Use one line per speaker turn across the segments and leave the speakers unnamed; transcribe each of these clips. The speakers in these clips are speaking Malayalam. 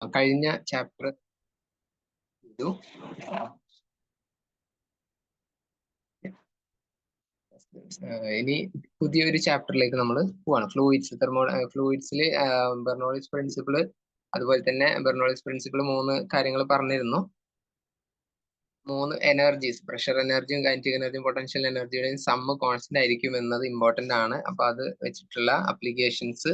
കഴിഞ്ഞ ചാപ്റ്റർ ഇനി പുതിയൊരു ചാപ്റ്ററിലേക്ക് നമ്മൾ പോവാണ്. ഫ്ലൂയിഡ്സിൽ ബെർണോളിസ് പ്രിൻസിപ്പിള്, അതുപോലെ തന്നെ ബെർണോളിസ് പ്രിൻസിപ്പിൾ 3 കാര്യങ്ങൾ പറഞ്ഞിരുന്നു. 3 എനർജീസ്, പ്രഷർ എനർജിയും കൈനറ്റിക് എനർജിയും പൊട്ടൻഷ്യൽ എനർജിയുടെയും സമ്മ് കോൺസ്റ്റന്റ് ആയിരിക്കും എന്നത് ഇമ്പോർട്ടന്റ് ആണ്. അപ്പൊ അത് വെച്ചിട്ടുള്ള അപ്ലിക്കേഷൻസ്,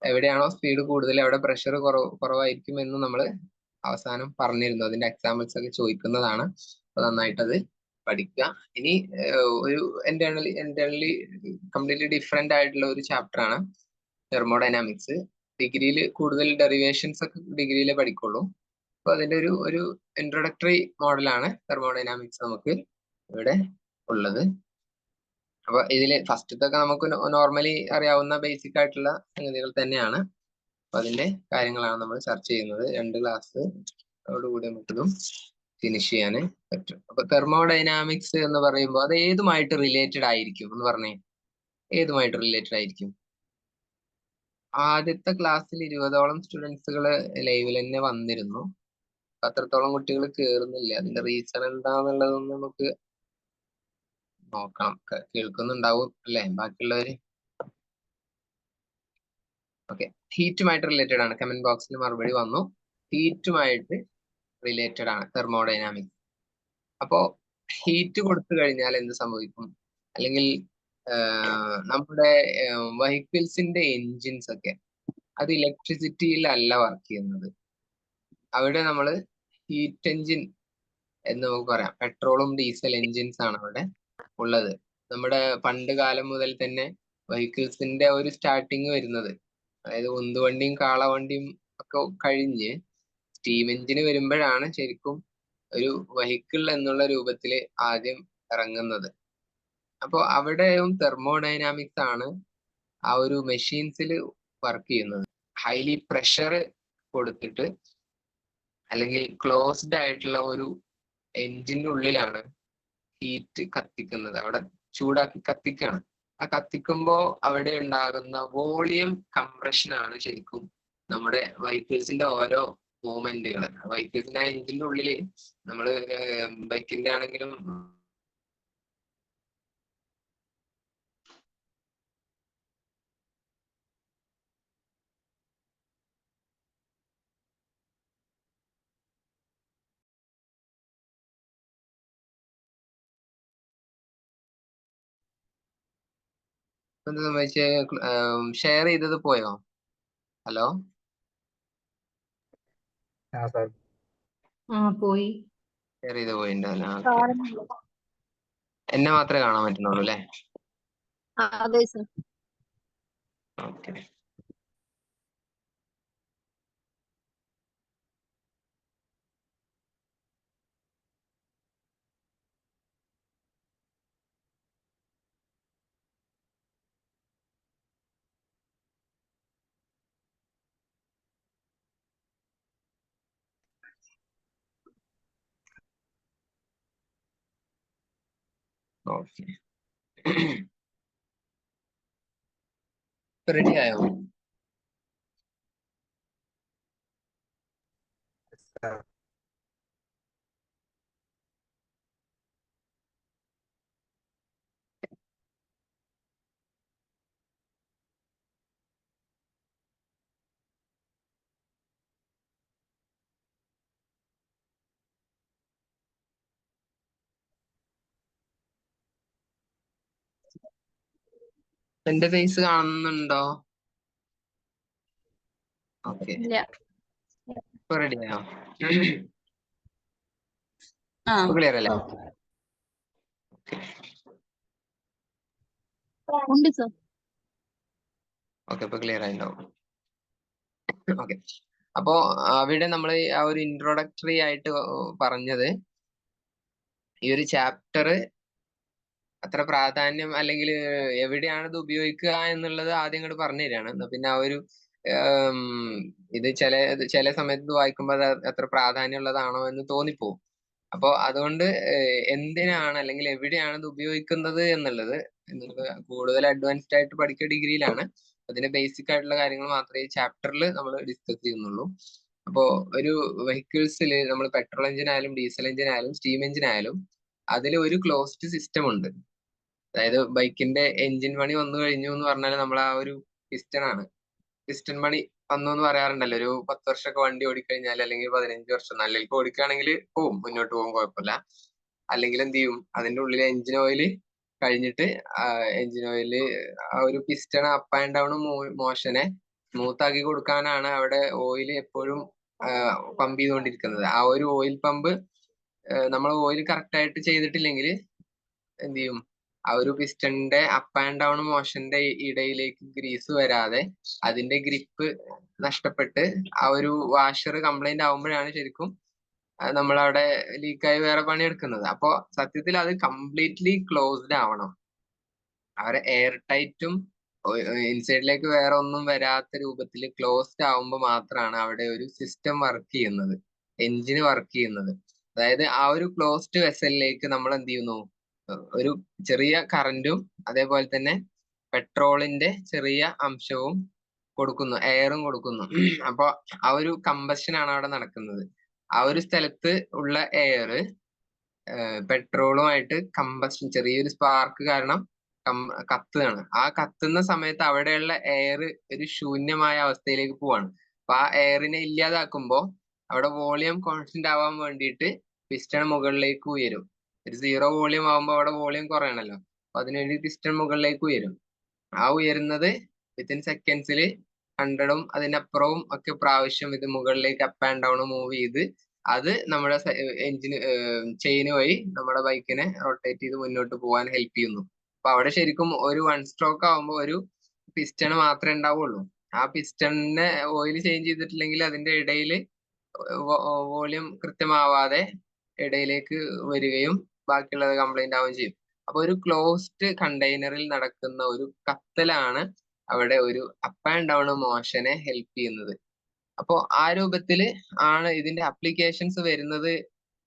എവിടെയാണോ സ്പീഡ് കൂടുതൽ എവിടെ പ്രഷർ കുറവായിരിക്കും എന്ന് നമ്മൾ അവസാനം പറഞ്ഞിരുന്നു. അതിന്റെ എക്സാമ്പിൾസ് ഒക്കെ ചോദിക്കുന്നതാണ്. അപ്പൊ നന്നായിട്ട് അത് പഠിക്കുക. ഇനി ഒരു എന്റേണലി കംപ്ലീറ്റ്ലി ഡിഫറെന്റ് ആയിട്ടുള്ള ഒരു ചാപ്റ്റർ ആണ് തെർമോഡൈനാമിക്സ്. ഡിഗ്രിയിൽ കൂടുതൽ ഡെറിവേഷൻസ് ഒക്കെ ഡിഗ്രിയിലെ പഠിക്കുള്ളൂ. അപ്പൊ അതിന്റെ ഒരു ഇൻട്രൊഡക്ടറി മോഡലാണ് തെർമോഡൈനാമിക്സ് നമുക്ക് ഇവിടെ ഉള്ളത്. അപ്പൊ ഇതില് ഫസ്റ്റത്തൊക്കെ നമുക്ക് നോർമലി അറിയാവുന്ന ബേസിക് ആയിട്ടുള്ള സംഗതികൾ തന്നെയാണ്. അപ്പൊ അതിന്റെ കാര്യങ്ങളാണ് നമ്മൾ ചർച്ച ചെയ്യുന്നത്. 2 ക്ലാസ്സോടുകൂടി നമുക്കിതും ഫിനിഷ് ചെയ്യാൻ പറ്റും. അപ്പൊ തെർമോഡൈനാമിക്സ് എന്ന് പറയുമ്പോൾ അത് ഏതുമായിട്ട് റിലേറ്റഡ് ആയിരിക്കും എന്ന് പറഞ്ഞേ? ഏതുമായിട്ട് റിലേറ്റഡ് ആയിരിക്കും? ആദ്യത്തെ ക്ലാസ്സിൽ 20ഓളം സ്റ്റുഡൻസുകൾ ലൈവിൽ തന്നെ വന്നിരുന്നു. അത്രത്തോളം കുട്ടികൾ കേറുന്നില്ല. അതിന്റെ റീസൺ എന്താന്നുള്ളതൊന്നും നമുക്ക് നോക്കണം. കേൾക്കുന്നുണ്ടാവും അല്ലെ ബാക്കിയുള്ളവര്? ഓക്കെ, ഹീറ്റുമായിട്ട് റിലേറ്റഡ് ആണ്. കമന്റ് ബോക്സിൽ മറുപടി വന്നു. ഹീറ്റുമായിട്ട് റിലേറ്റഡ് ആണ് തെർമോഡൈനാമിക്സ്. അപ്പോ ഹീറ്റ് കൊടുത്തു കഴിഞ്ഞാൽ എന്ത് സംഭവിക്കും? അല്ലെങ്കിൽ നമ്മുടെ വെഹിക്കിൾസിന്റെ എൻജിൻസ് ഒക്കെ അത് ഇലക്ട്രിസിറ്റിയിലല്ല വർക്ക് ചെയ്യുന്നത്. അവിടെ നമ്മൾ ഹീറ്റ് എൻജിൻ എന്ന് നമുക്ക് പറയാം. പെട്രോളും ഡീസൽ എൻജിൻസ് ആണ് അവിടെ ഉള്ളത്. നമ്മുടെ പണ്ട് കാലം മുതൽ തന്നെ വെഹിക്കിൾസിന്റെ ഒരു സ്റ്റാർട്ടിങ് വരുന്നത്, അതായത് ഉന്തുവണ്ടിയും കാളവണ്ടിയും ഒക്കെ കഴിഞ്ഞ് സ്റ്റീം എഞ്ചിന് വരുമ്പോഴാണ് ശരിക്കും ഒരു വെഹിക്കിൾ എന്നുള്ള രൂപത്തിൽ ആദ്യം ഇറങ്ങുന്നത്. അപ്പോൾ അവിടെയും തെർമോഡൈനാമിക്സ് ആണ് ആ ഒരു മെഷീൻസിൽ വർക്ക് ചെയ്യുന്നത്. ഹൈലി പ്രഷർ കൊടുത്തിട്ട് അല്ലെങ്കിൽ ക്ലോസ്ഡ് ആയിട്ടുള്ള ഒരു എൻജിന്റെ ഉള്ളിലാണ് ഹീറ്റ് കത്തിക്കുന്നത്. അവിടെ ചൂടാക്കി കത്തിക്കാണ്. ആ കത്തിക്കുമ്പോ അവിടെ ഉണ്ടാകുന്ന വോളിയം കംപ്രഷൻ ആണ് ശരിക്കും നമ്മുടെ വെഹിക്കിൾസിന്റെ ഓരോ മൂവ്മെന്റുകൾ. വെഹിക്കിൾസിന്റെ എൻജിന്റെ ഉള്ളില് നമ്മള് ബൈക്കിന്റെ ആണെങ്കിലും എന്താ സംഭവിച്ചേ? ഷെയർ ചെയ്തത് പോയോ? ഹലോ,
പോയി.
ഷെയർ ചെയ്ത് പോയിണ്ടല്ലോ. എന്നെ മാത്രമേ കാണാൻ പറ്റുന്നുള്ളൂ അല്ലേ?
അതെ സർ.
Okay, okay. റെഡി ആയോ? എന്റെ ഫേസ് കാണുന്നുണ്ടോ? ഓക്കെ, ഇപ്പൊ റെഡി ആയോ? ക്ലിയർ അല്ലേ?
ഉണ്ട് സർ.
ഓക്കെ, ഇപ്പൊ ക്ലിയർ ആയിട്ടുണ്ടാവും. ഓക്കെ, അപ്പോ അവിടെ നമ്മൾ ആ ഒരു ഇൻട്രോഡക്ടറി ആയിട്ട് പറഞ്ഞത് ഈ ഒരു ചാപ്റ്റർ അത്ര പ്രാധാന്യം അല്ലെങ്കിൽ എവിടെയാണ് ഇത് ഉപയോഗിക്കുക എന്നുള്ളത് ആദ്യം ഇങ്ങോട്ട് പറഞ്ഞു തരാണ്. പിന്നെ ആ ഒരു ഇത് ചില സമയത്ത് വായിക്കുമ്പോൾ അത് അത്ര പ്രാധാന്യമുള്ളതാണോ എന്ന് തോന്നിപ്പോവും. അപ്പോൾ അതുകൊണ്ട് എന്തിനാണ് അല്ലെങ്കിൽ എവിടെയാണ് ഇത് ഉപയോഗിക്കുന്നത് എന്നുള്ളത് കൂടുതൽ അഡ്വാൻസ്ഡ് ആയിട്ട് പഠിക്കുക ഡിഗ്രിയിലാണ്. അതിന്റെ ബേസിക് ആയിട്ടുള്ള കാര്യങ്ങൾ മാത്രമേ ഈ ചാപ്റ്ററിൽ നമ്മൾ ഡിസ്കസ് ചെയ്യുന്നുള്ളൂ. അപ്പോ ഒരു വെഹിക്കിൾസിൽ നമ്മൾ പെട്രോൾ എഞ്ചിൻ ആയാലും ഡീസൽ എഞ്ചിൻ ആയാലും സ്റ്റീം എഞ്ചിൻ ആയാലും അതിൽ ഒരു ക്ലോസ്ഡ് സിസ്റ്റം ഉണ്ട്. അതായത് ബൈക്കിന്റെ എഞ്ചിൻ പണി വന്നു കഴിഞ്ഞു എന്ന് പറഞ്ഞാൽ നമ്മൾ ആ ഒരു പിസ്റ്റൺ ആണ്. പിസ്റ്റൺ പണി വന്നു എന്ന് പറയാറുണ്ടല്ലോ. ഒരു 10 വർഷമൊക്കെ വണ്ടി ഓടിക്കഴിഞ്ഞാൽ, അല്ലെങ്കിൽ 15 വർഷം നല്ല ഓടിക്കുകയാണെങ്കിൽ പോവും, മുന്നോട്ട് പോകും, കുഴപ്പമില്ല. അല്ലെങ്കിൽ എന്ത് ചെയ്യും, അതിന്റെ ഉള്ളിൽ എഞ്ചിൻ ഓയിൽ കഴിഞ്ഞിട്ട് എഞ്ചിൻ ഓയില് ആ ഒരു പിസ്റ്റൺ അപ്പ് ആൻഡ് ഡൗൺ മോഷനെ സ്മൂത്ത് ആക്കി കൊടുക്കാനാണ് അവിടെ ഓയിൽ എപ്പോഴും പമ്പ് ചെയ്തുകൊണ്ടിരിക്കുന്നത്. ആ ഒരു ഓയിൽ പമ്പ് നമ്മൾ ഓയിൽ കറക്റ്റ് ആയിട്ട് ചെയ്തിട്ടില്ലെങ്കിൽ എന്ത് ചെയ്യും, ആ ഒരു പിസ്റ്റണിന്റെ അപ്പ് ആൻഡ് ഡൗൺ മോഷന്റെ ഇടയിലേക്ക് ഗ്രീസ് വരാതെ അതിന്റെ ഗ്രിപ്പ് നഷ്ടപ്പെട്ട് ആ ഒരു വാഷർ കംപ്ലൈന്റ് ആവുമ്പോഴാണ് ശരിക്കും നമ്മളവിടെ ലീക്കായി വേറെ പണിയെടുക്കുന്നത്. അപ്പോ സത്യത്തിൽ അത് കംപ്ലീറ്റ്ലി ക്ലോസ്ഡ് ആവണം. അവരെ എയർ ടൈറ്റും ഇൻസൈഡിലേക്ക് വേറെ ഒന്നും വരാത്ത രൂപത്തിൽ ക്ലോസ്ഡ് ആവുമ്പോൾ മാത്രമാണ് അവിടെ ഒരു സിസ്റ്റം വർക്ക് ചെയ്യുന്നത്, എഞ്ചിന് വർക്ക് ചെയ്യുന്നത്. അതായത് ആ ഒരു ക്ലോസ്ഡ് വെസലിലേക്ക് നമ്മൾ എന്ത് ചെയ്യുന്നു, ഒരു ചെറിയ കറന്റും അതേപോലെ തന്നെ പെട്രോളിന്റെ ചെറിയ അംശവും കൊടുക്കുന്നു, എയറും കൊടുക്കുന്നു. അപ്പൊ ആ ഒരു കമ്പഷൻ ആണ് അവിടെ നടക്കുന്നത്. ആ ഒരു സ്ഥലത്ത് ഉള്ള എയർ പെട്രോളുമായിട്ട് കമ്പഷൻ, ചെറിയൊരു സ്പാർക്ക് കാരണം കത്തുകയാണ്. ആ കത്തുന്ന സമയത്ത് അവിടെയുള്ള എയർ ഒരു ശൂന്യമായ അവസ്ഥയിലേക്ക് പോവാണ്. അപ്പൊ ആ എയറിനെ ഇല്ലാതാക്കുമ്പോൾ അവിടെ വോളിയം കോൺസ്റ്റന്റ് ആവാൻ വേണ്ടിയിട്ട് പിസ്റ്റൺ മുകളിലേക്ക് ഉയരും. ഒരു 0 വോളിയം ആകുമ്പോൾ അവിടെ വോളിയം കുറയണല്ലോ. അപ്പൊ അതിനുവേണ്ടി പിസ്റ്റൺ മുകളിലേക്ക് ഉയരും. ആ ഉയരുന്നത് വിത്തിൻ സെക്കൻഡ്സിൽ 100ഉം അതിനപ്പുറവും ഒക്കെ പ്രാവശ്യം ഇത് മുകളിലേക്ക് അപ്പ് ആൻഡ് ഡൗൺ മൂവ് ചെയ്ത് അത് നമ്മുടെ എഞ്ചിന് ചെയിന് വഴി നമ്മുടെ ബൈക്കിനെ റൊട്ടേറ്റ് ചെയ്ത് മുന്നോട്ട് പോകാൻ ഹെൽപ്പ് ചെയ്യുന്നു. അപ്പൊ അവിടെ ശരിക്കും ഒരു 1 സ്ട്രോക്ക് ആവുമ്പോൾ ഒരു പിസ്റ്റൺ മാത്രമേ ഉണ്ടാവുള്ളൂ. ആ പിസ്റ്റണിനെ ഓയിൽ ചേഞ്ച് ചെയ്തിട്ടില്ലെങ്കിൽ അതിന്റെ ഇടയിൽ വോളിയം കൃത്യമാവാതെ ഇടയിലേക്ക് വരികയും ബാക്കിയുള്ളത് കംപ്ലൈന്റ് ആവുകയും ചെയ്യും. അപ്പൊ ഒരു ക്ലോസ്ഡ് കണ്ടെയ്നറിൽ നടക്കുന്ന ഒരു കത്തലാണ് അവിടെ ഒരു അപ്പ് ആൻഡ് ഡൗൺ മോഷനെ ഹെൽപ്പ് ചെയ്യുന്നത്. അപ്പോ ആ രൂപത്തിൽ ആണ് ഇതിന്റെ അപ്ലിക്കേഷൻസ് വരുന്നത്.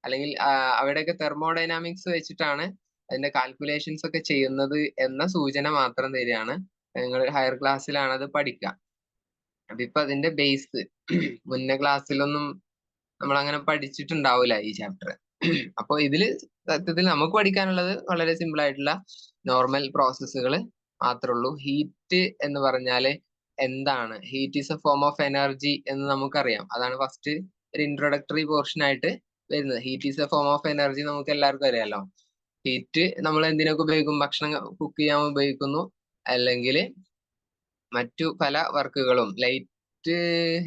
അല്ലെങ്കിൽ അവിടെയൊക്കെ തെർമോഡൈനാമിക്സ് വെച്ചിട്ടാണ് അതിന്റെ കാൽക്കുലേഷൻസ് ഒക്കെ ചെയ്യുന്നത് എന്ന സൂചന മാത്രം തരികയാണ്. നിങ്ങൾ ഹയർ ക്ലാസ്സിലാണ് അത് പഠിക്കുക. അപ്പൊ ഇപ്പൊ അതിന്റെ ബേസ് മുന്നേ ക്ലാസ്സിലൊന്നും നമ്മൾ അങ്ങനെ പഠിച്ചിട്ടുണ്ടാവില്ല ഈ ചാപ്റ്റർ. അപ്പൊ ഇതില് സത്യത്തിൽ നമുക്ക് പഠിക്കാനുള്ളത് വളരെ സിമ്പിൾ ആയിട്ടുള്ള നോർമൽ പ്രോസസ്സുകൾ മാത്രമേ ഉള്ളൂ. ഹീറ്റ് എന്ന് പറഞ്ഞാല് എന്താണ്, heat is A form of energy എന്ന് നമുക്കറിയാം. അതാണ് ഫസ്റ്റ് ഒരു ഇൻട്രൊഡക്ടറി പോർഷൻ ആയിട്ട് വരുന്നത്. Heat is A form of energy നമുക്ക് എല്ലാവർക്കും അറിയാലോ. ഹീറ്റ് നമ്മൾ എന്തിനൊക്കെ ഉപയോഗിക്കും, ഭക്ഷണം കുക്ക് ചെയ്യാൻ ഉപയോഗിക്കുന്നു, അല്ലെങ്കിൽ മറ്റു പല വർക്കുകളും. ലൈറ്റ്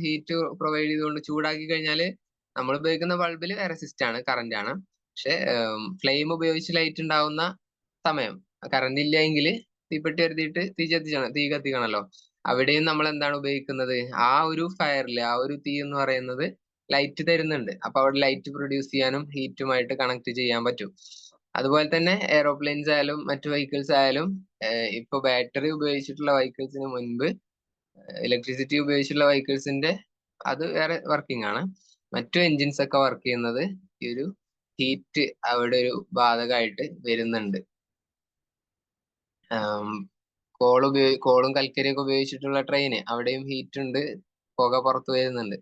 ഹീറ്റ് പ്രൊവൈഡ് ചെയ്തുകൊണ്ട് ചൂടാക്കി കഴിഞ്ഞാൽ നമ്മൾ ഉപയോഗിക്കുന്ന ബൾബിൽ റെസിസ്റ്റ് ആണ്, കറന്റ് ആണ്. പക്ഷെ ഫ്ലെയിം ഉപയോഗിച്ച് ലൈറ്റ് ഉണ്ടാവുന്ന സമയം കറന്റ് ഇല്ല എങ്കിൽ തീപ്പെട്ടി വരുത്തിയിട്ട് തീ കത്തിക്കണല്ലോ. അവിടെയും നമ്മൾ എന്താണ് ഉപയോഗിക്കുന്നത്, ആ ഒരു ഫയറിൽ ആ ഒരു തീ എന്ന് പറയുന്നത് ലൈറ്റ് തരുന്നുണ്ട്. അപ്പൊ അവിടെ ലൈറ്റ് പ്രൊഡ്യൂസ് ചെയ്യാനും ഹീറ്റുമായിട്ട് കണക്ട് ചെയ്യാൻ പറ്റും. അതുപോലെ തന്നെ എയ്റോപ്ലെയിൻസ് ആയാലും മറ്റു വെഹിക്കിൾസ് ആയാലും ഇപ്പൊ ബാറ്ററി ഉപയോഗിച്ചിട്ടുള്ള വെഹിക്കിൾസിന് മുൻപ് ഇലക്ട്രിസിറ്റി ഉപയോഗിച്ചുള്ള വെഹിക്കിൾസിന്റെ അത് വേറെ വർക്കിംഗ് ആണ്. മറ്റു എൻജിൻസ് ഒക്കെ വർക്ക് ചെയ്യുന്നത് ഈ ഒരു ഹീറ്റ് അവിടെ ഒരു ബാധകമായിട്ട് വരുന്നുണ്ട്. കോളും കൽക്കരിയൊക്കെ ഉപയോഗിച്ചിട്ടുള്ള ട്രെയിന്, അവിടെയും ഹീറ്റ് ഉണ്ട്, പുക പുറത്തു വരുന്നുണ്ട്.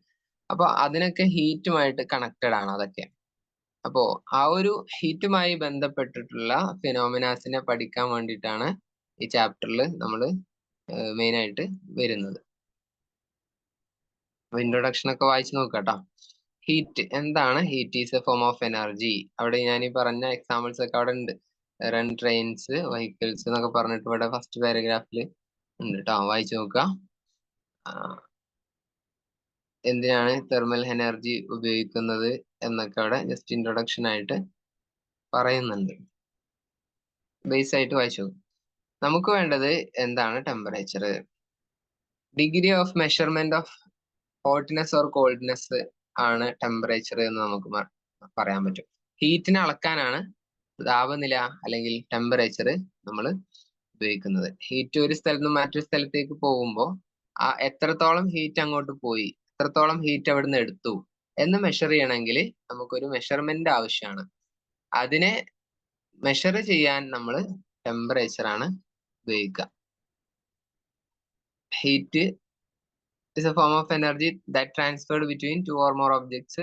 അപ്പൊ അതിനൊക്കെ ഹീറ്റുമായിട്ട് കണക്റ്റഡ് ആണ് അതൊക്കെ. അപ്പോ ആ ഒരു ഹീറ്റുമായി ബന്ധപ്പെട്ടിട്ടുള്ള ഫിനോമിനാസിനെ പഠിക്കാൻ വേണ്ടിയിട്ടാണ് ഈ ചാപ്റ്ററിൽ നമ്മൾ മെയിൻ ആയിട്ട് വരുന്നത്. ഇൻട്രൊഡക്ഷൻ ഒക്കെ വായിച്ചു നോക്കാട്ടോ. ഹീറ്റ് എന്താണ്? Heat is A form of energy. അവിടെ ഞാൻ ഈ പറഞ്ഞ എക്സാമ്പിൾസ് ഒക്കെ അവിടെ ഉണ്ട്. റൺ ട്രെയിൻസ്, വെഹിക്കിൾസ് എന്നൊക്കെ പറഞ്ഞിട്ട് ഇവിടെ ഫസ്റ്റ് പാരഗ്രാഫിൽ ഉണ്ട് കേട്ടോ, വായിച്ചു നോക്കുക. എന്തിനാണ് തെർമൽ എനർജി ഉപയോഗിക്കുന്നത് എന്നൊക്കെ അവിടെ ജസ്റ്റ് ഇൻട്രൊഡക്ഷൻ ആയിട്ട് പറയുന്നുണ്ട്. ബേസ് ആയിട്ട് വായിച്ചു. നമുക്ക് വേണ്ടത് എന്താണ്? Temperature, degree of measurement of hotness or coldness ആണ് ടെമ്പറേച്ചർ എന്ന് നമുക്ക് പറയാൻ പറ്റും. ഹീറ്റിനെ അളക്കാനാണ് താപനില അല്ലെങ്കിൽ ടെമ്പറേച്ചർ നമ്മൾ ഉപയോഗിക്കുന്നത്. ഹീറ്റ് ഒരു സ്ഥലത്ത് നിന്ന് മറ്റൊരു സ്ഥലത്തേക്ക് പോകുമ്പോൾ ആ എത്രത്തോളം ഹീറ്റ് അങ്ങോട്ട് പോയി, എത്രത്തോളം ഹീറ്റ് അവിടുന്ന് എടുത്തു എന്ന് മെഷർ ചെയ്യണമെങ്കിൽ നമുക്കൊരു മെഷർമെന്റ് ആവശ്യമാണ്. അതിനെ മെഷർ ചെയ്യാൻ നമ്മൾ ടെമ്പറേച്ചർ ആണ് ഉപയോഗിക്കുക. heat is a form of energy that transferred between two or more objects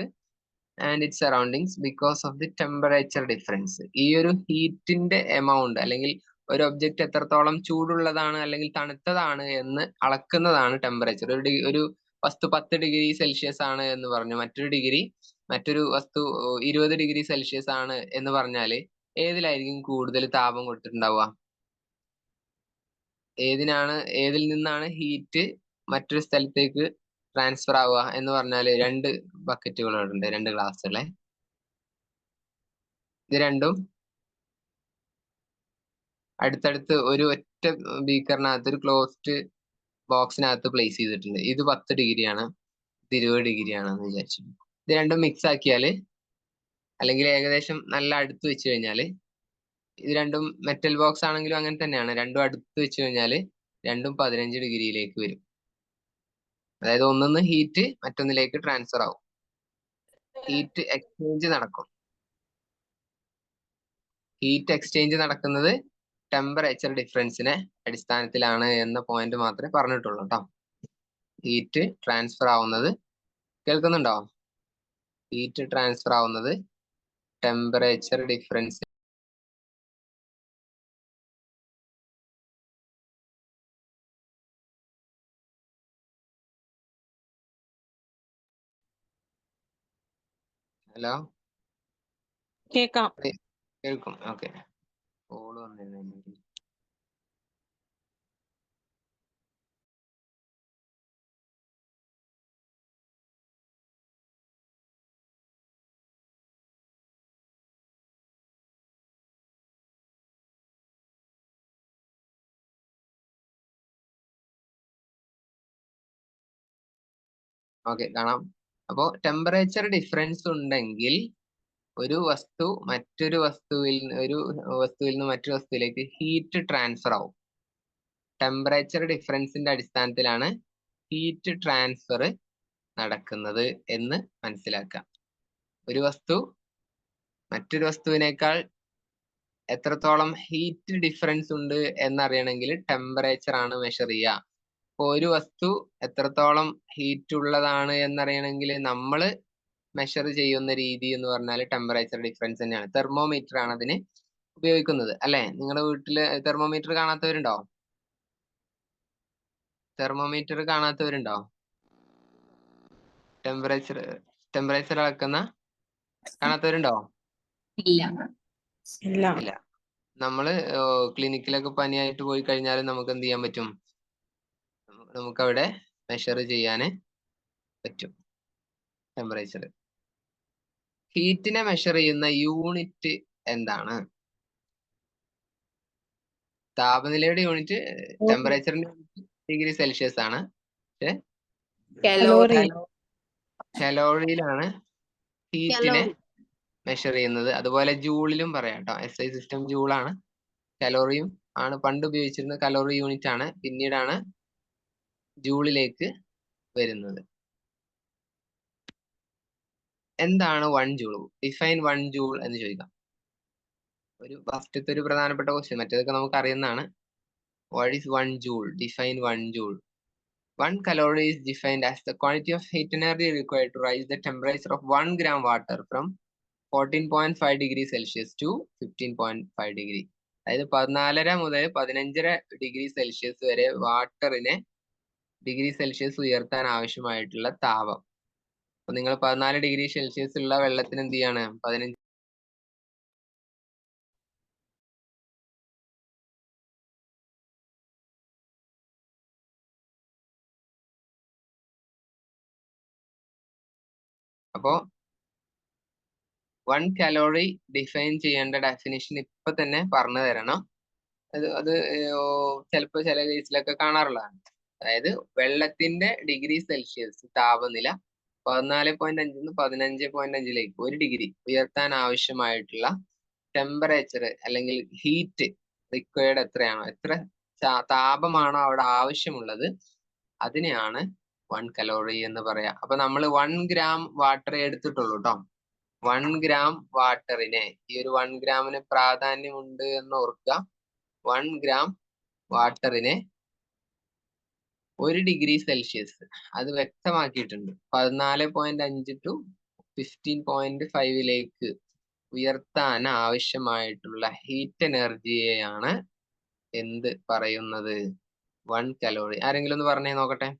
and its surroundings because of the temperature difference. ഈ ഒരു ഹീറ്റിന്റെ എമൗണ്ട് അല്ലെങ്കിൽ ഒരു ഒബ്ജക്റ്റ് എത്രത്തോളം ചൂടുള്ളതാണ് അല്ലെങ്കിൽ തണുത്തതാണ് എന്ന് അളക്കുന്നതാണ് ടെമ്പറേച്ചർ. ഒരു വസ്തു 10 ഡിഗ്രി സെൽഷ്യസ് ആണ് എന്ന് പറഞ്ഞു, മറ്റൊരു വസ്തു 20 ഡിഗ്രി സെൽഷ്യസ് ആണ് എന്ന് പറഞ്ഞാല് ഏതിലായിരിക്കും കൂടുതൽ താപം കൊടുത്തിട്ടുണ്ടാവുക? ഏതിൽ നിന്നാണ് ഹീറ്റ് മറ്റൊരു സ്ഥലത്തേക്ക് ട്രാൻസ്ഫർ ആവുക എന്ന് പറഞ്ഞാല് 2 ബക്കറ്റുകളുണ്ട്, 2 ഗ്ലാസ്സുകളെ. ഇത് രണ്ടും അടുത്തടുത്ത് ഒരു ഒറ്റ ബീക്കറിനകത്ത്, ഒരു ക്ലോസ്ഡ് ബോക്സിനകത്ത് പ്ലേസ് ചെയ്തിട്ടുണ്ട്. ഇത് 10 ഡിഗ്രിയാണ്, ഇത് 20 ഡിഗ്രിയാണെന്ന് വിചാരിച്ചു. ഇത് രണ്ടും മിക്സ് ആക്കിയാല്, അല്ലെങ്കിൽ ഏകദേശം നല്ല അടുത്ത് വെച്ച് കഴിഞ്ഞാല്, ഇത് രണ്ടും മെറ്റൽ ബോക്സ് ആണെങ്കിലും അങ്ങനെ തന്നെയാണ്, രണ്ടും അടുത്ത് വെച്ച് കഴിഞ്ഞാല് രണ്ടും 15 ഡിഗ്രിയിലേക്ക് വരും. അതായത് ഒന്നൊന്ന് ഹീറ്റ് മറ്റൊന്നിലേക്ക് ട്രാൻസ്ഫർ ആവും, ഹീറ്റ് എക്സ്ചേഞ്ച് നടക്കും. ഹീറ്റ് എക്സ്ചേഞ്ച് നടക്കുന്നത് ടെമ്പറേച്ചർ ഡിഫറൻസിനെ അടിസ്ഥാനത്തിലാണ് എന്ന പോയിന്റ് മാത്രമേ പറഞ്ഞിട്ടുള്ളൂ കേട്ടോ. ഹീറ്റ് ട്രാൻസ്ഫർ ആവുന്നത്, കേൾക്കുന്നുണ്ടോ? ഹീറ്റ് ട്രാൻസ്ഫർ ആവുന്നത് ടെമ്പറേച്ചർ ഡിഫറൻസ് ഹലോ കേൾക്കും. ഓക്കെ, കോള് വന്നിരുന്നു. ഓക്കെ, കാണാം. അപ്പോ ടെമ്പറേച്ചർ ഡിഫറൻസ് ഉണ്ടെങ്കിൽ ഒരു വസ്തുവിൽ നിന്ന് മറ്റൊരു വസ്തുവിലേക്ക് ഹീറ്റ് ട്രാൻസ്ഫർ ആവും. ടെമ്പറേച്ചർ ഡിഫറൻസിന്റെ അടിസ്ഥാനത്തിലാണ് ഹീറ്റ് ട്രാൻസ്ഫർ നടക്കുന്നത് എന്ന് മനസ്സിലാക്കാം. ഒരു വസ്തു മറ്റൊരു വസ്തുവിനേക്കാൾ എത്രത്തോളം ഹീറ്റ് ഡിഫറൻസ് ഉണ്ട് എന്നറിയണമെങ്കിൽ ടെമ്പറേച്ചർ ആണ് മെഷർ ചെയ്യുക. അപ്പൊ ഒരു വസ്തു എത്രത്തോളം ഹീറ്റ് ഉള്ളതാണ് എന്നറിയണമെങ്കിൽ നമ്മൾ മെഷർ ചെയ്യുന്ന രീതി എന്ന് പറഞ്ഞാൽ ടെമ്പറേച്ചർ ഡിഫറൻസ് തന്നെയാണ്. തെർമോമീറ്റർ ആണ് അതിന് ഉപയോഗിക്കുന്നത്, അല്ലെ? നിങ്ങളുടെ വീട്ടില് തെർമോമീറ്റർ കാണാത്തവരുണ്ടോ? ടെമ്പറേച്ചർ അളക്കുന്ന കാണാത്തവരുണ്ടോ? ഇല്ല. നമ്മള് ക്ലിനിക്കിലൊക്കെ പനിയായിട്ട് പോയി കഴിഞ്ഞാൽ നമുക്ക് എന്ത് ചെയ്യാൻ പറ്റും? നമുക്കവിടെ മെഷർ ചെയ്യാന് പറ്റും ടെമ്പറേച്ചർ. ഹീറ്റിനെ മെഷർ ചെയ്യുന്ന യൂണിറ്റ് എന്താണ്? താപനിലയുടെ യൂണിറ്റ്, ടെമ്പറേച്ചറിന്റെ യൂണിറ്റ് ഡിഗ്രി സെൽഷ്യസ് ആണ്. പക്ഷെ കലോറിയിലാണ് ഹീറ്റിനെ മെഷർ ചെയ്യുന്നത്. അതുപോലെ ജൂളിലും പറയാം കേട്ടോ. SI system ജൂളാണ്. കലോറിയും ആണ് പണ്ട് ഉപയോഗിച്ചിരുന്ന കലോറി യൂണിറ്റ് ആണ്, പിന്നീടാണ് ജൂളിലേക്ക് വരുന്നത്. എന്താണ് 1 ജൂൾ? ഡിഫൈൻ 1 ജൂൾ എന്ന് ചോദിക്കാം. ഫസ്റ്റത്തെ ഒരു പ്രധാനപ്പെട്ട ക്വസ്റ്റ്യൻ, മറ്റേതൊക്കെ നമുക്ക് അറിയുന്നതാണ്. What is 1 joule? Define 1 joule. 1 calorie is defined as the quantity of heat energy required to raise the temperature of 1 gram water from 14.5 degree Celsius to 15.5 degree. അതായത് 14.5 മുതൽ 15.5 ഡിഗ്രി സെൽഷ്യസ് വരെ വാട്ടറിനെ ഡിഗ്രി സെൽഷ്യസ് ഉയർത്താൻ ആവശ്യമായിട്ടുള്ള താപം. അപ്പൊ നിങ്ങൾ 14 ഡിഗ്രി സെൽഷ്യസ് ഉള്ള വെള്ളത്തിന് എന്ത് ചെയ്യാണ്? 15. അപ്പോ 1 calorie ഡിഫൈൻ ചെയ്യേണ്ട ഡെഫിനിഷൻ ഇപ്പൊ തന്നെ പറഞ്ഞു തരണം. അത് ചിലപ്പോ ചില കേസിലൊക്കെ കാണാറുള്ളതാണ്. അതായത് വെള്ളത്തിന്റെ ഡിഗ്രി സെൽഷ്യസ് താപനില 14.5 15.5 1 ഡിഗ്രി ഉയർത്താൻ ആവശ്യമായിട്ടുള്ള ടെമ്പറേച്ചർ അല്ലെങ്കിൽ ഹീറ്റ് റിക്വയർഡ് എത്രയാണോ, എത്ര താപമാണോ അവിടെ ആവശ്യമുള്ളത്, അതിനെയാണ് 1 calorie എന്ന് പറയാം. അപ്പൊ നമ്മൾ 1 gram വാട്ടർ എടുത്തിട്ടുള്ളൂ കേട്ടോ. 1 gram വാട്ടറിനെ, ഈ ഒരു 1 ഗ്രാമിന് പ്രാധാന്യമുണ്ട് എന്ന് ഓർക്കുക. 1 gram വാട്ടറിനെ 1 ഡിഗ്രി സെൽഷ്യസ് അത് വ്യക്തമാക്കിയിട്ടുണ്ട്. 14.5 ടു 15.5 ഉയർത്താൻ ആവശ്യമായിട്ടുള്ള ഹീറ്റ് എനർജിയെയാണ് എന്ത് പറയുന്നത്? 1 കലോറി. ആരെങ്കിലും ഒന്ന് പറഞ്ഞേ നോക്കട്ടെ.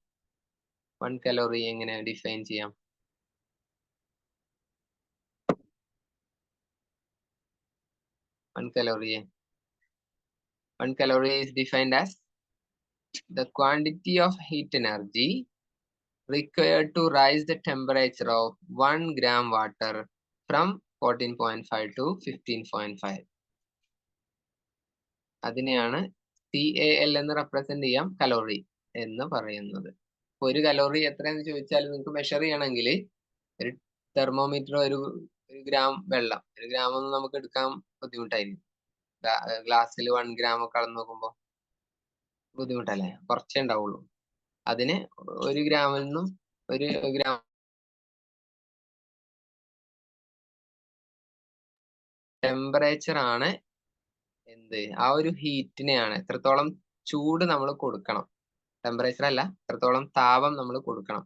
1 കലോറി എങ്ങനെ ഡിഫൈൻ ചെയ്യാം? One calorie is defined as the quantity of heat energy required to rise the temperature of 1 gram water from 14.5 to 15.5. അതിനെയാണ് CAL എന്ന് റെപ്രസെന്റ് ചെയ്യാം കലോറി എന്ന് പറയുന്നത്. ഒരു കലോറി എത്രയെന്ന് ചോദിച്ചാൽ നിങ്ങൾക്ക് മെഷർ ചെയ്യണമെങ്കിൽ ഒരു തെർമോമീറ്റർ ഒരു ഗ്രാം വെള്ളം, 1 ഗ്രാം ഒന്നും നമുക്ക് എടുക്കാൻ ബുദ്ധിമുട്ടായിരിക്കും. ഗ്ലാസ്സിൽ 1 ഗ്രാം ഒക്കെ അളന്ന് നോക്കുമ്പോൾ ബുദ്ധിമുട്ടല്ലേ, കുറച്ചേ ഉണ്ടാവുള്ളൂ. അതിന് 1 ഗ്രാമിൽ നിന്നും 1 ഗ്രാം ടെമ്പറേച്ചർ ആണ് എന്ത്, ആ ഒരു ഹീറ്റിനെയാണ്, എത്രത്തോളം ചൂട് നമ്മൾ കൊടുക്കണം, ടെമ്പറേച്ചർ അല്ല, എത്രത്തോളം താപം നമ്മൾ കൊടുക്കണം,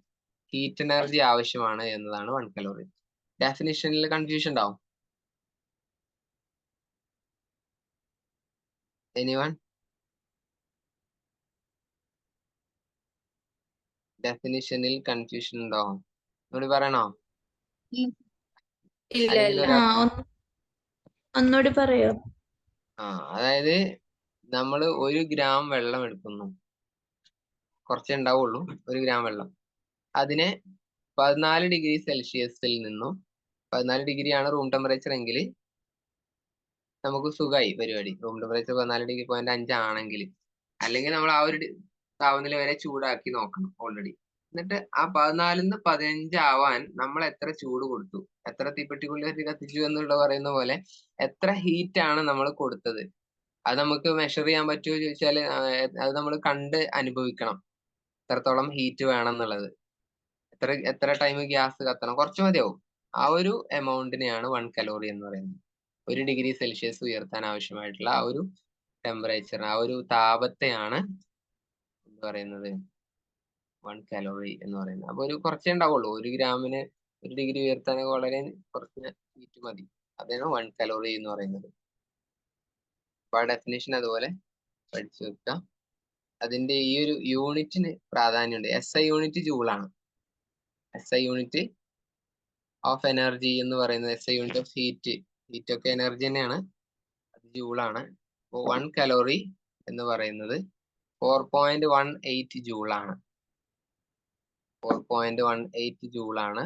ഹീറ്റ് എനർജി ആവശ്യമാണ് എന്നതാണ് 1 കലോറി. ഡെഫിനിഷനിൽ കൺഫ്യൂഷൻ ഉണ്ടാവും? എനിവൺ? ഡെഫിനിഷനിൽ കൺഫ്യൂഷൻ ഉണ്ടോ? ഒന്നുകൂടി പറയണോ?
ഒന്നുകൂടി പറയോ?
അതായത് നമ്മൾ 1 ഗ്രാം വെള്ളം എടുക്കുന്നു, കുറച്ചേ ഉണ്ടാവുള്ളൂ, 1 ഗ്രാം വെള്ളം. അതിനെ 14 ഡിഗ്രി സെൽഷ്യസിൽ നിന്നും, 14 ഡിഗ്രിയാണ് റൂം ടെമ്പറേച്ചർ എങ്കിൽ നമുക്ക് സുഖമായി പരിപാടി. റൂം ടെമ്പറേച്ചർ 14.5 ആണെങ്കിൽ, അല്ലെങ്കിൽ നമ്മൾ ആ ഒരു താപനില വരെ ചൂടാക്കി നോക്കണം ഓൾറെഡി. എന്നിട്ട് ആ 14-ന്ന് 15 ആവാൻ നമ്മൾ എത്ര ചൂട് കൊടുത്തു, എത്ര തീപ്പെട്ടിക്കുള്ളിൽ കത്തിച്ചു എന്നുള്ള പറയുന്ന പോലെ എത്ര ഹീറ്റ് ആണ് നമ്മൾ കൊടുത്തത്, അത് നമുക്ക് മെഷർ ചെയ്യാൻ പറ്റുമോ ചോദിച്ചാൽ അത് നമ്മൾ കണ്ട് അനുഭവിക്കണം. എത്രത്തോളം ഹീറ്റ് വേണം എന്നുള്ളത്, എത്ര ടൈം ഗ്യാസ് കത്തണം, കുറച്ച് മതിയാവും. ആ ഒരു എമൗണ്ടിനെയാണ് 1 കലോറി എന്ന് പറയുന്നത്. 1 ഡിഗ്രി സെൽഷ്യസ് ഉയർത്താൻ ആവശ്യമായിട്ടുള്ള ആ ഒരു ടെമ്പറേച്ചർ, ആ ഒരു താപത്തെയാണ് എന്ത് പറയുന്നത്? 1 കലോറി എന്ന് പറയുന്നത്. അപ്പൊ ഒരു കുറച്ചേ ഉണ്ടാവുള്ളൂ. 1 ഗ്രാമിന് 1 ഡിഗ്രി ഉയർത്താനൊക്കെ വളരെ കുറച്ച് ഹീറ്റ് മതി. അതാണ് 1 കലോറി എന്ന് പറയുന്നത്. അപ്പൊ ആ ഡെഫിനേഷൻ അതുപോലെ പഠിച്ചു വെക്കുക. അതിന്റെ ഈ ഒരു യൂണിറ്റിന് പ്രാധാന്യമുണ്ട്. SI യൂണിറ്റ് ജൂളാണ്. SI യൂണിറ്റ് ഓഫ് എനർജി എന്ന് പറയുന്നത്, SI യൂണിറ്റ് ഓഫ് ഹീറ്റ് ഒക്കെ എനർജി തന്നെയാണ്, അത് ജൂളാണ്. അപ്പോൾ 1 കലോറി എന്ന് പറയുന്നത് 4.18 ജൂളാണ്. 4.18 ജൂളാണ്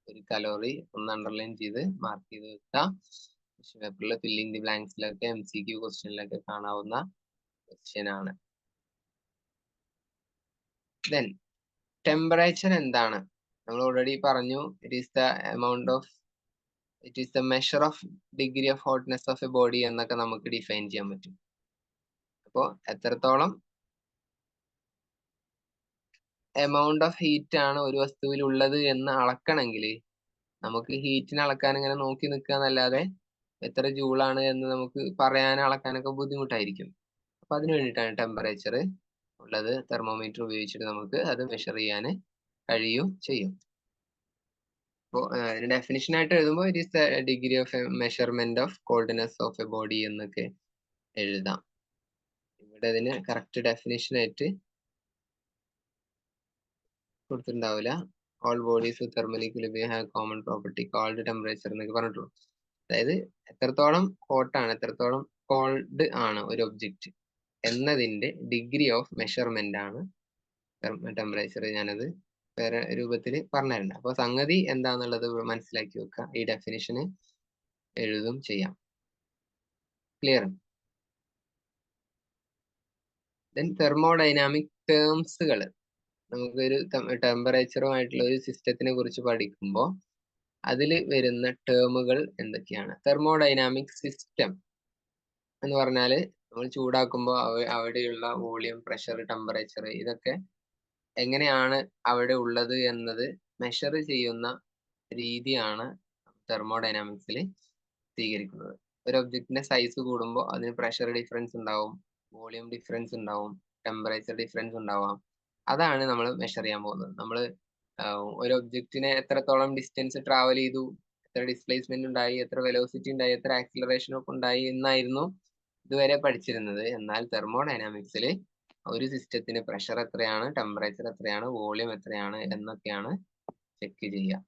ഒരു കലോറി. ഒന്ന് അണ്ടർലൈൻ ചെയ്ത് മാർക്ക് ചെയ്ത് വെക്കാം. പേപ്പറിൽ ഫില്ലിംഗ് ദി ബ്ലാങ്ക്സിലൊക്കെ MCQ ക്വസ്റ്റ്യനിലൊക്കെ കാണാവുന്ന ക്വസ്റ്റ്യൻ ആണ്. ദെൻ ടെമ്പറേച്ചർ എന്താണ്? നമ്മൾ ഓൾറെഡി പറഞ്ഞു, it is the measure of degree of hotness of a body എന്നൊക്കെ നമുക്ക് ഡിഫൈൻ ചെയ്യാൻ പറ്റും. അപ്പോൾ എത്രത്തോളം എമൗണ്ട് ഓഫ് ഹീറ്റ് ആണ് ഒരു വസ്തുവിൽ ഉള്ളത് എന്ന് അളക്കണമെങ്കിൽ നമുക്ക് ഹീറ്റിനെ അളക്കാൻ ഇങ്ങനെ നോക്കി നിൽക്കുക എന്നല്ലാതെ എത്ര ജൂളാണ് എന്ന് നമുക്ക് പറയാൻ അളക്കാനൊക്കെ ബുദ്ധിമുട്ടായിരിക്കും. അപ്പൊ അതിന് വേണ്ടിയിട്ടാണ് ടെമ്പറേച്ചർ ഉള്ളത്. തെർമോമീറ്റർ ഉപയോഗിച്ചിട്ട് നമുക്ക് അത് മെഷർ ചെയ്യാൻ കഴിയും ചെയ്യും. അപ്പോൾ അതിന് ഡെഫിനിഷൻ ആയിട്ട് എഴുതുമ്പോൾ it is the degree of measurement of coldness of a body എന്നൊക്കെ എഴുതാം. ഇവിടെ അതിന് കറക്റ്റ് ഡെഫിനിഷൻ ആയിട്ട് കൊടുത്തിട്ടുണ്ടാവില്ല. All bodies thermal equilibrium have common property cold temperature എന്നൊക്കെ പറഞ്ഞിട്ടുള്ളൂ. അതായത് എത്രത്തോളം ഹോട്ടാണ്, എത്രത്തോളം കോൾഡ് ആണ് ഒരു ഒബ്ജക്റ്റ് എന്നതിന്റെ ഡിഗ്രി ഓഫ് മെഷർമെന്റ് ആണ് ടെമ്പറേച്ചർ. ഞാനത് വേറെ രൂപത്തിൽ പറഞ്ഞിട്ടുണ്ട്. അപ്പൊ സംഗതി എന്താന്നുള്ളത് മനസ്സിലാക്കി വെക്കുക. ഈ ഡെഫിനിഷന് എഴുതും ചെയ്യാം. ക്ലിയർ? ദെൻ തെർമോഡൈനാമിക് ടേംസുകൾ, നമുക്കൊരു ടെമ്പറേച്ചറുമായിട്ടുള്ള ഒരു സിസ്റ്റത്തിനെ കുറിച്ച് പഠിക്കുമ്പോൾ അതിൽ വരുന്ന ടേമുകൾ എന്തൊക്കെയാണ്? തെർമോഡൈനാമിക് സിസ്റ്റം എന്ന് പറഞ്ഞാൽ നമ്മൾ ചൂടാക്കുമ്പോൾ അവിടെയുള്ള വോളിയം, പ്രഷർ, ടെമ്പറേച്ചർ ഇതൊക്കെ എങ്ങനെയാണ് അവിടെ ഉള്ളത് എന്നത് മെഷർ ചെയ്യുന്ന രീതിയാണ് തെർമോഡൈനാമിക്സിൽ സ്വീകരിക്കുന്നത്. ഒരു ഒബ്ജക്റ്റിന്റെ സൈസ് കൂടുമ്പോൾ അതിന് പ്രഷർ ഡിഫറൻസ് ഉണ്ടാവും, വോളിയം ഡിഫറൻസ് ഉണ്ടാവും, ടെമ്പറേച്ചർ ഡിഫറൻസ് ഉണ്ടാവാം. അതാണ് നമ്മൾ മെഷർ ചെയ്യാൻ പോകുന്നത്. നമ്മൾ ഒരു ഒബ്ജക്റ്റിനെ എത്രത്തോളം ഡിസ്റ്റൻസ് ട്രാവൽ ചെയ്തു, എത്ര ഡിസ്പ്ലേസ്മെന്റ് ഉണ്ടായി, എത്ര വെലോസിറ്റി ഉണ്ടായി, എത്ര ആക്സിലറേഷൻ ഒക്കെ ഉണ്ടായി എന്നായിരുന്നു ഇതുവരെ പഠിച്ചിരുന്നത്. എന്നാൽ തെർമോഡൈനാമിക്സിൽ ഒരു സിസ്റ്റത്തിന് പ്രഷർ എത്രയാണ്, ടെമ്പറേച്ചർ എത്രയാണ്, വോളിയം എത്രയാണ് എന്നൊക്കെയാണ് ചെക്ക് ചെയ്യുക.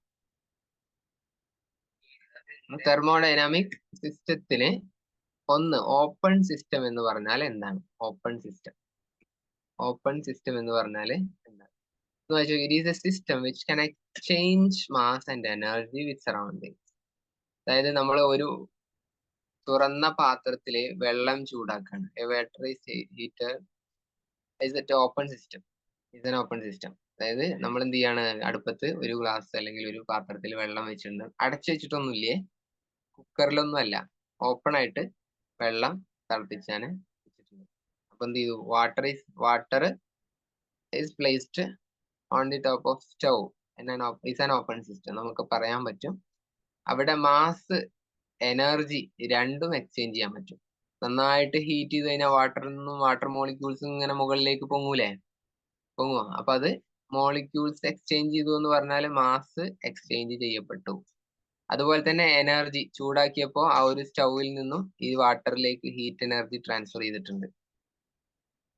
തെർമോഡൈനാമിക് സിസ്റ്റത്തിന് ഒന്ന് ഓപ്പൺ സിസ്റ്റം എന്ന് പറഞ്ഞാൽ എന്താണ്? ഓപ്പൺ സിസ്റ്റം എന്ന് പറഞ്ഞാൽ എന്താണ്? It is a system which can exchange mass and energy with surroundings. അതായത് നമ്മൾ ഒരു തുറന്ന പാത്രത്തില് വെള്ളം ചൂടാക്കാണ്. A vaporized heater is an open system. അതായത് നമ്മൾ എന്ത് ചെയ്യാണ്, അടുപ്പത്ത് ഒരു ഗ്ലാസ് അല്ലെങ്കിൽ ഒരു പാത്രത്തിൽ വെള്ളം വെച്ചിട്ടുണ്ട്, അടച്ചു വെച്ചിട്ടൊന്നുമില്ലേ, കുക്കറിലൊന്നും അല്ല, ഓപ്പൺ ആയിട്ട് വെള്ളം തിളപ്പിച്ചാണ് വെച്ചിട്ടുണ്ട്. അപ്പൊ എന്ത് ചെയ്തു, water is placed on the top of stove is an open system. നമുക്ക് പറയാൻ പറ്റും അവിടെ മാസ് എനർജി രണ്ടും എക്സ്ചേഞ്ച് ചെയ്യാൻ പറ്റും. നന്നായിട്ട് ഹീറ്റ് ചെയ്ത് കഴിഞ്ഞാൽ വാട്ടർ മോളിക്യൂൾസും ഇങ്ങനെ മുകളിലേക്ക് പൊങ്ങുക. അപ്പൊ അത് മോളിക്യൂൾസ് എക്സ്ചേഞ്ച് ചെയ്തു എന്ന് പറഞ്ഞാൽ മാസ് എക്സ്ചേഞ്ച് ചെയ്യപ്പെട്ടു. അതുപോലെ തന്നെ എനർജി ചൂടാക്കിയപ്പോൾ ആ ഒരു സ്റ്റൗവിൽ നിന്നും ഈ വാട്ടറിലേക്ക് ഹീറ്റ് എനർജി ട്രാൻസ്ഫർ ചെയ്തിട്ടുണ്ട്.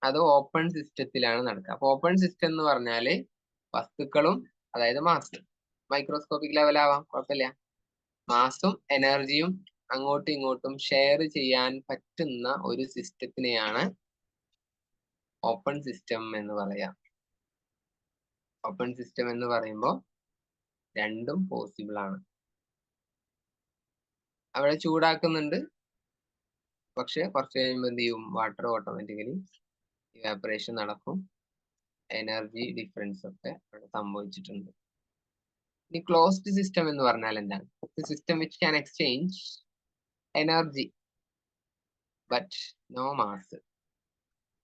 അത് ഓപ്പൺ സിസ്റ്റത്തിലാണ് നടക്കുക. അപ്പൊ ഓപ്പൺ സിസ്റ്റം എന്ന് പറഞ്ഞാല് വസ്തുക്കളും, അതായത് മാസ് മൈക്രോസ്കോപ്പിക് ലെവലാവാം, കുഴപ്പമില്ല, മാസും എനർജിയും അങ്ങോട്ടും ഇങ്ങോട്ടും ഷെയർ ചെയ്യാൻ പറ്റുന്ന ഒരു സിസ്റ്റത്തിനെയാണ് ഓപ്പൺ സിസ്റ്റം എന്ന് പറയാം. ഓപ്പൺ സിസ്റ്റം എന്ന് പറയുമ്പോൾ രണ്ടും പോസിബിൾ ആണ്. അവിടെ ചൂടാക്കുന്നുണ്ട്, പക്ഷെ കുറച്ച് കഴിയുമ്പോൾ എന്ത് ചെയ്യും, വാട്ടർ ഓട്ടോമാറ്റിക്കലി ഇവാപറേഷൻ നടക്കും, എനർജി ഡിഫറൻസ് ഒക്കെ അവിടെ സംഭവിച്ചിട്ടുണ്ട്. ഇനി ക്ലോസ്ഡ് സിസ്റ്റം എന്ന് പറഞ്ഞാൽ എന്താണ്? System which can exchange energy but no mass.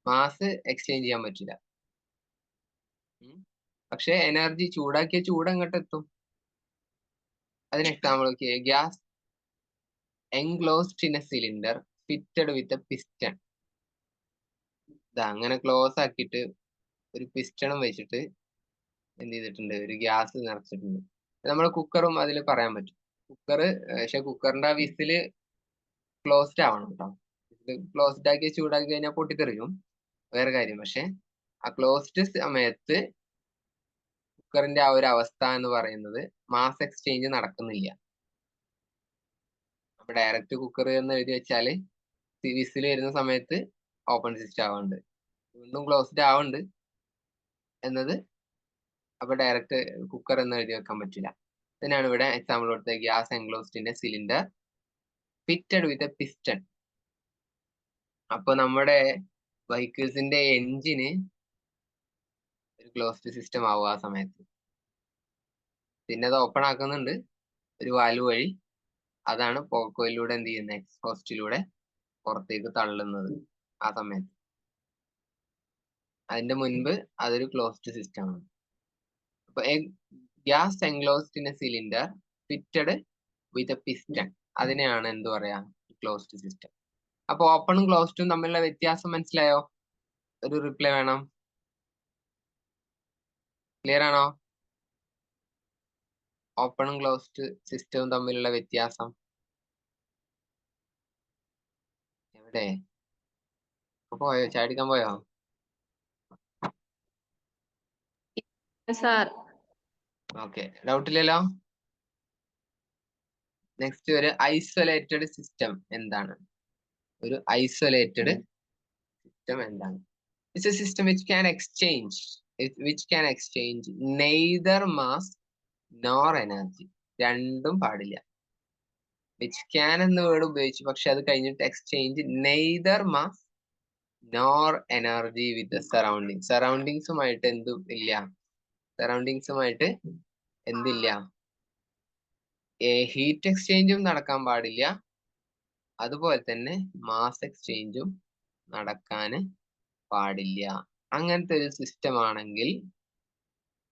Mass exchange ചെയ്യാൻ പറ്റില്ല, പക്ഷെ എനർജി ചൂടാക്കിയ ചൂട് അങ്ങോട്ട് എത്തും. അതിന് എക്സാമ്പിൾ നോക്കിയേ, gas enclosed in A cylinder fitted with a piston. അങ്ങനെ ക്ലോസ് ആക്കിയിട്ട് ഒരു പിസ്റ്റണും വെച്ചിട്ട് എന്ത് ചെയ്തിട്ടുണ്ട്, ഒരു ഗ്യാസ് നിറച്ചിട്ടുണ്ട്. നമ്മൾ കുക്കറും അതിൽ പറയാൻ പറ്റും. പക്ഷെ കുക്കറിന്റെ വിസില് ക്ലോസ്ഡ് ആവണം കേട്ടോ. ക്ലോസ്ഡ് ആക്കി ചൂടാക്കി കഴിഞ്ഞാൽ പൊട്ടിത്തെറിയും, വേറെ കാര്യം. പക്ഷെ ആ ക്ലോസ്ഡ് സമയത്ത് കുക്കറിന്റെ ആ ഒരു അവസ്ഥ എന്ന് പറയുന്നത് മാസ് എക്സ്ചേഞ്ച് നടക്കുന്നില്ല. അപ്പൊ ഡയറക്റ്റ് കുക്കർ എന്ന് എഴുതി വെച്ചാല് വിസിൽ വരുന്ന സമയത്ത് ഓപ്പൺ സിസ്റ്റം ആവുന്നുണ്ട്, വീണ്ടും ക്ലോസ്ഡ് ആവുന്നുണ്ട് എന്നത്. അപ്പൊ ഡയറക്റ്റ് കുക്കർ എന്ന് എഴുതി വെക്കാൻ പറ്റില്ല. ഇതിനാണ് ഇവിടെ എക്സാമ്പിൾ കൊടുത്തത്, gas enclosed in A cylinder fitted with a piston. അപ്പൊ നമ്മുടെ വെഹിക്കിൾസിന്റെ എഞ്ചിന് ഒരു ക്ലോസ്ഡ് സിസ്റ്റം ആവും ആ സമയത്ത്. പിന്നെ അത് ഓപ്പൺ ആക്കുന്നുണ്ട് ഒരു വാൽവ് വഴി. അതാണ് പോക്കോയിലൂടെ എന്ത് ചെയ്യുന്നത്, എക്സ്ഹോസ്റ്റിലൂടെ പുറത്തേക്ക് തള്ളുന്നത് ആ സമയത്ത്. അതിന്റെ മുൻപ് അതൊരു ക്ലോസ്ഡ് സിസ്റ്റം ആണ്. അപ്പൊ gas enclosed in A cylinder fitted with a piston, അതിനെയാണ് എന്ത് പറയാ, ക്ലോസ്ഡ് സിസ്റ്റം. അപ്പൊ ഓപ്പണും ക്ലോസ്ഡും തമ്മിലുള്ള വ്യത്യാസം മനസ്സിലായോ? ഒരു റിപ്ലൈ വേണം. ക്ലിയർ ആണോ? ഓപ്പണും ക്ലോസ്ഡ് സിസ്റ്റവും തമ്മിലുള്ള വ്യത്യാസം എവിടെ? പോയോ, ചാടിക്കാൻ പോയോ?
സാർ
ഓക്കെ, ഡൗട്ടില്ലല്ലോ. നെക്സ്റ്റ് ഒരു ഐസൊലേറ്റഡ് സിസ്റ്റം എന്താണ്? ഒരു ഐസൊലേറ്റഡ് സിസ്റ്റം എന്താണ്? It's a system which can exchange neither mass nor energy. രണ്ടും പാടില്ല. വിച്ച് ക്യാൻ എന്ന വേർഡ് ഉപയോഗിച്ചു, പക്ഷെ അത് കഴിഞ്ഞിട്ട് exchange neither mass nor energy with surrounding. സറൗണ്ടിങ്സുമായിട്ട് എന്തും ഇല്ല, സറൗണ്ടിങ്സുമായിട്ട് എന്തില്ല, ഹീറ്റ് എക്സ്ചേഞ്ചും നടക്കാൻ പാടില്ല, അതുപോലെ തന്നെ മാസ് എക്സ്ചേഞ്ചും നടക്കാന് പാടില്ല. അങ്ങനത്തെ ഒരു സിസ്റ്റം ആണെങ്കിൽ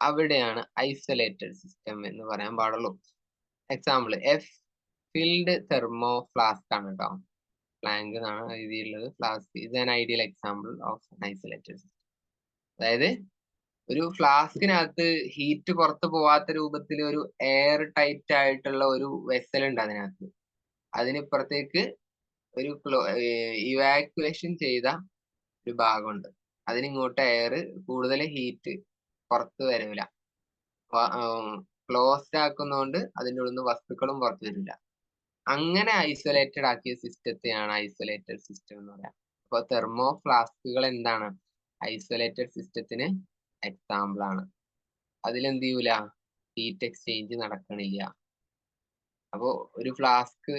അവിടെയാണ് ഐസൊലേറ്റഡ് സിസ്റ്റം എന്ന് പറയാൻ പാടുള്ളൂ. എക്സാമ്പിൾ, ഫിൽഡ് തെർമോ ഫ്ലാസ്ക് ആണ് കേട്ടോ. ഫ്ലാങ്ക് എന്നാണ് എഴുതിയുള്ളത്, flask is an ideal example of isolated system. അതായത് ഒരു ഫ്ലാസ്കിനകത്ത് ഹീറ്റ് പുറത്ത് പോവാത്ത രൂപത്തിൽ ഒരു എയർ ടൈറ്റ് ആയിട്ടുള്ള ഒരു വെസൽ ഉണ്ട് അതിനകത്ത്. അതിനിപ്പുറത്തേക്ക് ഒരു ഇവാക്യുവേഷൻ ചെയ്ത ഒരു ഭാഗമുണ്ട്. അതിനിങ്ങോട്ട് എയർ കൂടുതൽ ഹീറ്റ് പുറത്ത് വരില്ല. ക്ലോസ്ഡ് ആക്കുന്നതുകൊണ്ട് അതിൻ്റെ ഉള്ളിൽ നിന്ന് വസ്തുക്കളും പുറത്തു വരില്ല. അങ്ങനെ ഐസൊലേറ്റഡ് ആക്കിയ സിസ്റ്റത്തെയാണ് ഐസൊലേറ്റഡ് സിസ്റ്റം എന്ന് പറയാം. അപ്പൊ തെർമോ ഫ്ലാസ്കുകൾ എന്താണ്? ഐസൊലേറ്റഡ് സിസ്റ്റത്തിന് എക്സാമ്പിൾ ആണ്. അതിലെന്ത് ചെയ്യൂല? ഹീറ്റ് എക്സ്ചേഞ്ച് നടക്കണില്ല. അപ്പോ ഒരു ഫ്ലാസ്ക്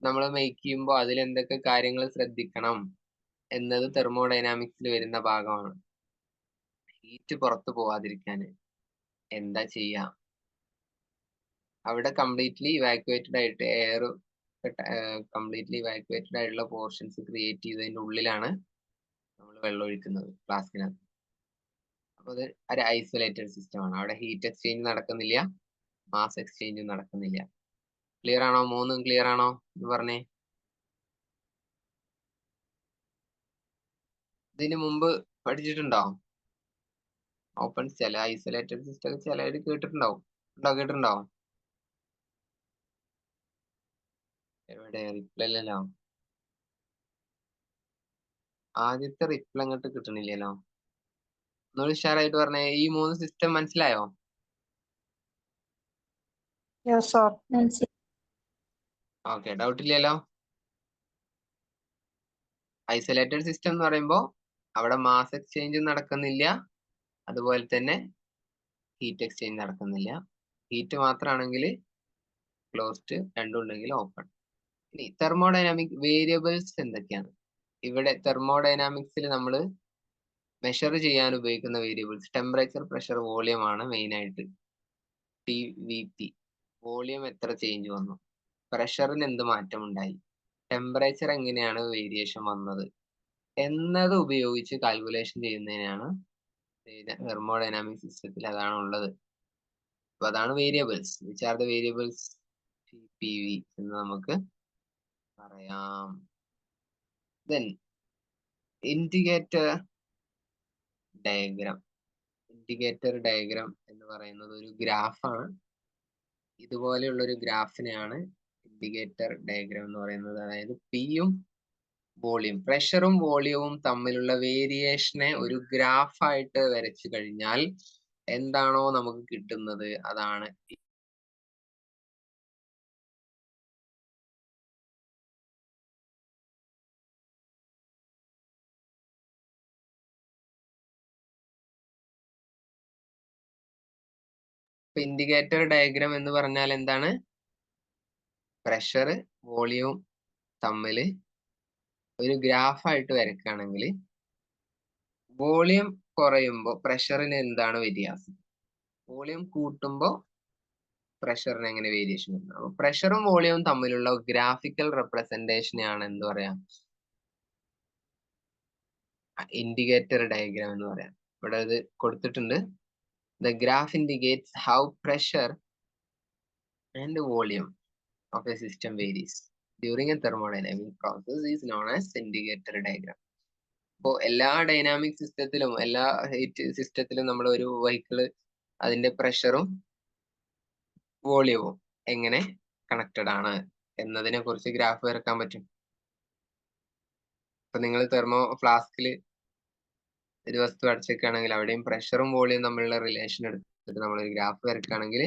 നമ്മൾ മേക്ക് ചെയ്യുമ്പോൾ അതിൽ എന്തൊക്കെ കാര്യങ്ങൾ ശ്രദ്ധിക്കണം എന്നത് തെർമോഡൈനാമിക്സിൽ വരുന്ന ഭാഗമാണ്. ഹീറ്റ് പുറത്തു പോവാതിരിക്കാൻ എന്താ ചെയ്യാ? അവിടെ കംപ്ലീറ്റ്ലി ഇവാക്യുവേറ്റഡ് ആയിട്ട് എയർ കംപ്ലീറ്റ്ലി ഇവാക്യുവേറ്റഡ് ആയിട്ടുള്ള പോർഷൻസ് ക്രിയേറ്റ് ചെയ്തതിന്റെ ഉള്ളിലാണ് നമ്മൾ വെള്ളം ഒഴിക്കുന്നത് ഫ്ലാസ്കിനകത്ത്. അപ്പൊ അത് ഒരു ഐസൊലേറ്റഡ് സിസ്റ്റം ആണ്. അവിടെ ഹീറ്റ് എക്സ്ചേഞ്ച് നടക്കുന്നില്ല, മാസ് എക്സ്ചേഞ്ചും നടക്കുന്നില്ല. ക്ലിയർ ആണോ? മൂന്നും ക്ലിയർ ആണോ എന്ന് പറഞ്ഞേ. ഇതിന് മുമ്പ് പഠിച്ചിട്ടുണ്ടോ? ഓപ്പൺ ചില ഐസൊലേറ്റഡ് സിസ്റ്റം ചിലര് കേട്ടിട്ടുണ്ടാവും. കേട്ടിട്ടുണ്ടാവും? എവിടെ? റിപ്ലൈ ഇല്ലല്ലോ. ആദ്യത്തെ റിപ്ലൈ അങ്ങോട്ട് കിട്ടണില്ലല്ലോ. ഒന്നുകൂടി ഉഷാറായിട്ട് പറഞ്ഞേ. ഈ 3 സിസ്റ്റം മനസ്സിലായോ? ഓക്കെ, ഡൗട്ട് ഇല്ലല്ലോ. ഐസൊലേറ്റഡ് സിസ്റ്റം എന്ന് പറയുമ്പോൾ അവിടെ മാസ് എക്സ്ചേഞ്ച് നടക്കുന്നില്ല, അതുപോലെ തന്നെ ഹീറ്റ് എക്സ്ചേഞ്ച് നടക്കുന്നില്ല. ഹീറ്റ് മാത്രമാണെങ്കിൽ ക്ലോസ്ഡ്, രണ്ടും ഉണ്ടെങ്കിൽ ഓപ്പൺ. ഇനി തെർമോഡൈനാമിക് വേരിയബിൾസ് എന്തൊക്കെയാണ്? ഇവിടെ തെർമോഡൈനാമിക്സിൽ നമ്മൾ മെഷർ ചെയ്യാൻ ഉപയോഗിക്കുന്ന വേരിയബിൾസ് ടെമ്പറേച്ചർ, പ്രഷർ, വോളിയം ആണ് മെയിൻ ആയിട്ട്. TVP, വോളിയം എത്ര ചേഞ്ച് വന്നു, പ്രഷറിന് എന്ത് മാറ്റം ഉണ്ടായി, ടെമ്പറേച്ചർ എങ്ങനെയാണ് വേരിയേഷൻ വന്നത് എന്നത് ഉപയോഗിച്ച് കാൽക്കുലേഷൻ ചെയ്യുന്നതിനാണ് തെർമോഡൈനാമിക് സിസ്റ്റത്തിൽ അതാണ് ഉള്ളത്. അപ്പൊ അതാണ് variables. Which are the variables? TPV എന്ന് നമുക്ക് പറയാം. Then indicator diagram. Indicator diagram എന്ന് പറയുന്നത് ഒരു ഗ്രാഫാണ്. ഇതുപോലെയുള്ള ഒരു ഗ്രാഫിനെയാണ് ഇൻഡിക്കേറ്റർ ഡയഗ്രാം എന്ന് പറയുന്നത്. അതായത് പിയും വോളിയം, പ്രഷറും വോളിയവും തമ്മിലുള്ള വേരിയേഷനെ ഒരു ഗ്രാഫായിട്ട് വരച്ചു കഴിഞ്ഞാൽ എന്താണോ നമുക്ക് കിട്ടുന്നത് അതാണ് ഇൻഡിക്കേറ്റർ ഡയഗ്രാം എന്ന് പറഞ്ഞാൽ എന്താണ്? പ്രഷർ വോളിയവും തമ്മിൽ ഒരു ഗ്രാഫായിട്ട് വരക്കുകയാണെങ്കിൽ വോളിയം കുറയുമ്പോൾ പ്രഷറിന് എന്താണ് വ്യത്യാസം, വോളിയം കൂട്ടുമ്പോൾ പ്രഷറിന് എങ്ങനെ വേരിയേഷൻ വരുന്നത്. അപ്പൊ പ്രഷറും വോളിയവും തമ്മിലുള്ള ഗ്രാഫിക്കൽ റെപ്രസെന്റേഷനെയാണ് എന്ത് പറയാം? ഇൻഡിക്കേറ്റർ ഡയഗ്രാം എന്ന് പറയാം. ഇവിടെ ഇത് കൊടുത്തിട്ടുണ്ട്. The graph indicates how pressure and volume of a system varies during a thermodynamic process is known as indicator diagram. അപ്പോൾ എല്ലാ ഡൈനാമിക് സിസ്റ്റത്തിലും എല്ലാ ഹീറ്റ് സിസ്റ്റത്തിലും നമ്മൾ ഒരു വെഹിക്കിള് അതിന്റെ പ്രഷറും വോളിയവും എങ്ങനെ കണക്റ്റഡ് ആണ് എന്നതിനെ കുറിച്ച് ഗ്രാഫ് വരക്കാൻ പറ്റും. ഇപ്പൊ നിങ്ങൾ തെർമോ ഫ്ലാസ്കിൽ ഒരു വസ്തു അടച്ചേക്കുകയാണെങ്കിൽ അവിടെയും പ്രഷറും വോളിയം തമ്മിലുള്ള റിലേഷൻ എടുത്തിട്ട് നമ്മളൊരു ഗ്രാഫ് വരക്കുകയാണെങ്കിൽ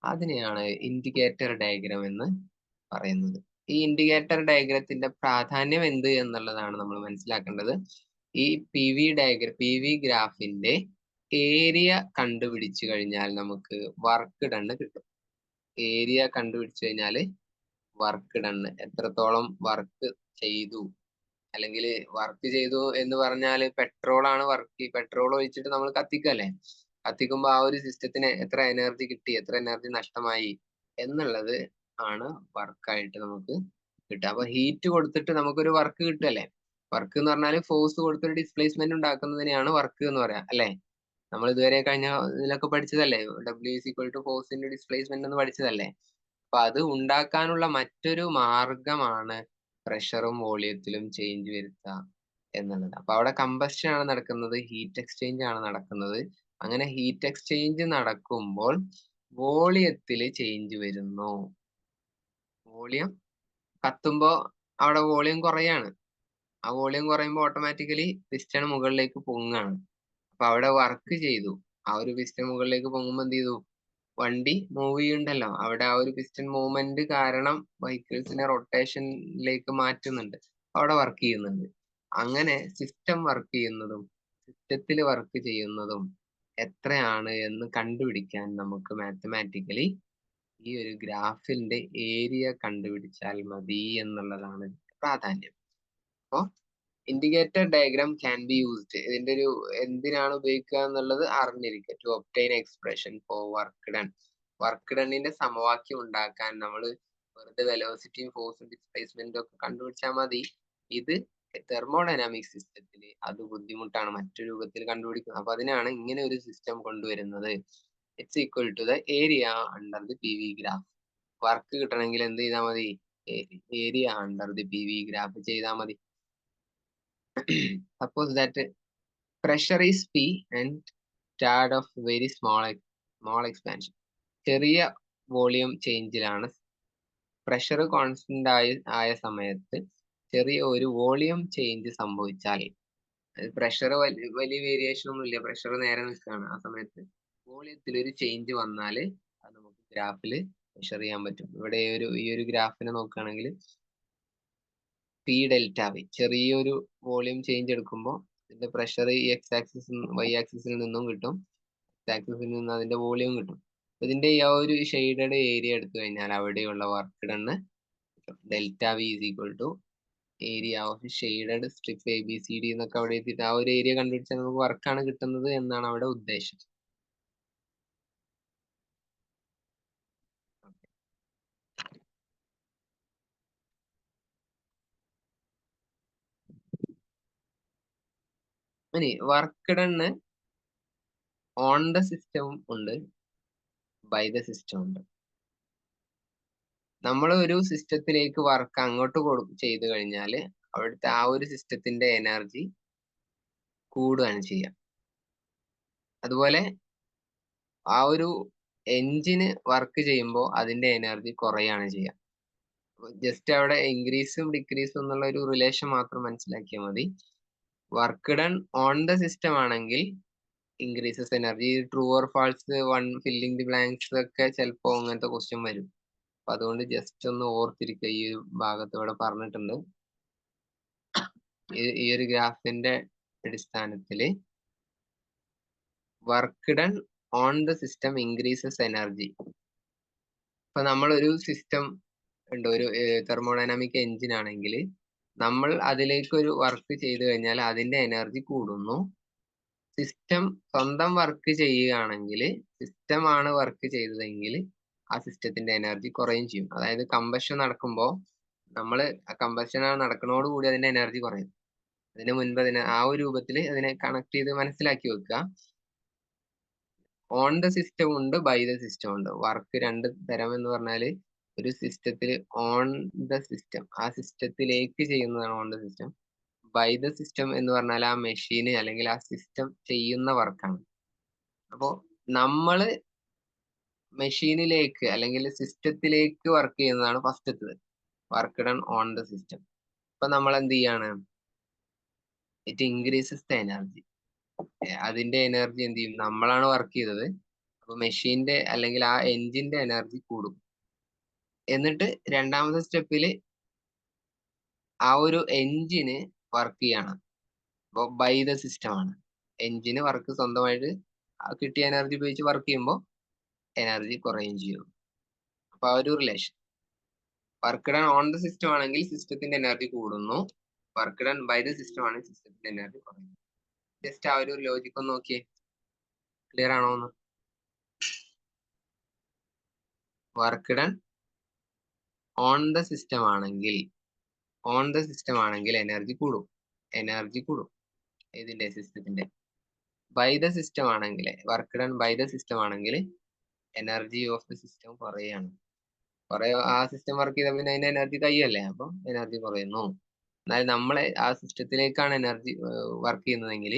അതിനെയാണ് ഇൻഡിക്കേറ്റർ ഡയഗ്രാം എന്ന് പറയുന്നത്. ഈ ഇൻഡിക്കേറ്റർ ഡയഗ്രത്തിന്റെ പ്രാധാന്യം എന്ത് എന്നുള്ളതാണ് നമ്മൾ മനസ്സിലാക്കേണ്ടത്. ഈ പി വി ഗ്രാഫിന്റെ ഏരിയ കണ്ടുപിടിച്ചു കഴിഞ്ഞാൽ നമുക്ക് വർക്ക് ഡണ് കിട്ടും. ഏരിയ കണ്ടുപിടിച്ചു കഴിഞ്ഞാൽ വർക്ക് ഡണ്, എത്രത്തോളം വർക്ക് ചെയ്തു, അല്ലെങ്കിൽ വർക്ക് ചെയ്തു എന്ന് പറഞ്ഞാൽ പെട്രോൾ ആണ് വർക്ക്. പെട്രോൾ ഒഴിച്ചിട്ട് നമ്മൾ കത്തിക്കല്ലേ, കത്തിക്കുമ്പോ ആ ഒരു സിസ്റ്റത്തിന് എത്ര എനർജി കിട്ടി, എത്ര എനർജി നഷ്ടമായി എന്നുള്ളത് ആണ് വർക്കായിട്ട് നമുക്ക് കിട്ടുക. അപ്പൊ ഹീറ്റ് കൊടുത്തിട്ട് നമുക്കൊരു വർക്ക് കിട്ടുമല്ലേ. വർക്ക് എന്ന് പറഞ്ഞാൽ ഫോഴ്സ് കൊടുത്തൊരു ഡിസ്പ്ലേസ്മെന്റ് ഉണ്ടാക്കുന്നതിനെയാണ് വർക്ക് എന്ന് പറയാം അല്ലെ. നമ്മൾ ഇതുവരെ കഴിഞ്ഞ ഇതിലൊക്കെ പഠിച്ചതല്ലേ, W ഫോഴ്സ് ഇൻറ്റു ഡിസ്പ്ലേസ്മെന്റ് എന്ന് പഠിച്ചതല്ലേ. അപ്പൊ അത് ഉണ്ടാക്കാനുള്ള മറ്റൊരു മാർഗമാണ് പ്രഷറും വോളിയത്തിലും ചേഞ്ച് വരുത്തുക എന്നുള്ളത്. അപ്പൊ അവിടെ കമ്പഷൻ ആണ് നടക്കുന്നത്, ഹീറ്റ് എക്സ്ചേഞ്ച് ആണ് നടക്കുന്നത്. അങ്ങനെ ഹീറ്റ് എക്സ്ചേഞ്ച് നടക്കുമ്പോൾ വോളിയത്തിൽ ചേഞ്ച് വരുന്നു. വോളിയം കത്തുമ്പോ അവിടെ വോളിയം കുറയാണ്. ആ വോളിയം കുറയുമ്പോൾ ഓട്ടോമാറ്റിക്കലി പിസ്റ്റൺ മുകളിലേക്ക് പൊങ്ങാണ്. അപ്പൊ അവിടെ വർക്ക് ചെയ്തു. ആ ഒരു പിസ്റ്റൺ മുകളിലേക്ക് പൊങ്ങുമ്പോൾ എന്ത് ചെയ്തു? വണ്ടി മൂവ് ചെയ്യുന്നുണ്ടല്ലോ. അവിടെ ആ ഒരു പിസ്റ്റൺ മൂവ്മെന്റ് കാരണം വെഹിക്കിൾസിനെ റൊട്ടേഷനിലേക്ക് മാറ്റുന്നുണ്ട്. അവിടെ വർക്ക് ചെയ്യുന്നുണ്ട്. അങ്ങനെ സിസ്റ്റം വർക്ക് ചെയ്യുന്നതും സിസ്റ്റത്തിൽ വർക്ക് ചെയ്യുന്നതും എത്രയാണ് എന്ന് കണ്ടുപിടിക്കാൻ നമുക്ക് മാത്തമാറ്റിക്കലി ഈ ഒരു ഗ്രാഫിന്റെ ഏരിയ കണ്ടുപിടിച്ചാൽ മതി എന്നുള്ളതാണ് പ്രാധാന്യം. അപ്പോ indicator diagram can be used. ഇതിന്റെ ഒരു എന്തിനാണ് ഉപയോഗിക്കുക എന്നുള്ളത് അറിഞ്ഞിരിക്കുക. To obtain expression for work done. Work ഡണ്ണിന്റെ സമവാക്യം ഉണ്ടാക്കാൻ നമ്മൾ വെറുതെ വെലോസിറ്റിയും ഫോഴ്സും ഡിസ്പ്ലേസ്മെന്റും ഒക്കെ കണ്ടുപിടിച്ചാൽ മതി. ഇത് തെർമോഡൈനാമിക് സിസ്റ്റത്തിൽ അത് ബുദ്ധിമുട്ടാണ് മറ്റു രൂപത്തിൽ കണ്ടുപിടിക്കുന്നത്. അപ്പൊ അതിനാണ് ഇങ്ങനെ ഒരു സിസ്റ്റം കൊണ്ടുവരുന്നത്. It's equal to the area under the P V graph. Work കിട്ടണമെങ്കിൽ എന്ത് ചെയ്താൽ മതി? Area under the P V graph ചെയ്താൽ മതി. Suppose that pressure is P and start of very small expansion. ചെറിയ വോളിയം ചേഞ്ചിലാണ്. പ്രഷർ കോൺസ്റ്റന്റ് ആയ സമയത്ത് ചെറിയ ഒരു വോളിയം ചേഞ്ച് സംഭവിച്ചാൽ, പ്രഷർ വലിയ വേരിയേഷൻ ഒന്നും ഇല്ല, പ്രഷർ നേരെ നിൽക്കുകയാണ്, ആ സമയത്ത് വോളിയത്തിൽ ഒരു ചേഞ്ച് വന്നാൽ അത് നമുക്ക് ഗ്രാഫിൽ മെഷർ ചെയ്യാൻ പറ്റും. ഇവിടെ ഈ ഒരു ഗ്രാഫിനെ നോക്കുകയാണെങ്കിൽ പി ഡെൽറ്റ വി, ചെറിയൊരു വോളിയം ചേഞ്ച് എടുക്കുമ്പോൾ ഇതിന്റെ പ്രഷർ ഈ എക്സ് ആക്സിസ് വൈ ആക്സിസിൽ നിന്നും കിട്ടും, എക്സ് ആക്സിസിൽ നിന്ന് അതിന്റെ വോളിയം കിട്ടും. ഇതിന്റെ ഈ ആ ഒരു ഷെയ്ഡഡ് ഏരിയ എടുത്തു കഴിഞ്ഞാൽ അവിടെയുള്ള work done delta V is equal to area of shaded strip A B C D എന്നൊക്കെ അവിടെ എത്തിയിട്ട് ആ ഒരു ഏരിയ കണ്ടുപിടിച്ചാൽ നമുക്ക് വർക്കാണ് കിട്ടുന്നത് എന്നാണ് അവിടെ ഉദ്ദേശം. ഇനി വർക്ക് ഡണ്ണ് ഓൺ ദ സിസ്റ്റവും ഉണ്ട്, ബൈ ദ സിസ്റ്റം ഉണ്ട്. നമ്മൾ ഒരു സിസ്റ്റത്തിലേക്ക് വർക്ക് അങ്ങോട്ട് ചെയ്തു കഴിഞ്ഞാൽ അവിടുത്തെ ആ ഒരു സിസ്റ്റത്തിന്റെ എനർജി കൂടുകയാണ് ചെയ്യുക. അതുപോലെ ആ ഒരു എഞ്ചിന് വർക്ക് ചെയ്യുമ്പോൾ അതിന്റെ എനർജി കുറയാണ് ചെയ്യുക. ജസ്റ്റ് അവിടെ ഇൻക്രീസും ഡിക്രീസും എന്നുള്ള ഒരു റിലേഷൻ മാത്രം മനസ്സിലാക്കിയാൽ മതി. Work done on the system ആണെങ്കിൽ increases energy. True or false, one filling the blanks ഒക്കെ ചിലപ്പോൾ അങ്ങനത്തെ ക്വസ്റ്റ്യൻ വരും. അപ്പൊ അതുകൊണ്ട് ജസ്റ്റ് ഒന്ന് ഓർത്തിരിക്കുക. ഈ ഒരു ഭാഗത്തോടെ പറഞ്ഞിട്ടുണ്ട്. ഈ ഒരു ഗ്രാഫിന്റെ അടിസ്ഥാനത്തിൽ work done on the system increases energy. ഇപ്പൊ നമ്മളൊരു സിസ്റ്റം ഉണ്ട്, ഒരു തെർമോഡൈനാമിക് എഞ്ചിൻ ആണെങ്കിൽ നമ്മൾ അതിലേക്ക് ഒരു വർക്ക് ചെയ്തു കഴിഞ്ഞാൽ അതിന്റെ എനർജി കൂടുന്നു. സിസ്റ്റം സ്വന്തം വർക്ക് ചെയ്യുകയാണെങ്കിൽ, സിസ്റ്റമാണ് വർക്ക് ചെയ്തതെങ്കിൽ ആ സിസ്റ്റത്തിന്റെ എനർജി കുറയും ചെയ്യും. അതായത് കമ്പഷൻ നടക്കുമ്പോൾ നമ്മൾ കമ്പഷൻ നടക്കുന്നതോടുകൂടി അതിന്റെ എനർജി കുറയും. അതിന് മുൻപ് ആ ഒരു രൂപത്തിൽ അതിനെ കണക്ട് ചെയ്ത് മനസ്സിലാക്കി വെക്കുക. ഓൺ ദ സിസ്റ്റം ഉണ്ട്, ബൈ ദ സിസ്റ്റം ഉണ്ട്. വർക്ക് രണ്ട് തരം എന്ന് പറഞ്ഞാൽ ഒരു സിസ്റ്റത്തിൽ ഓൺ ദ സിസ്റ്റം, ആ സിസ്റ്റത്തിലേക്ക് ചെയ്യുന്നതാണ് on the system. By the system എന്ന് പറഞ്ഞാൽ ആ മെഷീന് അല്ലെങ്കിൽ ആ സിസ്റ്റം ചെയ്യുന്ന വർക്കാണ്. അപ്പോൾ നമ്മള് മെഷീനിലേക്ക് അല്ലെങ്കിൽ സിസ്റ്റത്തിലേക്ക് വർക്ക് ചെയ്യുന്നതാണ് ഫസ്റ്റത്തത്, work done on the system. അപ്പൊ നമ്മൾ എന്ത് ചെയ്യാണ്? It increases the energy. അതിന്റെ എനർജി എന്ത് ചെയ്യും? നമ്മളാണ് വർക്ക് ചെയ്തത്, അപ്പൊ മെഷീന്റെ അല്ലെങ്കിൽ ആ എഞ്ചിന്റെ എനർജി കൂടും. എന്നിട്ട് രണ്ടാമത്തെ സ്റ്റെപ്പില് ആ ഒരു എഞ്ചിന് വർക്ക് ചെയ്യണം. അപ്പോൾ ബൈ ദ സിസ്റ്റം ആണ്. എഞ്ചിന് വർക്ക് സ്വന്തമായിട്ട് കിട്ടിയ എനർജി ഉപയോഗിച്ച് വർക്ക് ചെയ്യുമ്പോൾ എനർജി കുറയും ചെയ്യും. അപ്പൊ ആ ഒരു relation. Work done on the system ആണെങ്കിൽ സിസ്റ്റത്തിന്റെ എനർജി കൂടുന്നു, work done by the system ആണെങ്കിൽ സിസ്റ്റത്തിന്റെ എനർജി കുറയുന്നു. ജസ്റ്റ് ആ ഒരു ലോജിക് ഒന്ന് നോക്കിയേ, ക്ലിയർ ആണോ എന്ന്? Work done on the system ആണെങ്കിൽ എനർജി കൂടും ഇതിന്റെ സിസ്റ്റത്തിന്റെ. ബൈ ദ സിസ്റ്റം ആണെങ്കിൽ, work done by the system ആണെങ്കിൽ എനർജി ഓഫ് ദ സിസ്റ്റം കുറയാണ്. ആ സിസ്റ്റം വർക്ക് ചെയ്ത പിന്നെ അതിന്റെ എനർജി കയ്യല്ലേ, അപ്പൊ എനർജി കുറയുന്നു. എന്നാൽ നമ്മളെ ആ സിസ്റ്റത്തിലേക്കാണ് എനർജി വർക്ക് ചെയ്യുന്നതെങ്കിൽ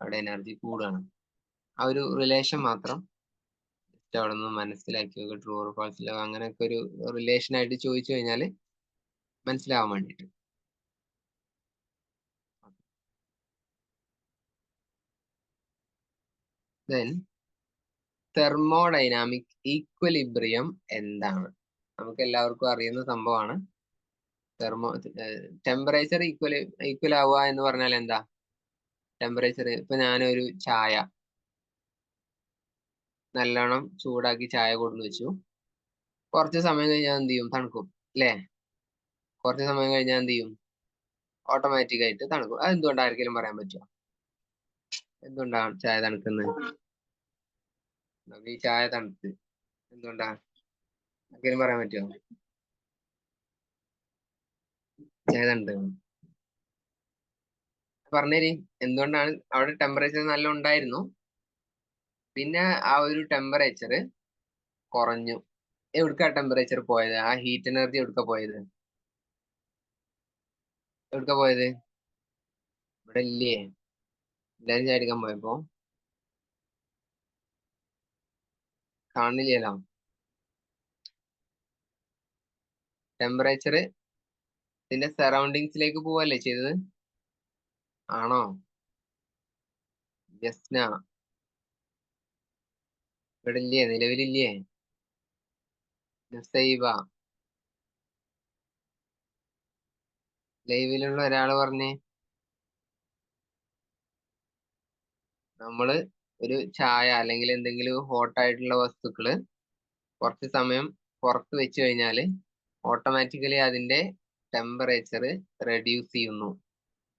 അവിടെ എനർജി കൂടുകയാണ്. ആ ഒരു റിലേഷൻ മാത്രം അവിടെ നിന്ന് മനസ്സിലാക്കി നോക്കുക. ട്രൂ ഓർ ഫാൾസിലോ അങ്ങനെയൊക്കെ ഒരു റിലേഷൻ ആയിട്ട് ചോദിച്ചു കഴിഞ്ഞാൽ മനസ്സിലാവാൻ വേണ്ടിയിട്ട്. ദെൻ തെർമോഡൈനാമിക് ഈക്വലിബ്രിയം എന്താണ്? നമുക്ക് എല്ലാവർക്കും അറിയുന്ന സംഭവമാണ്. ടെമ്പറേച്ചർ ഈക്വൽ ആവുക എന്ന് പറഞ്ഞാൽ എന്താ? ടെമ്പറേച്ചർ ഇപ്പൊ ഞാനൊരു ചായ നല്ലോണം ചൂടാക്കി ചായ കൊടുന്ന് വെച്ചു. കുറച്ച് സമയം കഴിഞ്ഞാൽ എന്ത് ചെയ്യും? തണുക്കും അല്ലേ? കുറച്ച് സമയം കഴിഞ്ഞാൽ എന്ത് ചെയ്യും? ഓട്ടോമാറ്റിക് ആയിട്ട് തണുക്കും. അത് എന്തുകൊണ്ടായിരിക്കും പറയാൻ പറ്റുമോ? എന്തുകൊണ്ടാണ് ചായ തണുക്കുന്നത്? ഈ ചായ തണുത്ത് എന്തുകൊണ്ടാ? ആർക്കെങ്കിലും പറയാൻ പറ്റുമോ? ചായ തണുത്ത് പറഞ്ഞേരി. എന്തുകൊണ്ടാണ്? അവിടെ ടെമ്പറേച്ചർ നല്ല ഉണ്ടായിരുന്നു, പിന്നെ ആ ഒരു ടെമ്പറേച്ചർ കുറഞ്ഞു. എവിടുക്കാ ടെമ്പറേച്ചർ പോയത്? ആ ഹീറ്റ് എനർജി എവിടുക്ക പോയത്? എവിടുക്ക പോയത്? ഇവിടെ ഇല്ലേ? എല്ലാരും ചാടിക്കാൻ പോയപ്പോ കാണില്ലല്ലോ. ടെമ്പറേച്ചർ ഇതിന്റെ സറൗണ്ടിങ്സിലേക്ക് പോവല്ലേ ചെയ്തത്? ആണോ? ജസ്ന ഇവിടെ ഇല്ലേ? നിലവിലില്ലേ? നുസൈബ ലൈവിലുള്ള ഒരാള് പറഞ്ഞേ. നമ്മള് ഒരു ചായ അല്ലെങ്കിൽ എന്തെങ്കിലും ഹോട്ടായിട്ടുള്ള വസ്തുക്കള് കുറച്ച് സമയം പുറത്ത് വെച്ച് കഴിഞ്ഞാൽ ഓട്ടോമാറ്റിക്കലി അതിന്റെ ടെമ്പറേച്ചർ റെഡ്യൂസ് ചെയ്യുന്നു.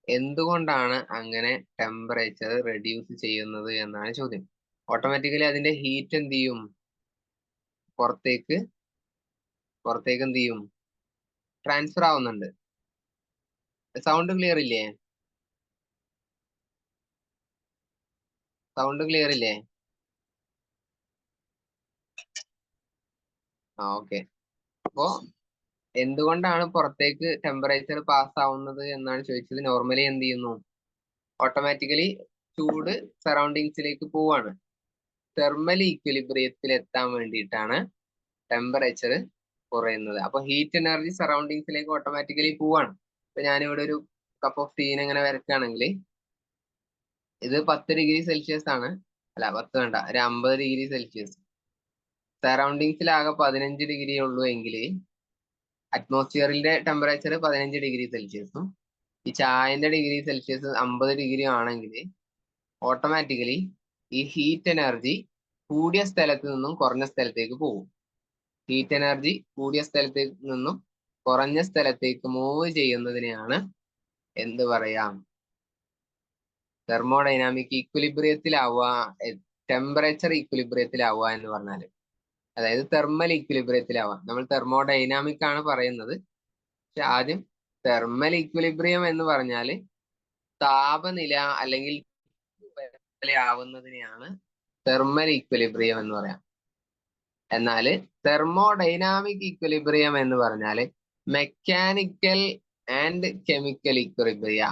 എന്തുകൊണ്ടാണ് അങ്ങനെ ടെമ്പറേച്ചർ റെഡ്യൂസ് ചെയ്യുന്നത് എന്നാണ് ചോദ്യം. ഓട്ടോമാറ്റിക്കലി അതിന്റെ ഹീറ്റ് എന്ത് ചെയ്യും? പുറത്തേക്ക് എന്ത് ചെയ്യും? ട്രാൻസ്ഫർ ആവുന്നുണ്ട്. സൗണ്ട് ക്ലിയർ ഇല്ലേ? സൗണ്ട് ക്ലിയർ ഇല്ലേ? ആ ഓക്കെ. അപ്പോ എന്തുകൊണ്ടാണ് പുറത്തേക്ക് ടെമ്പറേച്ചർ പാസ് ആവുന്നത് എന്നാണ് ചോദിച്ചത്. നോർമലി എന്ത് ചെയ്യുന്നു? ഓട്ടോമാറ്റിക്കലി ചൂട് സറൗണ്ടിങ്സിലേക്ക് പോവാണ്. തെർമൽ ഈക്വിലിബ്രിയത്തിൽ എത്താൻ വേണ്ടിയിട്ടാണ് ടെമ്പറേച്ചർ കുറയുന്നത്. അപ്പൊ ഹീറ്റ് എനർജി സറൗണ്ടിങ്സിലേക്ക് ഓട്ടോമാറ്റിക്കലി പോവാണ്. ഇപ്പൊ ഞാനിവിടെ ഒരു കപ്പ് ഓഫ് ടീനെ ഇങ്ങനെ വരയ്ക്കുകയാണെങ്കിൽ ഇത് 10 ഡിഗ്രി സെൽഷ്യസ് ആണ്. അല്ല 10 വേണ്ട, ഒരു 50 ഡിഗ്രി സെൽഷ്യസ്. സറൗണ്ടിങ്സിൽ ആകെ 15 ഡിഗ്രി ഉള്ളൂ എങ്കിൽ അറ്റ്മോസ്ഫിയറിന്റെ ടെമ്പറേച്ചർ 15 ഡിഗ്രി സെൽഷ്യസും ഈ ചായന്റെ ഡിഗ്രി സെൽഷ്യസ് 50 ഡിഗ്രി ആണെങ്കിൽ ഓട്ടോമാറ്റിക്കലി ഈ ഹീറ്റ് എനർജി കൂടിയ സ്ഥലത്ത് നിന്നും കുറഞ്ഞ സ്ഥലത്തേക്ക് പോകും. ഹീറ്റ് എനർജി കൂടിയ സ്ഥലത്തേക്ക് നിന്നും കുറഞ്ഞ സ്ഥലത്തേക്ക് മൂവ് ചെയ്യുന്നതിനെയാണ് എന്ത് പറയാം? തെർമോഡൈനാമിക് ഈക്വിലിബ്രിയത്തിലാവുക, ടെമ്പറേച്ചർ ഈക്വിലിബ്രിയത്തിലാവുക എന്ന് പറഞ്ഞാൽ, അതായത് തെർമൽ ഈക്വിലിബ്രിയത്തിലാവുക. നമ്മൾ തെർമോഡൈനാമിക് ആണ് പറയുന്നത്, പക്ഷെ ആദ്യം തെർമൽ ഈക്വിലിബ്രിയം എന്ന് പറഞ്ഞാൽ താപനില അല്ലെങ്കിൽ ആവുന്നതിനെയാണ് തെർമൽ ഈക്വിലിബ്രിയം എന്ന് പറയാം. എന്നാൽ തെർമോഡൈനാമിക് ഈക്വിലിബ്രിയം എന്ന് പറഞ്ഞാൽ മെക്കാനിക്കൽ ആൻഡ് കെമിക്കൽ ഈക്വിലിബ്രിയ.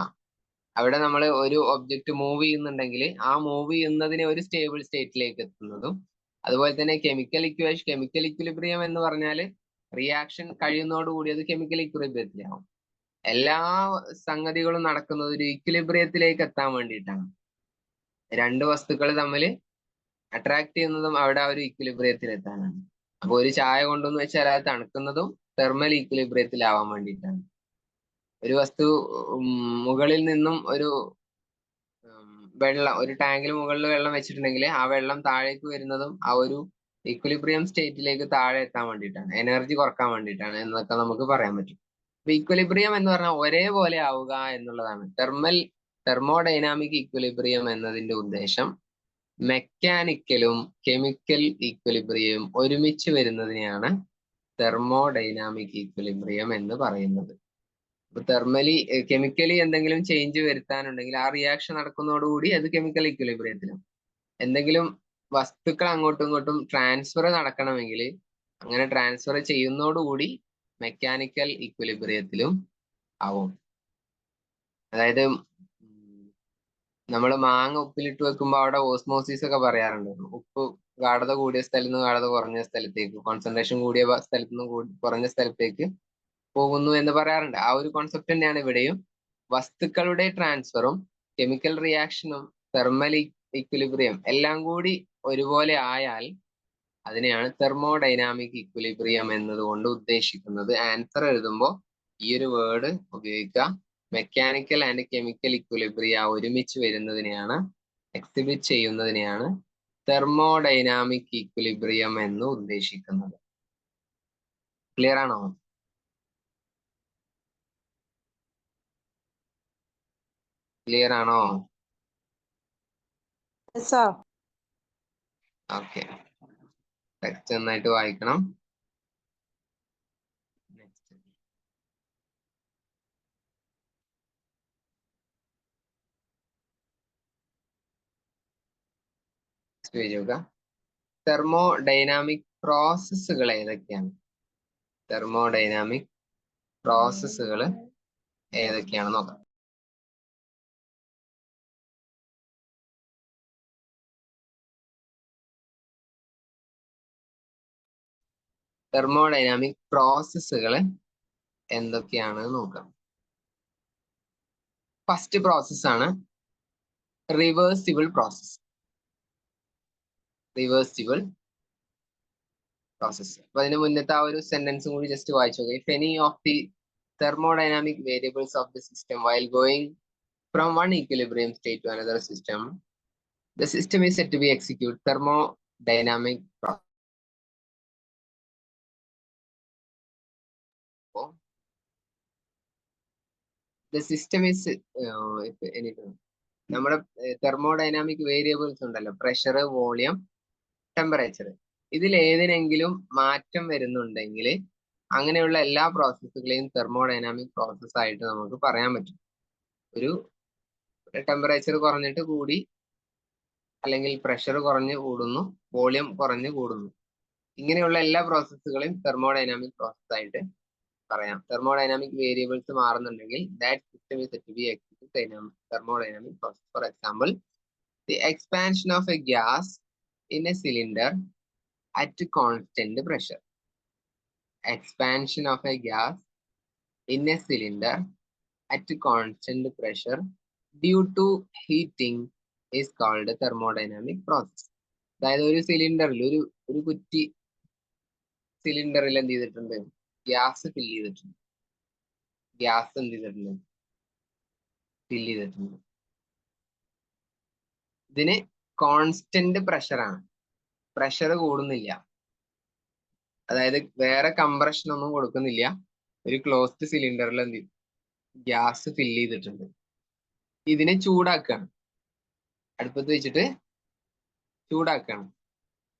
അവിടെ നമ്മൾ ഒരു ഒബ്ജക്റ്റ് മൂവ് ചെയ്യുന്നുണ്ടെങ്കിൽ ആ മൂവ് ചെയ്യുന്നതിനെ ഒരു സ്റ്റേബിൾ സ്റ്റേറ്റിലേക്ക് എത്തുന്നതും, അതുപോലെ തന്നെ കെമിക്കൽ ഇക്വിലിബ്രിയം എന്ന് പറഞ്ഞാൽ റിയാക്ഷൻ കഴിയുന്നതോടുകൂടി അത് കെമിക്കൽ ഇക്വിലിബ്രിയത്തിലാവും. എല്ലാ സംഗതികളും നടക്കുന്നത് ഒരു ഇക്വിലിബ്രിയത്തിലേക്ക് എത്താൻ വേണ്ടിയിട്ടാണ്. രണ്ട് വസ്തുക്കൾ തമ്മിൽ അട്രാക്ട് ചെയ്യുന്നതും അവിടെ ആ ഒരു ഇക്വിലിബ്രിയത്തിൽ എത്താനാണ്. അപ്പൊ ഒരു ചായ കൊണ്ടുവന്ന് വെച്ചാൽ അത് തണുക്കുന്നതും തെർമൽ ഈക്വിലിബ്രിയത്തിലാവാൻ വേണ്ടിയിട്ടാണ്. ഒരു വസ്തു മുകളിൽ നിന്നും ഒരു വെള്ളം, ഒരു ടാങ്കിൽ മുകളിൽ വെള്ളം വെച്ചിട്ടുണ്ടെങ്കിൽ ആ വെള്ളം താഴേക്ക് വരുന്നതും ആ ഒരു ഇക്വിലിബ്രിയം സ്റ്റേറ്റിലേക്ക് താഴെ എത്താൻ വേണ്ടിയിട്ടാണ്, എനർജി കുറക്കാൻ വേണ്ടിയിട്ടാണ് എന്നൊക്കെ നമുക്ക് പറയാൻ പറ്റും. അപ്പൊ ഇക്വിലിബ്രിയം എന്ന് പറഞ്ഞാൽ ഒരേപോലെ ആവുക എന്നുള്ളതാണ്. തെർമോഡൈനാമിക് ഇക്വിലിബ്രിയം എന്നതിന്റെ ഉദ്ദേശം മെക്കാനിക്കലും കെമിക്കൽ ഈക്വിലിബ്രിയവും ഒരുമിച്ച് വരുന്നതിനെയാണ് തെർമോഡൈനാമിക് ഈക്വിലിബ്രിയം എന്ന് പറയുന്നത്. കെമിക്കലി എന്തെങ്കിലും ചേഞ്ച് വരുത്താനുണ്ടെങ്കിൽ ആ റിയാക്ഷൻ നടക്കുന്നതോടുകൂടി അത് കെമിക്കൽ ഈക്വിലിബ്രിയത്തിലും, എന്തെങ്കിലും വസ്തുക്കൾ അങ്ങോട്ടും ഇങ്ങോട്ടും ട്രാൻസ്ഫർ നടക്കണമെങ്കിൽ അങ്ങനെ ട്രാൻസ്ഫർ ചെയ്യുന്നതോടുകൂടി മെക്കാനിക്കൽ ഈക്വിലിബ്രിയത്തിലും ആവും. അതായത് നമ്മൾ മാങ്ങ ഉപ്പിലിട്ട് വെക്കുമ്പോൾ അവിടെ ഓസ്മോസിസ് ഒക്കെ പറയാറുണ്ട്. ഉപ്പ് ഗാഢത കൂടിയ സ്ഥലത്ത് നിന്ന് ഗാഢത കുറഞ്ഞ സ്ഥലത്തേക്ക്, കോൺസെൻട്രേഷൻ കൂടിയ സ്ഥലത്ത് നിന്ന് കുറഞ്ഞ സ്ഥലത്തേക്ക് പോകുന്നു എന്ന് പറയാറുണ്ട്. ആ ഒരു കോൺസെപ്റ്റ് തന്നെയാണ് ഇവിടെയും. വസ്തുക്കളുടെ ട്രാൻസ്ഫറും കെമിക്കൽ റിയാക്ഷനും തെർമൽ ഇക്വിലിബ്രിയം എല്ലാം കൂടി ഒരുപോലെ ആയാൽ അതിനെയാണ് തെർമോഡൈനാമിക് ഇക്വിലിബ്രിയം എന്നതുകൊണ്ട് ഉദ്ദേശിക്കുന്നത്. ആൻസർ എഴുതുമ്പോൾ ഈ ഒരു വേർഡ് ഉപയോഗിക്കുക. മെക്കാനിക്കൽ ആൻഡ് കെമിക്കൽ ഇക്വിലിബ്രിയ ഒരുമിച്ച് വരുന്നതിനെയാണ്, എക്സിബിറ്റ് ചെയ്യുന്നതിനെയാണ് തെർമോഡൈനാമിക് ഇക്വിലിബ്രിയം എന്ന് ഉദ്ദേശിക്കുന്നത്. ക്ലിയർ ആണോ? ക്ലിയർ ആണോ? ഓക്കെ, ടെക്സ്റ്റ് നന്നായിട്ട് വായിക്കണം. തെർമോഡൈനാമിക് പ്രോസസ്സുകൾ ഏതൊക്കെയാണ്? തെർമോഡൈനാമിക് പ്രോസസ്സുകൾ ഏതൊക്കെയാണ് നോക്കാം. തെർമോഡൈനാമിക് പ്രോസസ്സുകൾ എന്തൊക്കെയാണ് നോക്കാം. ഫസ്റ്റ് പ്രോസസ് ആണ് റിവേഴ്സിബിൾ പ്രോസസ്. Reversible process. അപ്പൊ അതിന് മുന്നത്തെ ആ ഒരു സെന്റൻസും കൂടി ജസ്റ്റ് വായിച്ചു നോക്കാം. If any of the thermodynamic variables of the system while going from one equilibrium state to another system, the system is said to be execute thermodynamic process. The system is നമ്മുടെ തെർമോഡൈനാമിക് വേരിയബിൾസ് ഉണ്ടല്ലോ, പ്രഷർ, വോളിയം, ടെമ്പറേച്ചർ, ഇതിൽ ഏതിനെങ്കിലും മാറ്റം വരുന്നുണ്ടെങ്കിൽ അങ്ങനെയുള്ള എല്ലാ പ്രോസസ്സുകളെയും തെർമോഡൈനാമിക് പ്രോസസ് ആയിട്ട് നമുക്ക് പറയാൻ പറ്റും. ഒരു ടെമ്പറേച്ചർ കുറഞ്ഞിട്ട് കൂടി, അല്ലെങ്കിൽ പ്രഷർ കുറഞ്ഞ് കൂടുന്നു, വോളിയം കുറഞ്ഞ് കൂടുന്നു, ഇങ്ങനെയുള്ള എല്ലാ പ്രോസസ്സുകളെയും തെർമോഡൈനാമിക് പ്രോസസ് ആയിട്ട് പറയാം. തെർമോഡൈനാമിക് വേരിയബിൾസ് മാറുന്നുണ്ടെങ്കിൽ that system is said to be thermodynamic process. For example, the expansion of a gas in a cylinder at constant pressure. Expansion of a gas in a cylinder at constant pressure due to heating is called a thermodynamic process. അതായത് ഒരു സിലിണ്ടറിൽ, ഒരു കുറ്റി സിലിണ്ടറിൽ എന്ത് ചെയ്തിട്ടുണ്ട്? ഗ്യാസ് ഫില്ല് ചെയ്തിട്ടുണ്ട്. ഗ്യാസ് എന്ത് ചെയ്തിട്ടുണ്ട്? ഫില്ല് ചെയ്തിട്ടുണ്ട്. ഇതിന് കോൺസ്റ്റന്റ് പ്രഷറാണ്, പ്രഷർ കൂടുന്നില്ല. അതായത് വേറെ കംപ്രഷൻ ഒന്നും കൊടുക്കുന്നില്ല. ഒരു ക്ലോസ്ഡ് സിലിണ്ടറിൽ എന്ത് ചെയ്യും? ഗ്യാസ് ഫില്ല് ചെയ്തിട്ടുണ്ട്. ഇതിനെ ചൂടാക്കുകയാണ്, അടുപ്പത്ത് വെച്ചിട്ട് ചൂടാക്കുകയാണ്.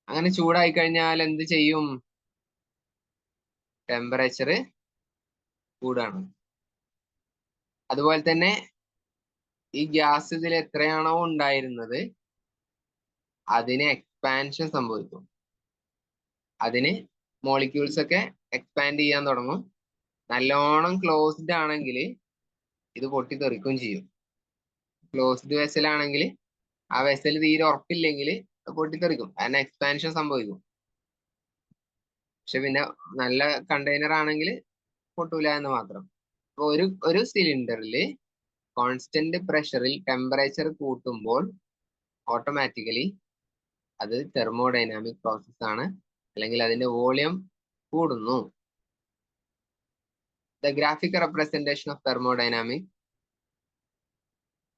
അങ്ങനെ ചൂടായി കഴിഞ്ഞാൽ എന്ത് ചെയ്യും? ടെമ്പറേച്ചർ കൂടാണ്. അതുപോലെ തന്നെ ഈ ഗ്യാസ് ഇതിൽ എത്രയാണോ ഉണ്ടായിരുന്നത് അതിന് എക്സ്പാൻഷൻ സംഭവിക്കും. അതിന് മോളിക്യൂൾസ് ഒക്കെ എക്സ്പാൻഡ് ചെയ്യാൻ തുടങ്ങും. നല്ലോണം ക്ലോസ്ഡ് ആണെങ്കിൽ ഇത് പൊട്ടിത്തെറിക്കുകയും ചെയ്യും. ക്ലോസ്ഡ് വെസൽ ആണെങ്കിൽ ആ വെസൽ തീരെ ഉറപ്പില്ലെങ്കിൽ പൊട്ടിത്തെറിക്കും, കാരണം എക്സ്പാൻഷൻ സംഭവിക്കും. പക്ഷെ പിന്നെ നല്ല കണ്ടെയ്നർ ആണെങ്കിൽ പൊട്ടൂല എന്ന് മാത്രം. അപ്പൊ ഒരു സിലിണ്ടറിൽ കോൺസ്റ്റന്റ് പ്രഷറിൽ ടെമ്പറേച്ചർ കൂട്ടുമ്പോൾ ഓട്ടോമാറ്റിക്കലി അത് തെർമോഡൈനാമിക് പ്രോസസ് ആണ്, അല്ലെങ്കിൽ അതിന്റെ വോളിയം കൂടുന്നു. The graphical representation of thermodynamic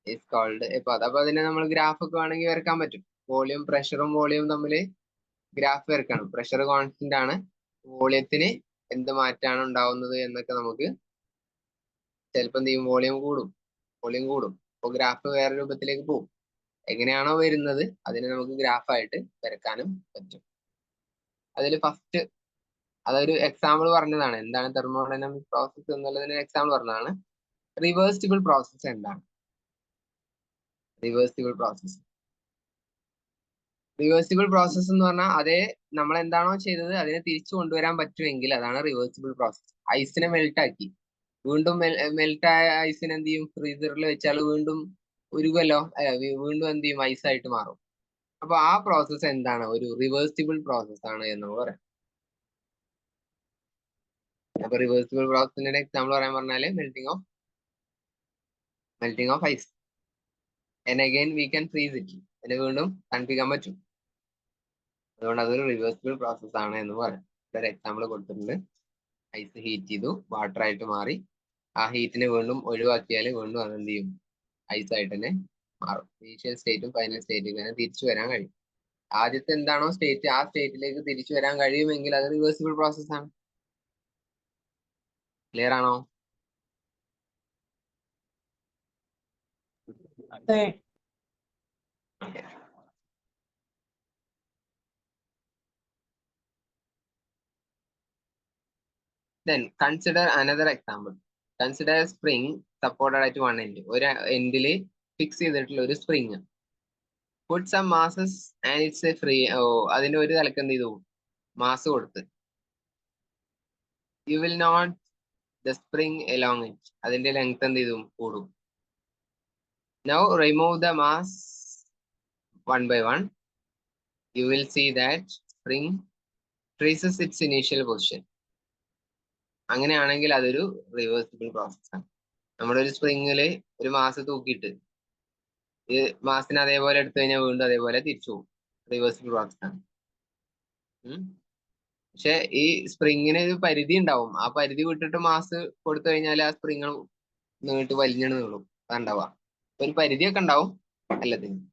is called a path. അപ്പൊ അതിനെ നമ്മൾ ഗ്രാഫ് ഒക്കെ വേണമെങ്കിൽ വരക്കാൻ പറ്റും. വോളിയം, പ്രഷറും വോളിയം തമ്മിൽ ഗ്രാഫ് വരക്കണം. പ്രഷർ കോൺസ്റ്റന്റ് ആണ്, വോളിയത്തിന് എന്ത് മാറ്റാണ് ഉണ്ടാവുന്നത് എന്നൊക്കെ നമുക്ക് ചിലപ്പോൾ എന്ത് ചെയ്യും? വോളിയം കൂടും. അപ്പോൾ ഗ്രാഫ് വേറെ രൂപത്തിലേക്ക് പോകും. എങ്ങനെയാണോ വരുന്നത് അതിനെ നമുക്ക് ഗ്രാഫായിട്ട് വരക്കാനും പറ്റും. അതിൽ ഫസ്റ്റ്, അതൊരു എക്സാമ്പിൾ പറഞ്ഞതാണ്. എന്താണ് തെർമോഡൈനാമിക് പ്രോസസ് എന്നുള്ളതിന് എക്സാമ്പിൾ പറഞ്ഞതാണ്. റിവേഴ്സിബിൾ പ്രോസസ് എന്താണ്? റിവേഴ്സിബിൾ പ്രോസസ് എന്ന് പറഞ്ഞാൽ അതേ നമ്മൾ എന്താണോ ചെയ്തത് അതിനെ തിരിച്ചു കൊണ്ടുവരാൻ പറ്റുമെങ്കിൽ അതാണ് റിവേഴ്സിബിൾ പ്രോസസ്. ഐസിനെ മെൽറ്റ് ആക്കി, വീണ്ടും മെൽറ്റ് ആയ ഐസിനെ എന്ത് ചെയ്യും? ഫ്രീസറിൽ വെച്ചാൽ വീണ്ടും ഉരുകുമല്ലോ, വീണ്ടും എന്ത് ചെയ്യും, ഐസായിട്ട് മാറും. അപ്പൊ ആ പ്രോസസ്സ് എന്താണ്? ഒരു റിവേഴ്സിബിൾ പ്രോസസ് ആണ് എന്ന് പറയാം. അപ്പൊ റിവേഴ്സിബിൾ പ്രോസസ്സിന്റെ എക്സാമ്പിൾ പറയാൻ പറഞ്ഞാല് melting of ice. And again we can freeze it. അതിന് വീണ്ടും തണുപ്പിക്കാൻ പറ്റും. അതുകൊണ്ട് അതൊരു റിവേഴ്സിബിൾ പ്രോസസ് ആണ് എന്ന് പറയാം. ഒരു എക്സാമ്പിൾ കൊടുത്തിട്ടുണ്ട്. ഐസ് ഹീറ്റ് ചെയ്തു, വാട്ടർ ആയിട്ട് മാറി. ആ ഹീറ്റിനെ വീണ്ടും ഒഴിവാക്കിയാൽ വീണ്ടും അത് എന്ത് ചെയ്യും, ഐസ് ആയിട്ട് തന്നെ മാറും. ഇനീഷ്യൽ സ്റ്റേറ്റും ഫൈനൽ സ്റ്റേറ്റും തന്നെ തിരിച്ചു വരാൻ കഴിയും. ആദ്യത്തെ എന്താണോ സ്റ്റേറ്റ്, ആ സ്റ്റേറ്റിലേക്ക് തിരിച്ചു വരാൻ കഴിയുമെങ്കിൽ അത് റിവേഴ്സിബിൾ പ്രോസസ് ആണ്. ക്ലിയർ ആണോ? Then consider another example. Consider a spring supported at one end. ഒരു എൻഡില് ഫിക്സ് ചെയ്തിട്ടുള്ള ഒരു spring. Put some masses and it's a free. അതിന്റെ ഒരു തലക്ക് എന്ത് ചെയ്തു, മാസ് കൊടുത്ത്. You will not the spring along it. അതിന്റെ ലെങ്ത് എന്ത് ചെയ്തു, കൂടും. Now remove the mass one by one. You will see that spring traces its initial position. അങ്ങനെയാണെങ്കിൽ അതൊരു റിവേഴ്സിബിൾ പ്രോസസ് ആണ്. നമ്മുടെ ഒരു സ്പ്രിങ്ങില് ഒരു മാസ് തൂക്കിയിട്ട് ഈ മാസിനെ അതേപോലെ എടുത്തു കഴിഞ്ഞാൽ വീണ്ടും അതേപോലെ തിരിച്ചു പോകും. റിവേഴ്സിബിൾ പ്രോസസ് ആണ്. പക്ഷെ ഈ സ്പ്രിങ്ങിന് ഒരു പരിധി ഉണ്ടാവും. ആ പരിധി വിട്ടിട്ട് മാസ് കൊടുത്തു കഴിഞ്ഞാൽ ആ സ്പ്രിങ് നീട്ട് വലിഞ്ഞിട്ട് നീളും. അതുണ്ടാവുക ഒരു പരിധിയൊക്കെ ഉണ്ടാവും എല്ലാത്തിനും.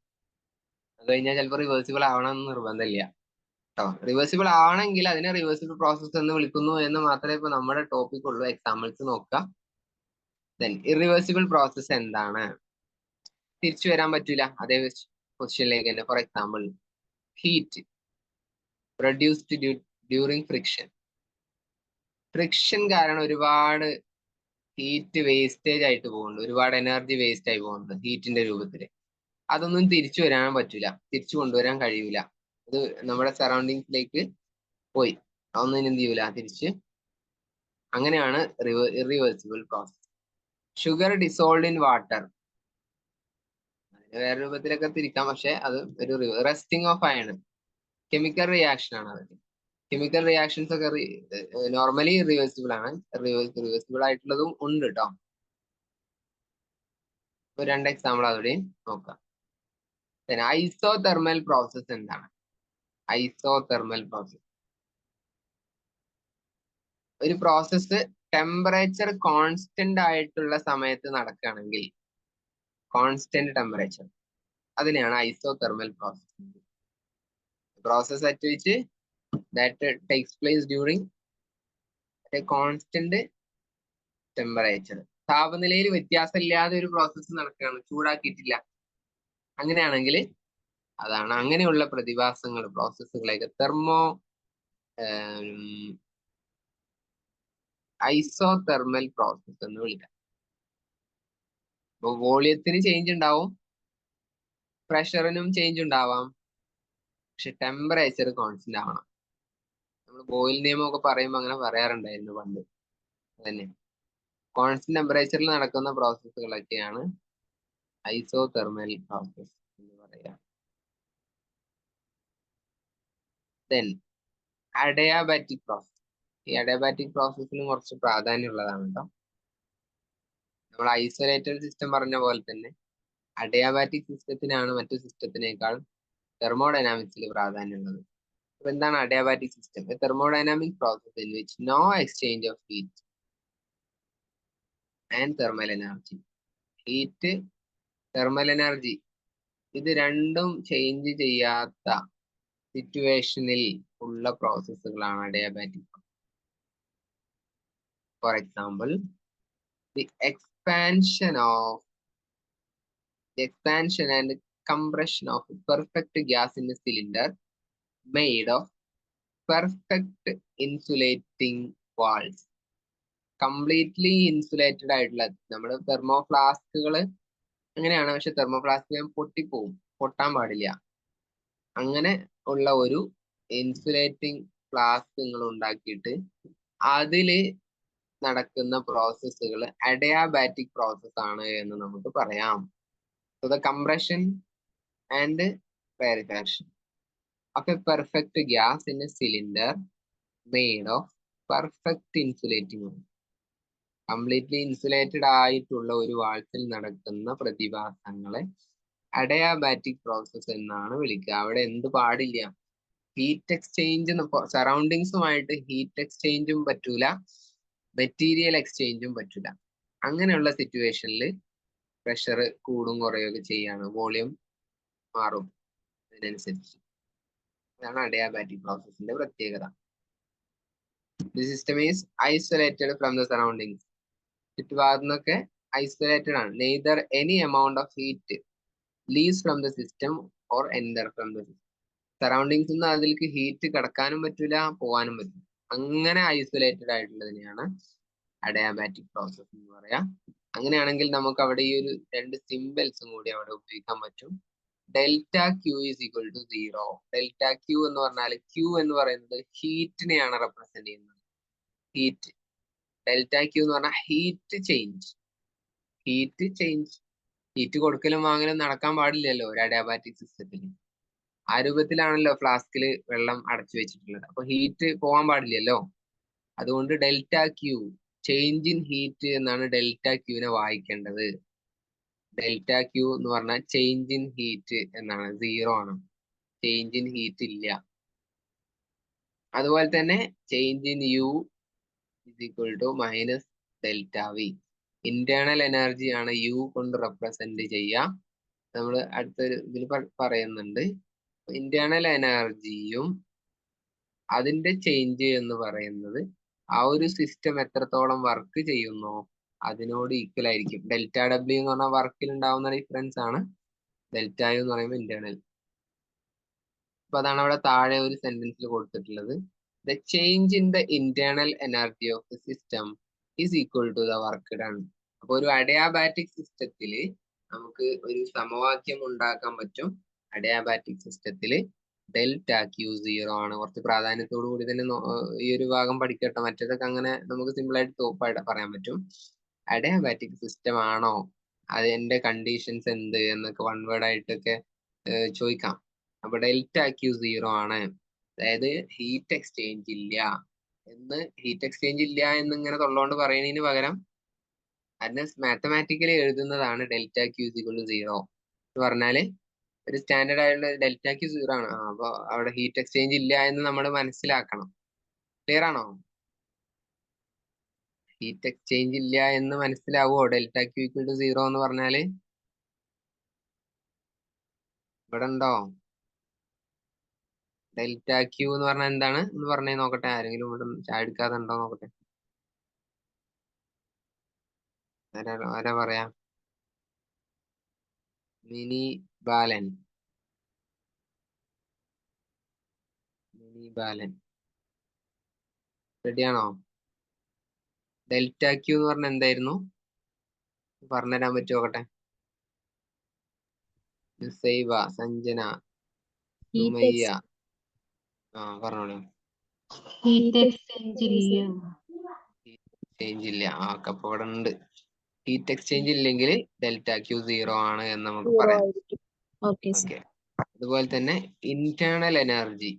അത് കഴിഞ്ഞാൽ ചിലപ്പോൾ റിവേഴ്സിബിൾ ആവണമെന്ന് നിർബന്ധമില്ല കേട്ടോ. റിവേഴ്സിബിൾ ആവണമെങ്കിൽ അതിനെ റിവേഴ്സിബിൾ പ്രോസസ് എന്ന് വിളിക്കുന്നു എന്ന് മാത്രമേ ഇപ്പൊ നമ്മുടെ ടോപ്പിക് ഉള്ളൂ. എക്സാമ്പിൾസ് നോക്കുക. ദെൻ ഇറിവേഴ്സിബിൾ പ്രോസസ് എന്താണ്? തിരിച്ചു വരാൻ പറ്റൂല അതേ പൊസിഷനിലേക്ക് തന്നെ. For example, heat produced during friction. Friction കാരണം ഒരുപാട് ഹീറ്റ് വേസ്റ്റേജ് ആയിട്ട് പോകുന്നുണ്ട്, ഒരുപാട് എനർജി വേസ്റ്റ് ആയി പോകുന്നുണ്ട് ഹീറ്റിന്റെ രൂപത്തിൽ. അതൊന്നും തിരിച്ചു വരാൻ പറ്റൂല, തിരിച്ചു കൊണ്ടുവരാൻ കഴിയൂല. അത് നമ്മുടെ സറൗണ്ടിങ്സിലേക്ക് പോയി, അതൊന്നും എന്ത് ചെയ്യൂല തിരിച്ച്. അങ്ങനെയാണ് irreversible process. Sugar dissolved in water, വേറെ രൂപത്തിലൊക്കെ തിരിക്കാം, പക്ഷെ അത് ഒരു resting of iron chemical reaction ആണ്. അത് കെമിക്കൽ റിയാക്ഷൻസ് ഒക്കെ നോർമലി റിവേഴ്സിബിൾ ആണ്. റിവേഴ്സിബിൾ ആയിട്ടുള്ളതും ഉണ്ട് കേട്ടോ. ഇപ്പൊ രണ്ട് എക്സാമ്പിൾ അവിടെയും നോക്കാം. ഐസോതെർമൽ പ്രോസസ് എന്താണ്? ഐസോതെർമൽ പ്രോസസ് ഒരു പ്രോസസ്സ് ടെമ്പറേച്ചർ കോൺസ്റ്റന്റ് ആയിട്ടുള്ള സമയത്ത് നടക്കുകയാണെങ്കിൽ, കോൺസ്റ്റന്റ് ടെമ്പറേച്ചർ, അതിനെയാണ് isothermal process. Process at which that takes place during A constant temperature. താപനിലയിൽ വ്യത്യാസമില്ലാതെ ഒരു പ്രോസസ്സ് നടക്കുകയാണ്, ചൂടാക്കിയിട്ടില്ല. അങ്ങനെയാണെങ്കിൽ അതാണ് അങ്ങനെയുള്ള പ്രതിഭാസങ്ങൾ, പ്രോസസ്സുകളൊക്കെ ഐസോതെർമൽ പ്രോസസ് എന്ന് വിളിക്കാം. അപ്പൊ വോളിയത്തിന് ചേഞ്ച് ഉണ്ടാവും, പ്രഷറിനും ചേഞ്ച് ഉണ്ടാവാം, പക്ഷെ ടെമ്പറേച്ചർ കോൺസ്റ്റന്റ് ആവണം. നമ്മൾ ബോയിൽ നിയമമൊക്കെ പറയുമ്പോൾ അങ്ങനെ പറയാറുണ്ടായിരുന്നു പണ്ട്. അതന്നെ കോൺസ്റ്റന്റ് ടെമ്പറേച്ചറിൽ നടക്കുന്ന പ്രോസസ്സുകളൊക്കെയാണ് ഐസോതെർമൽ പ്രോസസ് എന്ന് പറയാം. Then adiabatic process. ഈ അഡയാബാറ്റിക് പ്രോസസ്സിന് കുറച്ച് പ്രാധാന്യമുള്ളതാണ് കേട്ടോ. നമ്മൾ ഐസൊലേറ്റഡ് സിസ്റ്റം പറഞ്ഞ പോലെ തന്നെ അഡയാബാറ്റിക് സിസ്റ്റത്തിനാണ് മറ്റു സിസ്റ്റത്തിനേക്കാൾ തെർമോഡൈനാമിക്സിൽ പ്രാധാന്യമുള്ളത്. അപ്പൊ എന്താണ് adiabatic system? Thermodynamic process in which no exchange of heat and thermal energy. Heat, thermal energy ഇത് രണ്ടും ചേഞ്ച് ചെയ്യാത്ത സിറ്റുവേഷനിൽ ഉള്ള പ്രോസസ്സുകളാണ് adiabatic. For example, the expansion and compression of perfect gas in a cylinder made of perfect insulating walls. Completely insulated ആയിട്ടുള്ള നമ്മുടെ തെർമോഫ്ലാസ്കുകൾ അങ്ങനെയാണ്, പക്ഷെ തെർമോഫ്ലാസ്ക് പൊട്ടിപ്പോവും, പൊട്ടാൻ പാടില്ല. അങ്ങനെ ഉള്ള ഒരു ഇൻസുലേറ്റിംഗ് ഫ്ലാസ്ക് നിങ്ങൾ ഉണ്ടാക്കിയിട്ട് അതില് നടക്കുന്ന പ്രോസസ്സുകൾ അഡയാബാറ്റിക് പ്രോസസ് ആണ് എന്ന് നമുക്ക് പറയാം. So the compression and rarefaction of a perfect gas in a cylinder made of perfect insulating oil. Completely insulated ആയിട്ടുള്ള ഒരു വാൾസിൽ നടക്കുന്ന പ്രതിഭാസങ്ങളെ അഡയാബാറ്റിക് പ്രോസസ് എന്നാണ് വിളിക്കുക. അവിടെ എന്ത് പാടില്ല, ഹീറ്റ് എക്സ്ചേഞ്ച്, സറൗണ്ടിങ്സുമായിട്ട് ഹീറ്റ് എക്സ്ചേഞ്ചും പറ്റൂല, മെറ്റീരിയൽ എക്സ്ചേഞ്ചും പറ്റൂല. അങ്ങനെയുള്ള സിറ്റുവേഷനിൽ പ്രഷർ കൂടും കുറയൊക്കെ ചെയ്യാണ്, വോളിയം മാറും അതിനനുസരിച്ച്. അതാണ് അഡയാബാറ്റിക് പ്രോസസ്സിന്റെ പ്രത്യേകത. The system is isolated from the surroundings. ചുറ്റുഭാഗത്തുനിന്നൊക്കെ ഐസൊലേറ്റഡ് ആണ്. Neither any amount of heat leaves from the system or enter from the system. സറൗണ്ടിങ്സിൽ നിന്ന് അതിലേക്ക് ഹീറ്റ് കടക്കാനും പറ്റൂല, പോകാനും പറ്റില്ല. അങ്ങനെ ഐസൊലേറ്റഡ് ആയിട്ടുള്ളതിനെയാണ് അഡയാബാറ്റിക് പ്രോസസ് എന്ന് പറയാം. അങ്ങനെയാണെങ്കിൽ നമുക്ക് അവിടെ ഈ ഒരു രണ്ട് സിംബൽസും കൂടി അവിടെ ഉപയോഗിക്കാൻ പറ്റും. Delta Q is equal to 0. Delta Q എന്ന് പറഞ്ഞാൽ ക്യൂ എന്ന് പറയുന്നത് ഹീറ്റിനെയാണ് റെപ്രസെന്റ് ചെയ്യുന്നത്. ഹീറ്റ്, ഡെൽറ്റ ക്യൂ എന്ന് പറഞ്ഞാൽ ഹീറ്റ് ചേഞ്ച്. ഹീറ്റ് കൊടുക്കലും വാങ്ങലും നടക്കാൻ പാടില്ലല്ലോ ഒരു അഡയാബാറ്റിക് സിസ്റ്റത്തിൽ. ആ രൂപത്തിലാണല്ലോ ഫ്ലാസ്കിൽ വെള്ളം അടച്ചു വെച്ചിട്ടുള്ളത്. അപ്പൊ ഹീറ്റ് പോകാൻ പാടില്ലല്ലോ. അതുകൊണ്ട് delta Q, change in heat എന്നാണ് ഡെൽറ്റ ക്യൂവിനെ വായിക്കേണ്ടത്. ഡെൽറ്റ ക്യൂ എന്ന് പറഞ്ഞാൽ ചേഞ്ച് ഇൻ ഹീറ്റ് എന്നാണ്, 0 ആണ്. ചേഞ്ച് ഇൻ ഹീറ്റ് ഇല്ല. അതുപോലെ തന്നെ change in U is equal to minus delta V. Internal energy ആണ് യു കൊണ്ട് റെപ്രസെന്റ് ചെയ്യുക. നമ്മൾ അടുത്തൊരു ഇതിൽ പറയുന്നുണ്ട്. ഇന്റേണൽ എനർജിയും അതിന്റെ ചേഞ്ച് എന്ന് പറയുന്നത് ആ ഒരു സിസ്റ്റം എത്രത്തോളം വർക്ക് ചെയ്യുന്നോ അതിനോട് ഈക്വൽ ആയിരിക്കും. ഡെൽറ്റ ഡബ്ല്യു എന്ന് പറഞ്ഞാൽ വർക്കിൽ ഉണ്ടാവുന്ന ഡിഫറൻസ് ആണ്. ഡെൽറ്റ യു എന്ന് പറയുമ്പോൾ ഇന്റേണൽ. അപ്പൊ അതാണ് അവിടെ താഴെ ഒരു സെന്റൻസിൽ കൊടുത്തിട്ടുള്ളത്. The change in the internal energy of the system is equal to the work done. അപ്പൊ ഒരു അഡയാബാറ്റിക് സിസ്റ്റത്തിൽ നമുക്ക് ഒരു സമവാക്യം ഉണ്ടാക്കാൻ പറ്റും. അഡയാബാറ്റിക് സിസ്റ്റത്തിൽ ഡെൽറ്റ ക്യൂ 0 ആണ്. കുറച്ച് പ്രാധാന്യത്തോടു കൂടി തന്നെ ഈ ഒരു ഭാഗം പഠിക്കട്ടെ. മറ്റേതൊക്കെ അങ്ങനെ നമുക്ക് സിമ്പിൾ ആയിട്ട് പറയാൻ പറ്റും. അഡയാബാറ്റിക് സിസ്റ്റം ആണോ, അതിന്റെ കണ്ടീഷൻസ് എന്ത് എന്നൊക്കെ വൺ വേർഡ് ആയിട്ടൊക്കെ ചോദിക്കാം. അപ്പൊ ഡെൽറ്റ ക്യൂ 0 ആണ്, അതായത് ഹീറ്റ് എക്സ്ചേഞ്ച് ഇല്ല എന്നിങ്ങനെ തൊള്ളോണ്ട് പറയുന്നതിന് പകരം അതിനെ മാത്തമാറ്റിക്കലി എഴുതുന്നതാണ് ഡെൽറ്റ ക്യൂ 0 എന്ന് പറഞ്ഞാല് ഒരു സ്റ്റാൻഡേർഡ് ആയിട്ടുള്ള ഡെൽറ്റ ക്യൂ 0 ആണ്. അപ്പൊ അവിടെ ഹീറ്റ് എക്സ്ചേഞ്ച് ഇല്ല എന്ന് നമ്മൾ മനസ്സിലാക്കണം. ക്ലിയർ ആണോ? ഹീറ്റ് എക്സ്ചേഞ്ച് ഇല്ല എന്ന് മനസ്സിലാവോ ഡെൽറ്റ ക്യൂ 0 എന്ന് പറഞ്ഞാല്? ഇവിടെ ഉണ്ടോ? ഡെൽറ്റ ക്യൂ എന്ന് പറഞ്ഞാൽ എന്താണ് എന്ന് പറഞ്ഞേ നോക്കട്ടെ. ആരെങ്കിലും ഇവിടെ ചായ എടുക്കാതെ ഉണ്ടോ നോക്കട്ടെ. ആരാ പറയാ? മിനി ബാലൻ. റെഡിയാണോ? ഡെൽറ്റ ക്യൂ എന്ന് പറഞ്ഞാൽ എന്തായിരുന്നു പറഞ്ഞുതരാൻ പറ്റുമോ നോക്കട്ടെ? സൈവ, സഞ്ജന, സുമയ്യ, പറഞ്ഞോളൂ.
ഹീറ്റ് എക്സ്ചേഞ്ച്
ഇല്ല. അപ്പൊ ഇവിടെ ഉണ്ട്. ഹീറ്റ് എക്സ്ചേഞ്ച് ഇല്ലെങ്കിൽ ഡെൽറ്റ ക്യൂ 0 ആണ് എന്ന് നമുക്ക് പറയാം. ഓക്കെ. അതുപോലെ തന്നെ ഇന്റേണൽ എനർജി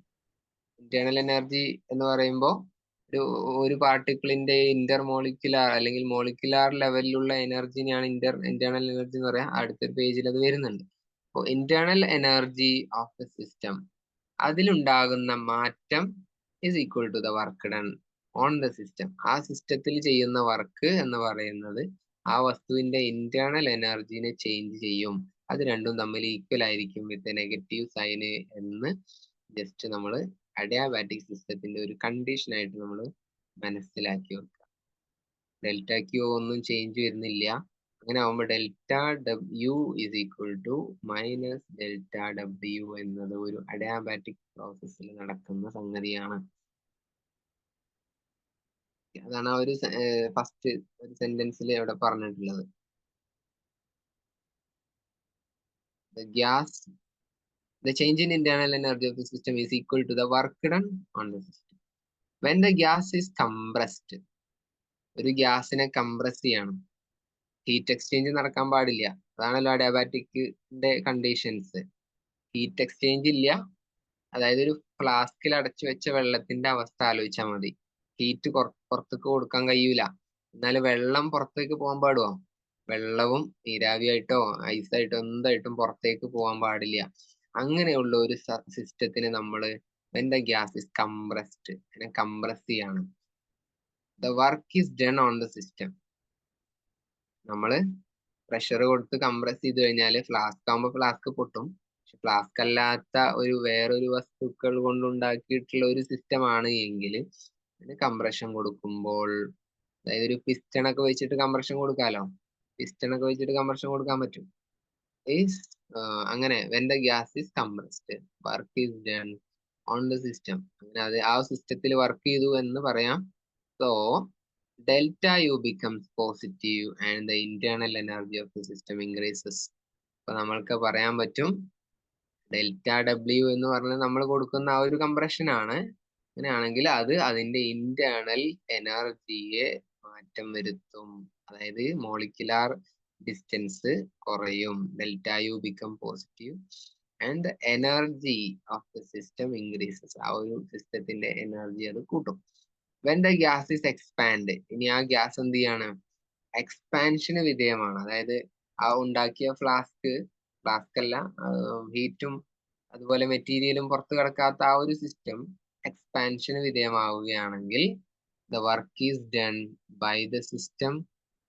എന്ന് പറയുമ്പോൾ ഒരു പാർട്ടിക്കിളിന്റെ ഇന്റർമോളിക്കുലാർ അല്ലെങ്കിൽ മോളിക്കുലാർ ലെവലിലുള്ള എനർജിനെയാണ് ഇന്റേണൽ എനർജി എന്ന് പറയാം. അടുത്തൊരു പേജിൽ അത് വരുന്നുണ്ട്. അപ്പോൾ internal energy of the system, അതിലുണ്ടാകുന്ന മാറ്റം is equal to the work done on the system. ആ സിസ്റ്റത്തിൽ ചെയ്യുന്ന വർക്ക് എന്ന് പറയുന്നത് ആ വസ്തുവിന്റെ ഇന്റേണൽ എനർജിനെ ചേഞ്ച് ചെയ്യും. അത് രണ്ടും തമ്മിൽ ഈക്വൽ ആയിരിക്കും വിത്ത് നെഗറ്റീവ് സൈന് എന്ന് ജസ്റ്റ് നമ്മൾ അഡയാബാറ്റിക് സിസ്റ്റത്തിന്റെ ഒരു കണ്ടീഷൻ ആയിട്ട് നമ്മൾ മനസ്സിലാക്കി വെക്കുക. ഡെൽറ്റ ക്യൂ ഒന്നും ചേഞ്ച് വരുന്നില്ല. അങ്ങനെ ആവുമ്പോൾ delta W is equal to minus delta W എന്നത് ഒരു അഡയാബാറ്റിക് പ്രോസസ്സിൽ നടക്കുന്ന സംഗതിയാണ്. അതാണ് ആ ഒരു ഫസ്റ്റ് ഒരു സെന്റൻസിൽ അവിടെ പറഞ്ഞിട്ടുള്ളത്. The change in internal energy of the system is equal to the work done on the system. When the gas is compressed, ഒരു ഗ്യാസിനെ കംപ്രസ് ചെയ്യണം. ഹീറ്റ് എക്സ്ചേഞ്ച് നടക്കാൻ പാടില്ല. അതാണല്ലോ അഡിയാബാറ്റിക്കിന്റെ കണ്ടീഷൻസ്. ഹീറ്റ് എക്സ്ചേഞ്ച് ഇല്ല. അതായത് ഒരു ഫ്ലാസ്കിൽ അടച്ചു വെച്ച വെള്ളത്തിന്റെ അവസ്ഥ ആലോചിച്ചാൽ മതി. ഹീറ്റ് പുറത്തേക്ക് കൊടുക്കാൻ കഴിയൂല, എന്നാൽ വെള്ളം പുറത്തേക്ക് പോകാൻ പാടുമോ? വെള്ളവും നീരാവിയായിട്ടോ ഐസായിട്ടോ എന്തായിട്ടും പുറത്തേക്ക് പോകാൻ പാടില്ല. അങ്ങനെയുള്ള ഒരു സിസ്റ്റത്തിന് നമ്മൾ when the gas is compressed, അതിനെ കംപ്രസ് ചെയ്യാണ്. The work is done on the system. നമ്മള് പ്രഷർ കൊടുത്ത് കംപ്രസ് ചെയ്ത് കഴിഞ്ഞാല് ഫ്ലാസ്ക് ആകുമ്പോൾ ഫ്ലാസ്ക് പൊട്ടും. പക്ഷെ ഫ്ലാസ്ക് അല്ലാത്ത ഒരു വേറൊരു വസ്തുക്കൾ കൊണ്ടുണ്ടാക്കിയിട്ടുള്ള ഒരു സിസ്റ്റം ആണ് എങ്കിൽ അതിന് കംപ്രഷൻ കൊടുക്കുമ്പോൾ, അതായത് ഒരു പിസ്റ്റൺ ഒക്കെ വെച്ചിട്ട് കംപ്രഷൻ കൊടുക്കാലോ. പിസ്റ്റൺ ഒക്കെ വെച്ചിട്ട് കംപ്രഷൻ കൊടുക്കാൻ പറ്റും. അങ്ങനെ when the gas is compressed, work is done on the system. അങ്ങനെ അത് ആ സിസ്റ്റത്തിൽ വർക്ക് ചെയ്തു എന്ന് പറയാം. So delta U becomes positive and the internal energy of the system increases. അപ്പൊ നമ്മൾക്ക് പറയാൻ പറ്റും ഡെൽറ്റ ഡബ്ല്യു എന്ന് പറഞ്ഞാൽ നമ്മൾ കൊടുക്കുന്ന ആ ഒരു കംപ്രഷൻ ആണ്. അങ്ങനെയാണെങ്കിൽ അത് അതിന്റെ ഇന്റേണൽ എനർജിയെ മാറ്റം വരുത്തും. അതായത് മോളിക്കുലാർ ഡിസ്റ്റൻസ് കുറയും. Delta you become positive and the energy of the system increases. ആ ഒരു സിസ്റ്റത്തിന്റെ എനർജി അത് കൂട്ടും. when the gas is expand, ഇനി ആ ഗ്യാസ് എന്ത് ചെയ്യാണ്? എക്സ്പാൻഷന് വിധേയമാണ്. അതായത് ആ ഉണ്ടാക്കിയ ഫ്ലാസ്ക് അല്ല, ഹീറ്റും അതുപോലെ മെറ്റീരിയലും പുറത്തു കിടക്കാത്ത ആ ഒരു system എക്സ്പാൻഷന് വിധേയമാവുകയാണെങ്കിൽ the work is done by the system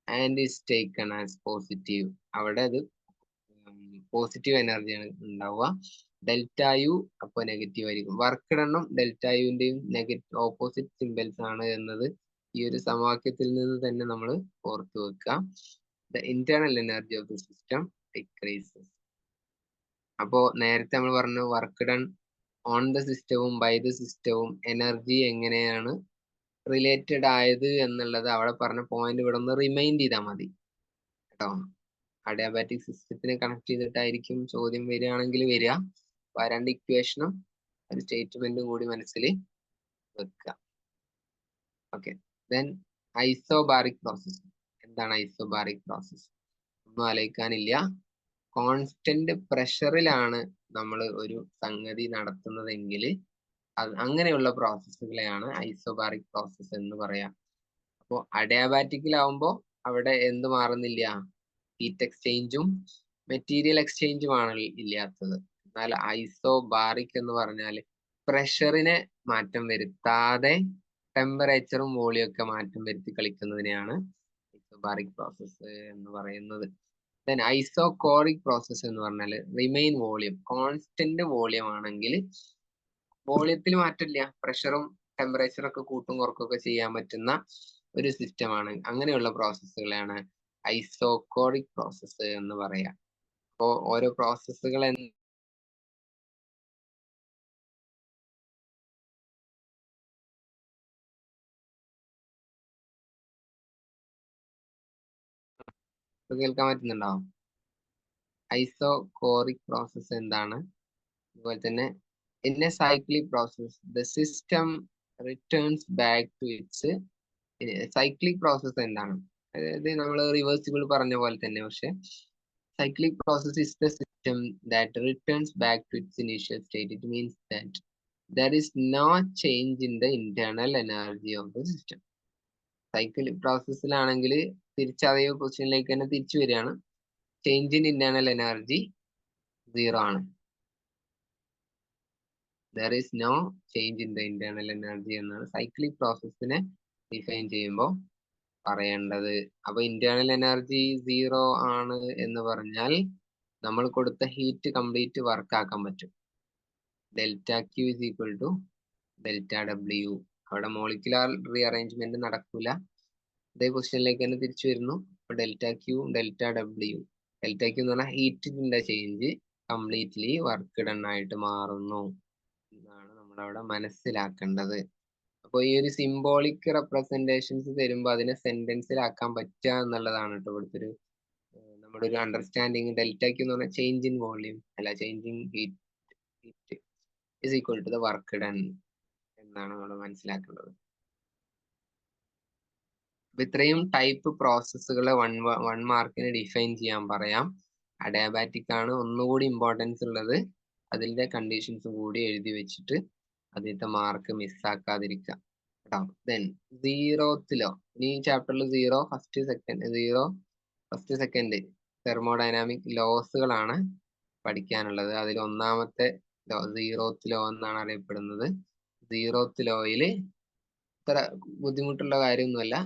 and is taken as positive. അവിടെ അത് പോസിറ്റീവ് എനർജിയാണ് ഉണ്ടാവുക. ഡെൽറ്റ യു അപ്പോൾ നെഗറ്റീവ് ആയിരിക്കും. വർക്ക് ഡണ്ണും ഡെൽറ്റ യുവിന്റെയും നെഗറ്റീവ് ഓപ്പോസിറ്റ് സിമ്പിൾസ് ആണ് എന്നത് ഈ ഒരു സമവാക്യത്തിൽ നിന്ന് തന്നെ നമ്മൾ ഓർത്തു വെക്കുക. The internal energy of the system decreases. അപ്പോ നേരത്തെ നമ്മൾ പറഞ്ഞു വർക്ക് ഡൺ ഓൺ ദ സിസ്റ്റവും ബൈ ദ സിസ്റ്റവും എനർജി എങ്ങനെയാണ് റിലേറ്റഡ് ആയത് എന്നുള്ളത് അവിടെ പറഞ്ഞ പോയിന്റ് ഇവിടെ ഒന്ന് റിമൈൻഡ് ചെയ്താൽ മതി കേട്ടോ. അഡിയാബാറ്റിക് സിസ്റ്റത്തിനെ കണക്ട് ചെയ്തിട്ടായിരിക്കും ചോദ്യം വരികയാണെങ്കിൽ വരിക. അപ്പൊ ആ രണ്ട് ഇക്വേഷനും ഒരു സ്റ്റേറ്റ്മെന്റും കൂടി മനസ്സിൽ വെക്കുക. Okay, then isobaric process. എന്താണ് ഐസോബാറിക് പ്രോസസ്? ഒന്നും ആലോചിക്കാനില്ല. കോൺസ്റ്റന്റ് പ്രഷറിലാണ് നമ്മൾ ഒരു സംഗതി നടത്തുന്നതെങ്കിൽ അങ്ങനെയുള്ള പ്രോസസ്സുകളെയാണ് ഐസോബാറിക് പ്രോസസ് എന്ന് പറയാം. അപ്പോൾ അഡിയാബാറ്റിക്കിലാവുമ്പോൾ അവിടെ എന്ത് മാറുന്നില്ല? ഹീറ്റ് എക്സ്ചേഞ്ചും മെറ്റീരിയൽ എക്സ്ചേഞ്ചുമാണ് ഇല്ലാത്തത്. എന്നാൽ ഐസോബാറിക് എന്ന് പറഞ്ഞാൽ പ്രഷറിനെ മാറ്റം വരുത്താതെ ടെമ്പറേച്ചറും വോളിയം ഒക്കെ മാറ്റം വരുത്തി കളിക്കുന്നതിനെയാണ് ഐസോബാറിക് പ്രോസസ് എന്ന് പറയുന്നത്. ദെൻ ഐസോകോറിക് പ്രോസസ് എന്ന് പറഞ്ഞാൽ റിമെയിൻ വോളിയം, കോൺസ്റ്റന്റ് വോളിയം ആണെങ്കിൽ വോളിയത്തിൽ മാറ്റമില്ല, പ്രഷറും ടെമ്പറേച്ചറും ഒക്കെ കൂട്ടും കുറക്കൊക്കെ ചെയ്യാൻ പറ്റുന്ന ഒരു സിസ്റ്റമാണ്. അങ്ങനെയുള്ള പ്രോസസ്സുകളെയാണ് ഐസോകോറിക് പ്രോസസ്സ് എന്ന് പറയാം. അപ്പോ ഓരോ പ്രോസസ്സുകൾ കേൾക്കാൻ പറ്റുന്നുണ്ടോ? ഐസോകോറിക് പ്രോസസ്സ് എന്താണ്? അതുപോലെ തന്നെ in a cyclic process the system returns back to its cyclic process എന്താണ്? അതായത് നമ്മൾ റിവേഴ്സിബിൾ പറഞ്ഞ പോലെ തന്നെ, പക്ഷെ cyclic process is the system that returns back to its initial state. It means that there is no change in the internal energy of the system. Cyclic പ്രോസസ്സിലാണെങ്കിൽ തിരിച്ചതേ പൊസിഷനിലേക്ക് തന്നെ തിരിച്ചു വരികയാണ്. ചേഞ്ച് ഇൻ ഇന്റേണൽ എനർജി 0 ആണ്. there is no change in the internal energy എന്നാണ് സൈക്ലിക് പ്രോസസ്സിനെ ഡിഫൈൻ ചെയ്യുമ്പോൾ പറയേണ്ടത്. അപ്പൊ ഇന്റേണൽ എനർജി 0 ആണ് എന്ന് പറഞ്ഞാൽ നമ്മൾ കൊടുത്ത ഹീറ്റ് കംപ്ലീറ്റ് വർക്ക് ആക്കാൻ പറ്റും. Delta Q is equal to delta W. അവിടെ മോളിക്കുലാർ റീഅറേഞ്ച്മെന്റ് നടക്കൂല, അതേ പൊസിഷനിലേക്ക് തന്നെ തിരിച്ചു വരുന്നു. അപ്പൊ delta Q delta W. Delta Q എന്ന് പറഞ്ഞാൽ ഹീറ്റിന്റെ ചേഞ്ച് കംപ്ലീറ്റ്ലി വർക്ക് ഡൺ ആയിട്ട് മാറുന്നു എന്നാണ് നമ്മളവിടെ മനസ്സിലാക്കേണ്ടത്. അപ്പോൾ ഈ ഒരു സിംബോളിക് റെപ്രസെന്റേഷൻസ് തരുമ്പോൾ അതിനെ സെന്റൻസിലാക്കാൻ പറ്റുക എന്നുള്ളതാണ് കേട്ടോ ഇവിടുത്തെ ഒരു നമ്മുടെ ഒരു അണ്ടർസ്റ്റാൻഡിങ്. ഡെൽറ്റ ക്യൂ എന്ന് പറഞ്ഞാൽ ചേഞ്ച് ഇൻ വോളിയം അല്ല, change in heat is equal to the work done എന്നാണ് നമ്മൾ മനസ്സിലാക്കേണ്ടത്. ഇത്രയും ടൈപ്പ് പ്രോസസ്സുകളെ വൺ മാർക്കിന് ഡിഫൈൻ ചെയ്യാൻ പറയാം. അഡയാബാറ്റിക് ആണ് ഒന്നുകൂടി ഇമ്പോർട്ടൻസ് ഉള്ളത്. അതിന്റെ കണ്ടീഷൻസ് കൂടി എഴുതി വെച്ചിട്ട് അതിന്റെ മാർക്ക് മിസ്സാക്കാതിരിക്കുക കേട്ടോ. ദെൻ സീറോത്തിലോ, ഇനി ചാപ്റ്ററിൽ ഫസ്റ്റ് സെക്കൻഡ് തെർമോഡൈനാമിക് ലോസുകളാണ് പഠിക്കാനുള്ളത്. അതിൽ ഒന്നാമത്തെ ലോ സീറോത്ത് ലോ എന്നാണ് അറിയപ്പെടുന്നത്. സീറോത്ത് ലോയില് ഇത്ര ബുദ്ധിമുട്ടുള്ള കാര്യമൊന്നുമല്ല.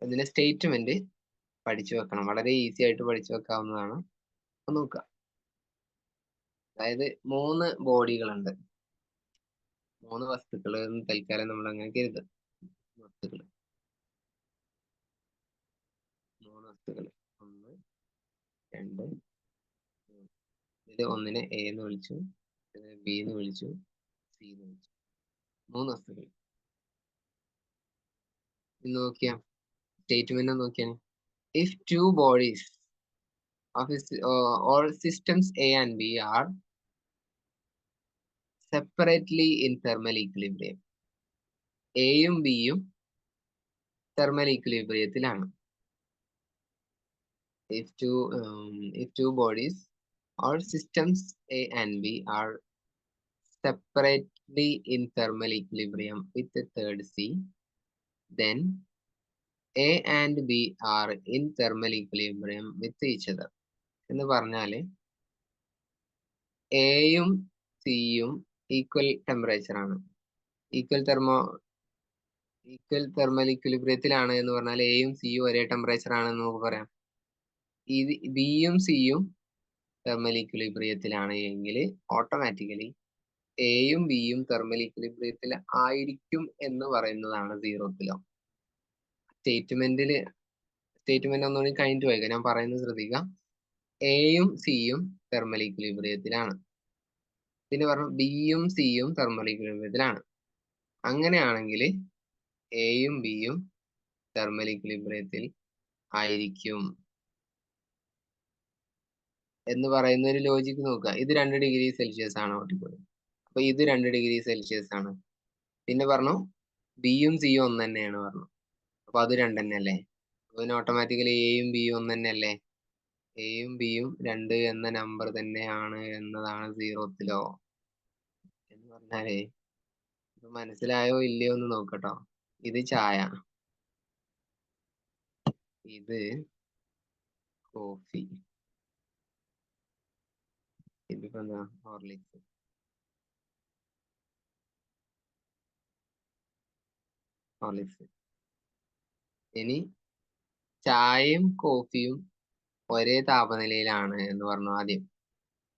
അതിന്റെ സ്റ്റേറ്റ്മെന്റ് പഠിച്ചു വെക്കണം. വളരെ ഈസി ആയിട്ട് പഠിച്ചു വെക്കാവുന്നതാണ്. നോക്കുക, അതായത് 3 ബോഡികളുണ്ട്, 3 വസ്തുക്കൾ എന്ന് തൽക്കാലം നമ്മൾ അങ്ങനെ കരുതുക. 3 വസ്തുക്കൾ 1, 2, 3. ഇതിൽ ഒന്നിനെ എ എന്ന് വിളിച്ചു, ബി എന്ന് വിളിച്ചു, സി എന്ന് വിളിച്ചു. 3 വസ്തുക്കൾ. ഇത് നോക്കിയാ സ്റ്റേറ്റ്മെന്റ് നോക്കിയാണ്. If 2 bodies of all systems A and B are separately in thermal equilibrium, എയും ബിയും thermal ഈക്വിലിബ്രിയത്തിലാണ്. If two bodies or systems A and B are separately in thermal equilibrium with the third C, then A and B are in thermal equilibrium with each other. എന്ന് പറഞ്ഞാല് എയും സിയും ഈക്വൽ ടെമ്പറേച്ചർ ആണ്, ഈക്വൽ തെർമൽ ഇക്വിലിബ്രിയത്തിലാണ് എന്ന് പറഞ്ഞാൽ എയും സിയും ഒരേ ടെമ്പറേച്ചർ ആണെന്ന് നമുക്ക് പറയാം. ഇത് ബിയും സിയും തെർമൽ ഇക്വിലിബ്രിയത്തിലാണ് എങ്കിൽ ഓട്ടോമാറ്റിക്കലി എയും ബിയും തെർമൽ ഇക്വിലിബ്രിയത്തിൽ ആയിരിക്കും എന്ന് പറയുന്നതാണ് സീറോത്ത് ലോ. സ്റ്റേറ്റ്മെന്റ് ഒന്നുകൂടി കഴിഞ്ഞിട്ട് പോയിക്കാം, ഞാൻ പറയുന്നത് ശ്രദ്ധിക്കാം. എയും സിയും തെർമൽ ഇക്വിലിബ്രിയത്തിലാണ്. പിന്നെ പറഞ്ഞു ബിയും സിയും തെർമൽ ഇക്വിലിബ്രിയത്തിലാണ്. അങ്ങനെയാണെങ്കിൽ എയും ബിയും തെർമൽ ഇക്വിലിബ്രിയത്തിൽ ആയിരിക്കും എന്ന് പറയുന്ന ഒരു ലോജിക്ക് നോക്കുക. ഇത് 2 ഡിഗ്രി സെൽഷ്യസ് ആണ് ഓട്ടിപ്പോയി, അപ്പൊ ഇത് 2 ഡിഗ്രി സെൽഷ്യസ് ആണ്. പിന്നെ പറഞ്ഞു ബിയും സിയും ഒന്ന് തന്നെയാണ് പറഞ്ഞു, അപ്പൊ അത് 2 തന്നെയല്ലേ. പിന്നെ ഓട്ടോമാറ്റിക്കലി എയും ബിയും ഒന്ന് തന്നെയല്ലേ. എയും ബിയും 2 എന്ന നമ്പർ തന്നെയാണ് എന്നതാണ് സീറോത്ത് ലോ. എന്ന് പറഞ്ഞാലേ ഇത് മനസ്സിലായോ ഇല്ലയോ എന്ന് നോക്കട്ടോ. ഇത് ചായ, ഇത് കോഫി, ഇതിപ്പോ എന്താ ഹോർലിക്സ്. ഇനി ചായയും കോഫിയും ഒരേ താപനിലയിലാണ് എന്ന് പറഞ്ഞു ആദ്യം.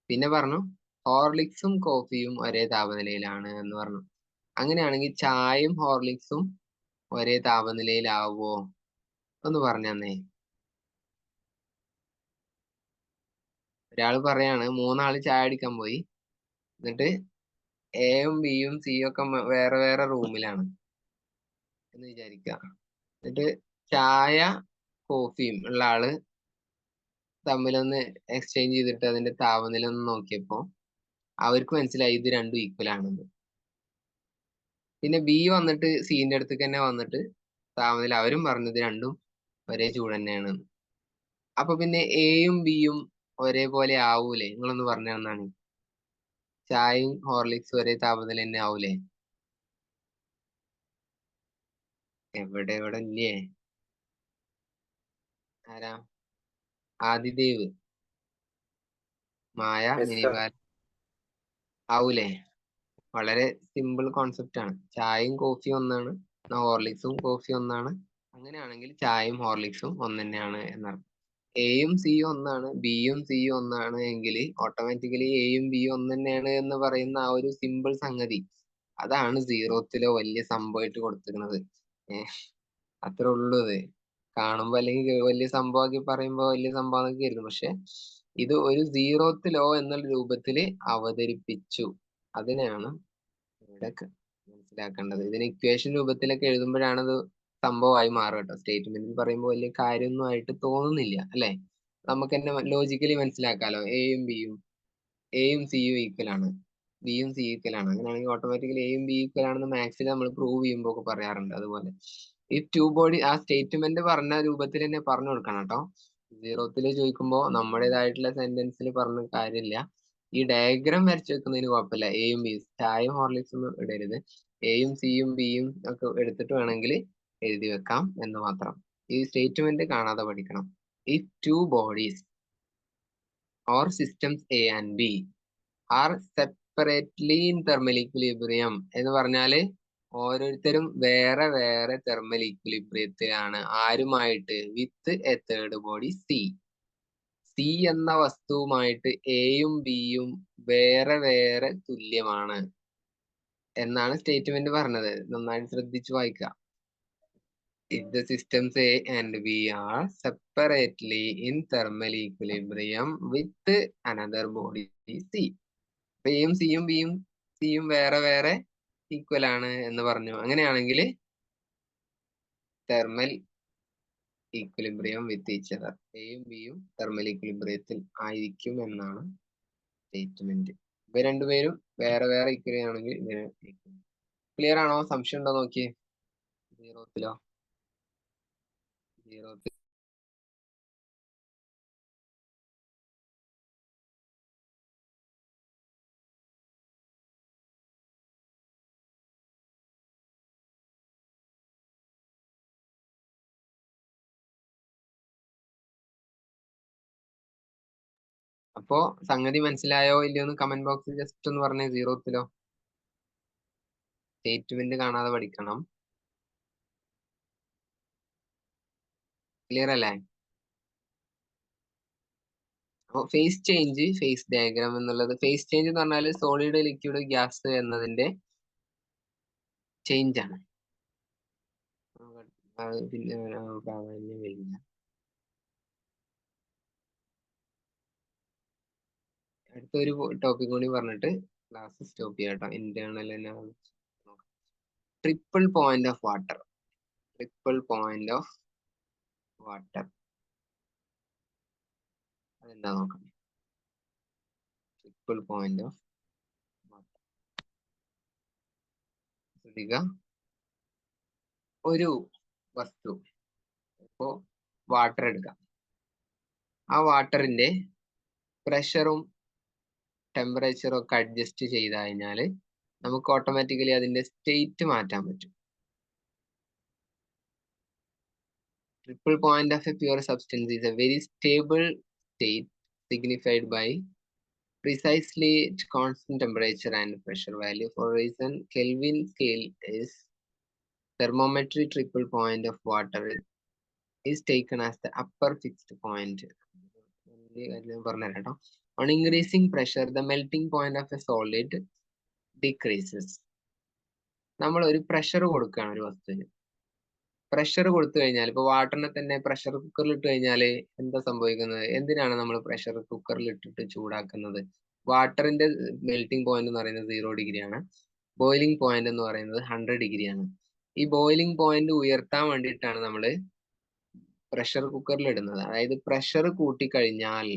പിന്നെ പറഞ്ഞു ഹോർലിക്സും കോഫിയും ഒരേ താപനിലയിലാണ് എന്ന് പറഞ്ഞു. അങ്ങനെയാണെങ്കിൽ ചായയും ഹോർലിക്സും ഒരേ താപനിലയിലാവോ ഒന്ന് പറഞ്ഞേ. ഒരാൾ പറയാണ് 3 ആള് ചായ അടിക്കാൻ പോയി, എന്നിട്ട് എയും ബിയും സിയും ഒക്കെ വേറെ വേറെ റൂമിലാണ് എന്ന് വിചാരിക്കുക. എന്നിട്ട് ചായ കോഫിയും ഉള്ള ആള് തമ്മിലൊന്ന് എക്സ്ചേഞ്ച് ചെയ്തിട്ട് അതിന്റെ താപനില ഒന്ന് നോക്കിയപ്പോ അവർക്ക് മനസ്സിലായി ഇത് രണ്ടും ഈക്വൽ ആണെന്ന്. പിന്നെ ബി വന്നിട്ട് സിന്റെ അടുത്തേക്ക് തന്നെ വന്നിട്ട് താപനില അവരും പറഞ്ഞത് രണ്ടും ഒരേ ചൂട് തന്നെയാണ്. അപ്പൊ പിന്നെ എയും ബിയും ഒരേപോലെ ആവൂലേ? നിങ്ങളൊന്ന് പറഞ്ഞു തന്നാണ്. ചായയും ഹോർലിക്സും ഒരേ താപനില തന്നെ ആവൂലേ? എവിടെ ഇല്ലേ? ആരാ? ആദിദേവ്, മായ, മിനിവാൽ ആവൂലേ? വളരെ സിമ്പിൾ കോൺസെപ്റ്റ് ആണ്. ചായയും കോഫിയും ഒന്നാണ്, ഹോർലിക്സും കോഫി ഒന്നാണ്. അങ്ങനെയാണെങ്കിൽ ചായയും ഹോർലിക്സും ഒന്ന് തന്നെയാണ് എന്നർത്ഥം. എയും സിയും ഒന്നാണ്, ബിയും സിയും ഒന്നാണ് എങ്കിൽ ഓട്ടോമാറ്റിക്കലി എയും ബിയും ഒന്ന് തന്നെയാണ് എന്ന് പറയുന്ന ആ ഒരു സിമ്പിൾ സംഗതി, അതാണ് സീറോത്തിലോ വലിയ സംഭവമായിട്ട് കൊടുത്തിരിക്കുന്നത്. അത്രേ ഉള്ളൂ. അത് കാണുമ്പോ അല്ലെങ്കിൽ വലിയ സംഭവമാക്കി പറയുമ്പോ വലിയ സംഭവം ആയിരുന്നു, പക്ഷെ ഇത് ഒരു സീറോത്ത് ലോ എന്നുള്ള രൂപത്തിൽ അവതരിപ്പിച്ചു. അതിനെയാണ് ഇവിടെ മനസ്സിലാക്കേണ്ടത്. ഇതിന് ഇക്വേഷൻ രൂപത്തിലൊക്കെ എഴുതുമ്പോഴാണ് അത് സംഭവമായി മാറുക കേട്ടോ. സ്റ്റേറ്റ്മെന്റിൽ പറയുമ്പോൾ വലിയ കാര്യമൊന്നും ആയിട്ട് തോന്നുന്നില്ല അല്ലെ? നമുക്ക് തന്നെ ലോജിക്കലി മനസ്സിലാക്കാലോ. എയും സിയും ഈക്വൽ ആണ്, ബിയും സി ഈക്വൽ ആണ്. അങ്ങനെയാണെങ്കിൽ ഓട്ടോമാറ്റിക്കലി എയും ബി ഈക്വൽ ആണെന്ന് മാത്സിൽ നമ്മൾ പ്രൂവ് ചെയ്യുമ്പോൾ ഒക്കെ പറയാറുണ്ട്. അതുപോലെ ഈ ടു ബോഡി ആ സ്റ്റേറ്റ്മെന്റ് പറഞ്ഞ രൂപത്തിൽ തന്നെ പറഞ്ഞു കൊടുക്കണം കേട്ടോ. 0ത്തിൽ ചോദിക്കുമ്പോൾ നമ്മുടേതായിട്ടുള്ള സെന്റൻസിൽ പറഞ്ഞ കാര്യമില്ല. ഈ ഡയഗ്രാം വരച്ചു വെക്കുന്നതിന് കുഴപ്പമില്ല. എയും ബിയും, ചായയും ഹോർലിക്സും ഇടരുത്. എയും സിയും ബിയും ഒക്കെ എടുത്തിട്ട് വേണമെങ്കിൽ എഴുതി വെക്കാം എന്ന് മാത്രം. ഈ സ്റ്റേറ്റ്മെന്റ് കാണാതെ പഠിക്കണം. ഈ two bodies or systems A and B are separately in thermal equilibrium എന്ന് പറഞ്ഞാല് ഓരോരുത്തരും വേറെ വേറെ തെർമൽ ഈക്വിലിബ്രിയത്തിലാണ്. ആരുമായിട്ട്? With a third body C. C എന്ന വസ്തുവുമായിട്ട് എയും ബിയും വേറെ വേറെ തുല്യമാണ് എന്നാണ് സ്റ്റേറ്റ്മെന്റ് പറഞ്ഞത്. നന്നായിട്ട് ശ്രദ്ധിച്ചു വായിക്കുക. If the systems A and B are separately in thermal equilibrium with another body C. എയും സിയും ബിയും സിയും വേറെ വേറെ ഈക്വൽ ആണ് എന്ന് പറഞ്ഞു. അങ്ങനെയാണെങ്കിൽ thermal equilibrium with each other, എയും ബിയും തെർമൽ ഈക്വിലിബ്രിയത്തിൽ ആയിരിക്കും എന്നാണ് സ്റ്റേറ്റ്മെന്റ്. ഇവ രണ്ടുപേരും വേറെ വേറെ ഈക്വൽ ആണെങ്കിൽ ഇങ്ങനെ. ക്ലിയർ ആണോ? സംശയം ഉണ്ടോ നോക്കിയേ. 0ത്തിലോ? 0ത്തിൽ അപ്പോ സംഗതി മനസ്സിലായോ ഇല്ലയോ എന്ന് കമന്റ് ബോക്സിൽ ജസ്റ്റ് ഒന്ന് പറഞ്ഞേ. 0ത്തിലോ? സ്റ്റേറ്റ്മെന്റ് കാണാതെ പഠിക്കണം. ക്ലിയർ അല്ലേ? അപ്പോൾ ഫേസ് ചേഞ്ച്, ഫേസ് ഡയഗ്രാം എന്നുള്ളത്, ഫേസ് ചേഞ്ച് എന്ന് പറഞ്ഞാൽ സോളിഡ്, ലിക്വിഡ്, ഗ്യാസ് എന്നതിന്റെ ചേഞ്ച് ആണ്. പിന്നെ പ്രാധാന്യമില്ല. അടുത്തൊരു ടോപ്പിക് കൂടി പറഞ്ഞിട്ട് ക്ലാസ് സ്റ്റോപ്പ് ചെയ്യാം കേട്ടോ. Internal triple point of water. Triple point of water അതെന്താ നോക്കാം. Triple point of water. ശ്രദ്ധിക്കുക, ഒരു വസ്തു, ഇപ്പോ വാട്ടർ എടുക്കാം. ആ വാട്ടറിന്റെ പ്രഷറും ടെമ്പറേച്ചറും ഒക്കെ അഡ്ജസ്റ്റ് ചെയ്ത് കഴിഞ്ഞാൽ നമുക്ക് ഓട്ടോമാറ്റിക്കലി അതിന്റെ സ്റ്റേറ്റ് മാറ്റാൻ പറ്റും. Triple point of a pure substance is a very stable state signified by precisely constant temperature and pressure value. For reason, Kelvin scale is thermometry. Triple point of water is taken as the upper fixed point. On increasing pressure, the melting point of a solid decreases. നമ്മൾ ഒരു പ്രഷർ കൊടുക്കുകയാണ് ഒരു വസ്തുവിന്. പ്രഷർ കൊടുത്തു കഴിഞ്ഞാൽ, ഇപ്പൊ വാട്ടറിനെ തന്നെ പ്രഷർ കുക്കറിൽ ഇട്ട് കഴിഞ്ഞാൽ എന്താ സംഭവിക്കുന്നത്? എന്തിനാണ് നമ്മൾ പ്രഷർ കുക്കറിൽ ഇട്ടിട്ട് ചൂടാക്കുന്നത്? വാട്ടറിന്റെ മെൽറ്റിംഗ് പോയിന്റ് എന്ന് പറയുന്നത് 0 ഡിഗ്രിയാണ്. ബോയിലിംഗ് പോയിന്റ് എന്ന് പറയുന്നത് 100 ഡിഗ്രിയാണ്. ഈ ബോയിലിംഗ് പോയിന്റ് ഉയർത്താൻ വേണ്ടിയിട്ടാണ് നമ്മൾ പ്രഷർ കുക്കറിൽ ഇടുന്നത്. അതായത് പ്രഷർ കൂട്ടിക്കഴിഞ്ഞാൽ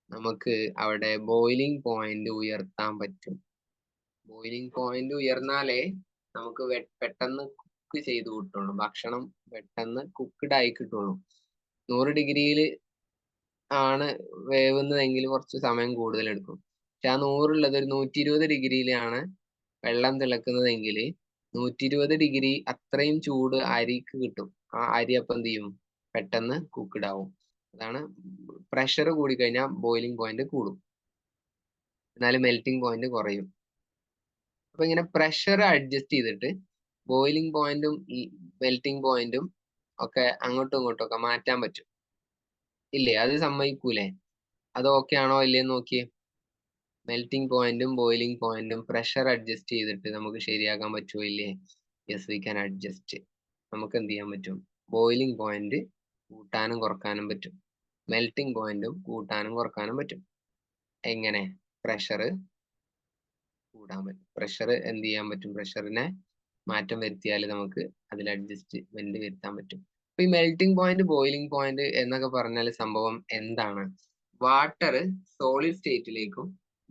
നമുക്ക് അവിടെ ബോയിലിംഗ് പോയിന്റ് ഉയർത്താൻ പറ്റും. ബോയിലിംഗ് പോയിന്റ് ഉയർന്നാലേ നമുക്ക് പെട്ടെന്ന് കുക്ക് ചെയ്ത് കിട്ടുള്ളൂ. ഭക്ഷണം പെട്ടെന്ന് കുക്ക്ഡ് ആയി കിട്ടുള്ളൂ. 100 ഡിഗ്രിയിൽ ആണ് വേവുന്നതെങ്കിൽ കുറച്ച് സമയം കൂടുതൽ എടുക്കും. പക്ഷെ ആ 100 ഉള്ളത് ഒരു 120 ഡിഗ്രിയിലാണ് വെള്ളം തിളക്കുന്നതെങ്കിൽ 120 ഡിഗ്രി അത്രയും ചൂട് അരിക്ക് കിട്ടും. ആ അരി അപ്പം എന്ത് ചെയ്യും? പെട്ടെന്ന് കുക്ക്ഡ് ആവും. അതാണ് പ്രഷർ കൂടിക്കഴിഞ്ഞാൽ ബോയിലിംഗ് പോയിന്റ് കൂടും, എന്നാൽ മെൽറ്റിംഗ് പോയിന്റ് കുറയും. അപ്പൊ ഇങ്ങനെ പ്രഷർ അഡ്ജസ്റ്റ് ചെയ്തിട്ട് ബോയിലിംഗ് പോയിന്റും ഈ മെൽറ്റിംഗ് പോയിന്റും ഒക്കെ അങ്ങോട്ടും ഇങ്ങോട്ടും ഒക്കെ മാറ്റാൻ പറ്റും. ഇല്ലേ? അത് സമ്മതിക്കൂലേ? അത് ഓക്കെ ആണോ ഇല്ലേന്ന് നോക്കിയേ. മെൽറ്റിംഗ് പോയിന്റും ബോയിലിംഗ് പോയിന്റും പ്രഷർ അഡ്ജസ്റ്റ് ചെയ്തിട്ട് നമുക്ക് ശരിയാക്കാൻ പറ്റുമോ ഇല്ലേ? Yes, we can adjust. നമുക്ക് എന്ത് ചെയ്യാൻ പറ്റും? ബോയിലിംഗ് പോയിന്റ് കൂട്ടാനും കുറക്കാനും പറ്റും. മെൽറ്റിംഗ് പോയിന്റും കൂട്ടാനും കുറക്കാനും പറ്റും. എങ്ങനെ? പ്രഷർ കൂടാൻ പറ്റും. പ്രഷർ എന്ത് ചെയ്യാൻ പറ്റും? പ്രഷറിനെ മാറ്റം വരുത്തിയാൽ നമുക്ക് അതിൽ അഡ്ജസ്റ്റ്മെന്റ് വരുത്താൻ പറ്റും. അപ്പൊ ഈ മെൽറ്റിംഗ് പോയിന്റ്, ബോയിലിംഗ് പോയിന്റ് എന്നൊക്കെ പറഞ്ഞാൽ സംഭവം എന്താണ്? വാട്ടർ സോളിഡ് സ്റ്റേറ്റിലേക്കും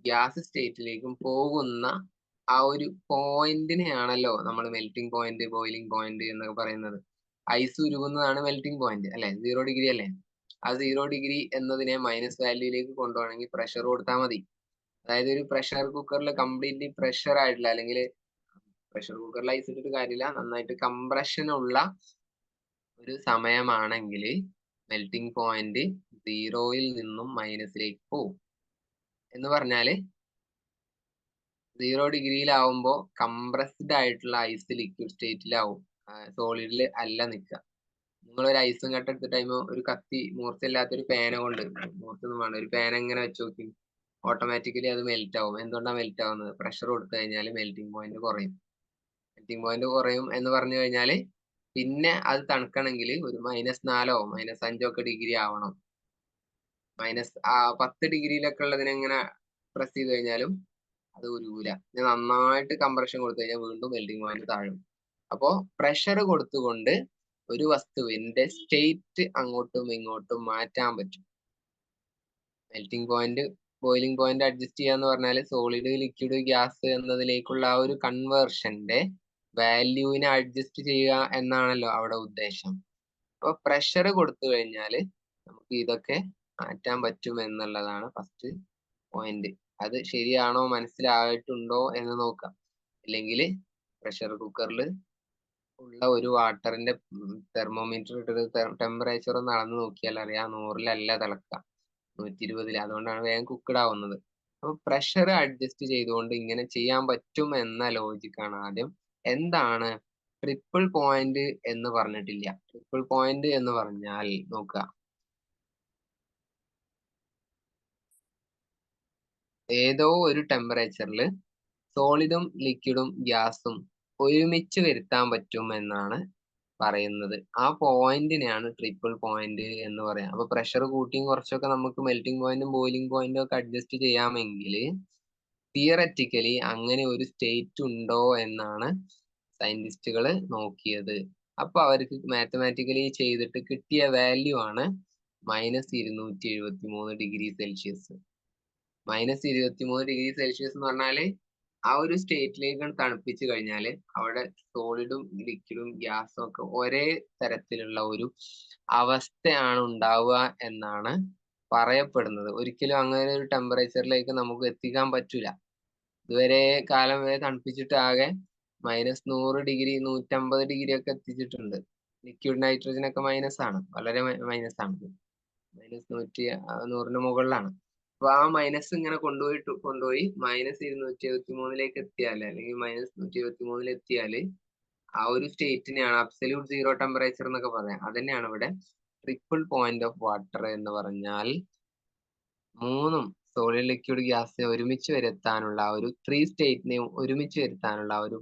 ഗ്യാസ് സ്റ്റേറ്റിലേക്കും പോകുന്ന ആ ഒരു പോയിന്റിനെയാണല്ലോ നമ്മൾ മെൽറ്റിംഗ് പോയിന്റ്, ബോയിലിംഗ് പോയിന്റ് എന്നൊക്കെ പറയുന്നത്. ഐസ് ഉരുകുന്നതാണ് മെൽറ്റിംഗ് പോയിന്റ് അല്ലെ, 0 ഡിഗ്രി അല്ലേ. ആ 0 ഡിഗ്രി എന്നതിനെ മൈനസ് വാല്യൂയിലേക്ക് കൊണ്ടുപോകണമെങ്കിൽ പ്രഷർ കൊടുത്താൽ മതി. അതായത് ഒരു പ്രഷർ കുക്കറിൽ കംപ്ലീറ്റ്ലി പ്രഷർ ആയിട്ടുള്ള, അല്ലെങ്കിൽ പ്രഷർ കുക്കറിൽ ഐസ് ഇട്ടിട്ട് കാര്യമില്ല, നന്നായിട്ട് കംപ്രഷൻ ഉള്ള ഒരു സമയമാണെങ്കിൽ മെൽറ്റിംഗ് പോയിന്റ് 0-യിൽ നിന്നും മൈനസിലേക്ക് പോകും. എന്ന് പറഞ്ഞാല് 0 ഡിഗ്രിയിലാവുമ്പോ കംപ്രസ്ഡ് ആയിട്ടുള്ള ഐസ് ലിക്വിഡ് സ്റ്റേറ്റിലാവും, സോളിഡിൽ അല്ല നിൽക്കുക. നിങ്ങളൊരു ഐസും കട്ട എടുത്ത ടൈം ഒരു കത്തി മൂർച്ചയില്ലാത്തൊരു പേന കൊണ്ട്, മൂർത്തൊന്നും വേണ്ട, ഒരു പേന ഇങ്ങനെ വെച്ച് നോക്കി, ഓട്ടോമാറ്റിക്കലി അത് മെൽറ്റ് ആവും. എന്തുകൊണ്ടാണ് മെൽറ്റ് ആവുന്നത്? പ്രഷർ കൊടുത്തു കഴിഞ്ഞാൽ മെൽറ്റിംഗ് പോയിന്റ് കുറയും. മെൽറ്റിംഗ് പോയിന്റ് കുറയും എന്ന് പറഞ്ഞു കഴിഞ്ഞാൽ പിന്നെ അത് തണുക്കണമെങ്കിൽ ഒരു -4 -5 ഒക്കെ ഡിഗ്രി ആവണം. -10 ഡിഗ്രിയിലൊക്കെ ഉള്ളതിനെ ഇങ്ങനെ പ്രസ് ചെയ്ത് കഴിഞ്ഞാലും അത് ഉരുകൂല. നന്നായിട്ട് കംപ്രഷൻ കൊടുത്തു കഴിഞ്ഞാൽ വീണ്ടും മെൽറ്റിംഗ് പോയിന്റ് താഴും. അപ്പോ പ്രഷർ കൊടുത്തുകൊണ്ട് ഒരു വസ്തുവിന്റെ സ്റ്റേറ്റ് അങ്ങോട്ടും ഇങ്ങോട്ടും മാറ്റാൻ പറ്റും. Melting point, boiling point adjust ചെയ്യാന്ന് പറഞ്ഞാൽ സോളിഡ്, ലിക്വിഡ്, ഗ്യാസ് എന്നതിലേക്കുള്ള ആ ഒരു കൺവേർഷന്റെ വാല്യൂവിനെ അഡ്ജസ്റ്റ് ചെയ്യുക എന്നാണല്ലോ അവിടെ ഉദ്ദേശം. അപ്പൊ പ്രഷർ കൊടുത്തു കഴിഞ്ഞാൽ നമുക്ക് ഇതൊക്കെ മാറ്റാൻ പറ്റും എന്നുള്ളതാണ് ഫസ്റ്റ് പോയിന്റ്. അത് ശരിയാണോ, മനസ്സിലായിട്ടുണ്ടോ എന്ന് നോക്കാം. ഇല്ലെങ്കിൽ പ്രഷർ കുക്കറിൽ ഉള്ള ഒരു വാട്ടറിന്റെ തെർമോമീറ്റർ ഇട്ടിട്ട് ടെമ്പറേച്ചർ ഒന്ന് അളന്ന് നോക്കിയാൽ അറിയാം 100-ലല്ല തിളക്കുക, 120-ൽ. അതുകൊണ്ടാണ് വേഗം കുക്ക്ഡ് ആവുന്നത്. അപ്പൊ പ്രഷർ അഡ്ജസ്റ്റ് ചെയ്തുകൊണ്ട് ഇങ്ങനെ ചെയ്യാൻ പറ്റും എന്ന ലോജിക്കാണ് ആദ്യം. എന്താണ് ട്രിപ്പിൾ പോയിന്റ് എന്ന് പറഞ്ഞിട്ടില്ല. ട്രിപ്പിൾ പോയിന്റ് എന്ന് പറഞ്ഞാൽ നോക്കുക, ഏതോ ഒരു ടെമ്പറേച്ചറിൽ സോളിഡും ലിക്വിഡും ഗ്യാസും ഒരുമിച്ച് വരുത്താൻ പറ്റും എന്നാണ് പറയുന്നത്. ആ പോയിന്റിനെയാണ് ട്രിപ്പിൾ പോയിന്റ് എന്ന് പറയാം. അപ്പൊ പ്രഷർ കൂട്ടിയും കുറച്ചൊക്കെ നമുക്ക് മെൽറ്റിംഗ് പോയിന്റും ബോയിലിംഗ് പോയിന്റും ഒക്കെ അഡ്ജസ്റ്റ് ചെയ്യാമെങ്കിൽ തിയററ്റിക്കലി അങ്ങനെ ഒരു സ്റ്റേറ്റ് ഉണ്ടോ എന്നാണ് സയന്റിസ്റ്റുകൾ നോക്കിയത്. അപ്പൊ അവർക്ക് മാത്തമാറ്റിക്കലി ചെയ്തിട്ട് കിട്ടിയ വാല്യൂ ആണ് -273 ഡിഗ്രി സെൽഷ്യസ്. -23 ഡിഗ്രി സെൽഷ്യസ് എന്ന് പറഞ്ഞാല് ആ ഒരു സ്റ്റേറ്റിലേക്ക് തണുപ്പിച്ചു കഴിഞ്ഞാൽ അവിടെ സോളിഡും ലിക്വിഡും ഗ്യാസും ഒക്കെ ഒരേ തരത്തിലുള്ള ഒരു അവസ്ഥയാണ് ഉണ്ടാവുക എന്നാണ് പറയപ്പെടുന്നത്. ഒരിക്കലും അങ്ങനെ ഒരു ടെമ്പറേച്ചറിലേക്ക് നമുക്ക് എത്തിക്കാൻ പറ്റൂല. ഇതുവരെ കാലം വരെ തണുപ്പിച്ചിട്ട് ആകെ -100 ഡിഗ്രി, 150 ഡിഗ്രി ഒക്കെ എത്തിച്ചിട്ടുണ്ട്. ലിക്വിഡ് നൈട്രജൻ ഒക്കെ മൈനസ് ആണ്, വളരെ മൈനസ് ആണ്, -100-ന് മുകളിലാണ്. അപ്പൊ ആ മൈനസ് ഇങ്ങനെ കൊണ്ടുപോയി -273-ലേക്ക് എത്തിയാല്, അല്ലെങ്കിൽ -123-ൽ എത്തിയാല് ആ ഒരു സ്റ്റേറ്റിനെയാണ് അബ്സല്യൂട്ട് സീറോ ടെമ്പറേച്ചർ എന്നൊക്കെ പറയാം. അതന്നെയാണ് ഇവിടെ ട്രിപ്പിൾ പോയിന്റ് ഓഫ് വാട്ടർ എന്ന് പറഞ്ഞാൽ. മൂന്നും സോളിഡ്, ലിക്വിഡ്, ഗ്യാസിനെ ഒരുമിച്ച് വരുത്താനുള്ള ആ ഒരു 3 സ്റ്റേറ്റിനെയും ഒരുമിച്ച് വരുത്താനുള്ള ആ ഒരു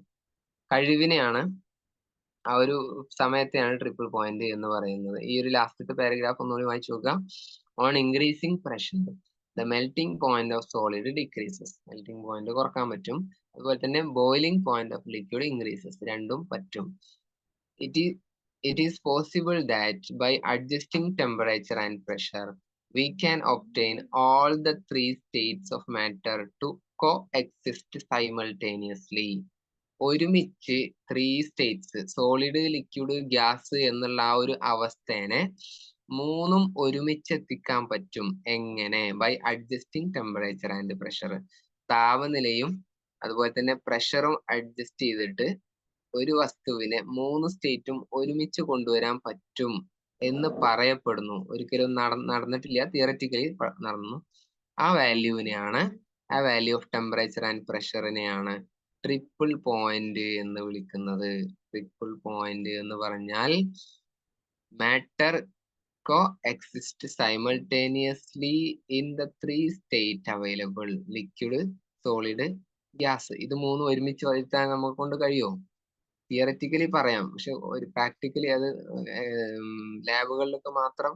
കഴിവിനെയാണ്, ആ ഒരു സമയത്തെയാണ് ട്രിപ്പിൾ പോയിന്റ് എന്ന് പറയുന്നത്. ഈ ഒരു ലാസ്റ്റത്തെ പാരഗ്രാഫ് ഒന്നുകൂടി വായിച്ചു നോക്കുക. On increasing pressure the melting point of solid decreases. Melting point കുറക്കാൻ പറ്റും. അതുപോലെ തന്നെ boiling point of liquid increases. രണ്ടും പറ്റും. It is possible that by adjusting temperature and pressure we can obtain all the 3 states of matter to coexist simultaneously. ഒരുമിച്ച് 3 സ്റ്റേറ്റ്സ്, സോളിഡ്, ലിക്വിഡ്, ഗ്യാസ് എന്നുള്ള ആ ഒരു അവസ്ഥേനെ മൂന്നും ഒരുമിച്ച് എത്തിക്കാൻ പറ്റും. എങ്ങനെ? By adjusting temperature and pressure. താപനിലയും അതുപോലെ തന്നെ പ്രഷറും അഡ്ജസ്റ്റ് ചെയ്തിട്ട് ഒരു വസ്തുവിനെ 3 സ്റ്റേറ്റും ഒരുമിച്ച് കൊണ്ടുവരാൻ പറ്റും എന്ന് പറയപ്പെടുന്നു. ഒരിക്കലും നടന്നിട്ടില്ല, തിയററ്റിക്കലി നടന്നു. ആ വാല്യൂവിനെയാണ്, ആ വാല്യൂ ഓഫ് ടെമ്പറേച്ചർ ആൻഡ് പ്രഷറിനെയാണ് ട്രിപ്പിൾ പോയിന്റ് എന്ന് വിളിക്കുന്നത്. ട്രിപ്പിൾ പോയിന്റ് എന്ന് പറഞ്ഞാൽ matter coexist simultaneously in the 3 state available, liquid, solid, gas. ഇത് മൂന്നും ഒരുമിച്ച് വരുത്താൻ നമുക്ക് കൊണ്ട് കഴിയുമോ? തിയററ്റിക്കലി പറയാം, പക്ഷെ ഒരു പ്രാക്ടിക്കലി അത് ലാബുകളിലൊക്കെ മാത്രം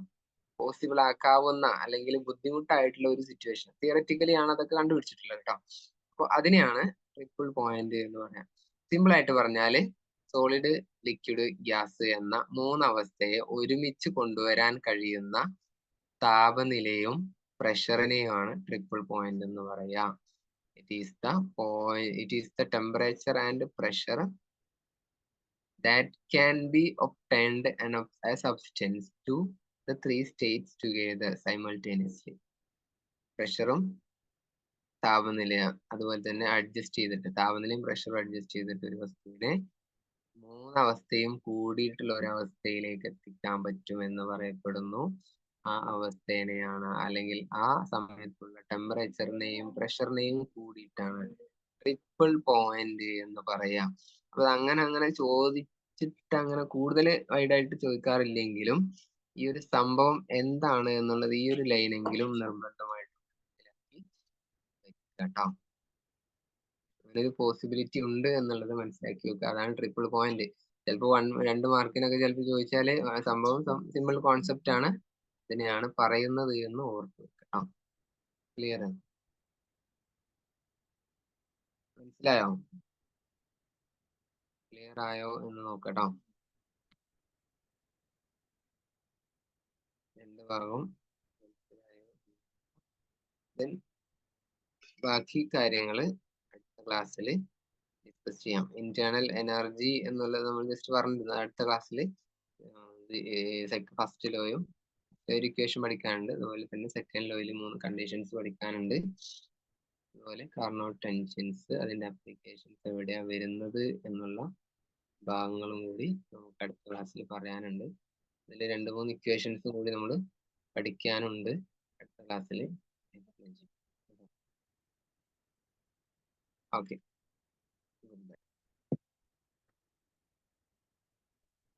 പോസിബിൾ ആക്കാവുന്ന അല്ലെങ്കിൽ ബുദ്ധിമുട്ടായിട്ടുള്ള ഒരു സിറ്റുവേഷൻ. തിയററ്റിക്കലി ആണ് അതൊക്കെ കണ്ടുപിടിച്ചിട്ടുള്ളത് കേട്ടോ. അപ്പൊ അതിനെയാണ് ട്രിപ്പിൾ പോയിന്റ് എന്ന് പറയാം. സിമ്പിൾ ആയിട്ട് പറഞ്ഞാല് സോളിഡ്, ലിക്വിഡ്, ഗ്യാസ് എന്ന 3 അവസ്ഥയെ ഒരുമിച്ച് കൊണ്ടുവരാൻ കഴിയുന്ന താപനിലയും പ്രഷറിനെയുമാണ് ട്രിപ്പിൾ പോയിന്റ് എന്ന് പറയാ. It is the temperature and pressure that can be obtained a substance to the three states together simultaneously. പ്രഷറും താപനില അതുപോലെ തന്നെ അഡ്ജസ്റ്റ് ചെയ്തിട്ട് താപനിലയും പ്രഷറും അഡ്ജസ്റ്റ് ചെയ്തിട്ട് ഒരു വസ്തുവിനെ മൂന്നവസ്ഥയും കൂടിയിട്ടുള്ള ഒരവസ്ഥയിലേക്ക് എത്തിക്കാൻ പറ്റുമെന്ന് പറയപ്പെടുന്നു. ആ അവസ്ഥേനെയാണ് അല്ലെങ്കിൽ ആ സമയത്തുള്ള ടെമ്പറേച്ചറിനെയും പ്രഷറിനെയും കൂടിയിട്ടാണ് ട്രിപ്പിൾ പോയിന്റ് എന്ന് പറയാം. അപ്പൊ അങ്ങനെ ചോദിച്ചിട്ട് അങ്ങനെ കൂടുതൽ വൈഡായിട്ട് ചോദിക്കാറില്ലെങ്കിലും ഈ ഒരു സംഭവം എന്താണ് എന്നുള്ളത് ഈ ഒരു ലൈനെങ്കിലും നിർബന്ധമായിട്ട് മനസ്സിലാക്കി കേട്ടോ. ഒരു പോസിബിലിറ്റി ഉണ്ട് എന്നുള്ളത് മനസ്സിലാക്കി വെക്കുക. അതാണ് ട്രിപ്പിൾ പോയിന്റ്. ചിലപ്പോൾ 2 മാർക്കിനൊക്കെ ചിലപ്പോൾ ചോദിച്ചാല് സംഭവം സിമ്പിൾ കോൺസെപ്റ്റ് ആണ്, ഇതിനെയാണ് പറയുന്നത് എന്ന് ഓർത്ത് വെക്കാം. ക്ലിയർ? മനസ്സിലായോ? ക്ലിയർ ആയോ എന്ന് നോക്കട്ടോ. രണ്ട് ഭാഗവും ബാക്കി കാര്യങ്ങള് അടുത്ത ക്ലാസ്സിൽ ഡിസ്കസ് ചെയ്യാം. ഇന്റേണൽ എനർജി എന്നുള്ളത് നമ്മൾ ജസ്റ്റ് പറഞ്ഞിരുന്നു. അടുത്ത ക്ലാസ്സിൽ ഫസ്റ്റ് ലോയും ഒരു ഇക്വേഷൻ പഠിക്കാനുണ്ട്. അതുപോലെ തന്നെ സെക്കൻഡ് ലോയിൽ 3 കണ്ടീഷൻസ് പഠിക്കാനുണ്ട്. അതുപോലെ കാർനോട്ട് ടെൻഷൻസ്, അതിന്റെ അപ്ലിക്കേഷൻസ് എവിടെയാ വരുന്നത് എന്നുള്ള ഭാഗങ്ങളും കൂടി നമുക്ക് അടുത്ത ക്ലാസ്സിൽ പറയാനുണ്ട്. അതിൽ 2-3 ഇക്വേഷൻസ് കൂടി നമ്മൾ പഠിക്കാനുണ്ട് അടുത്ത ക്ലാസ്സിൽ. ഓക്കെ.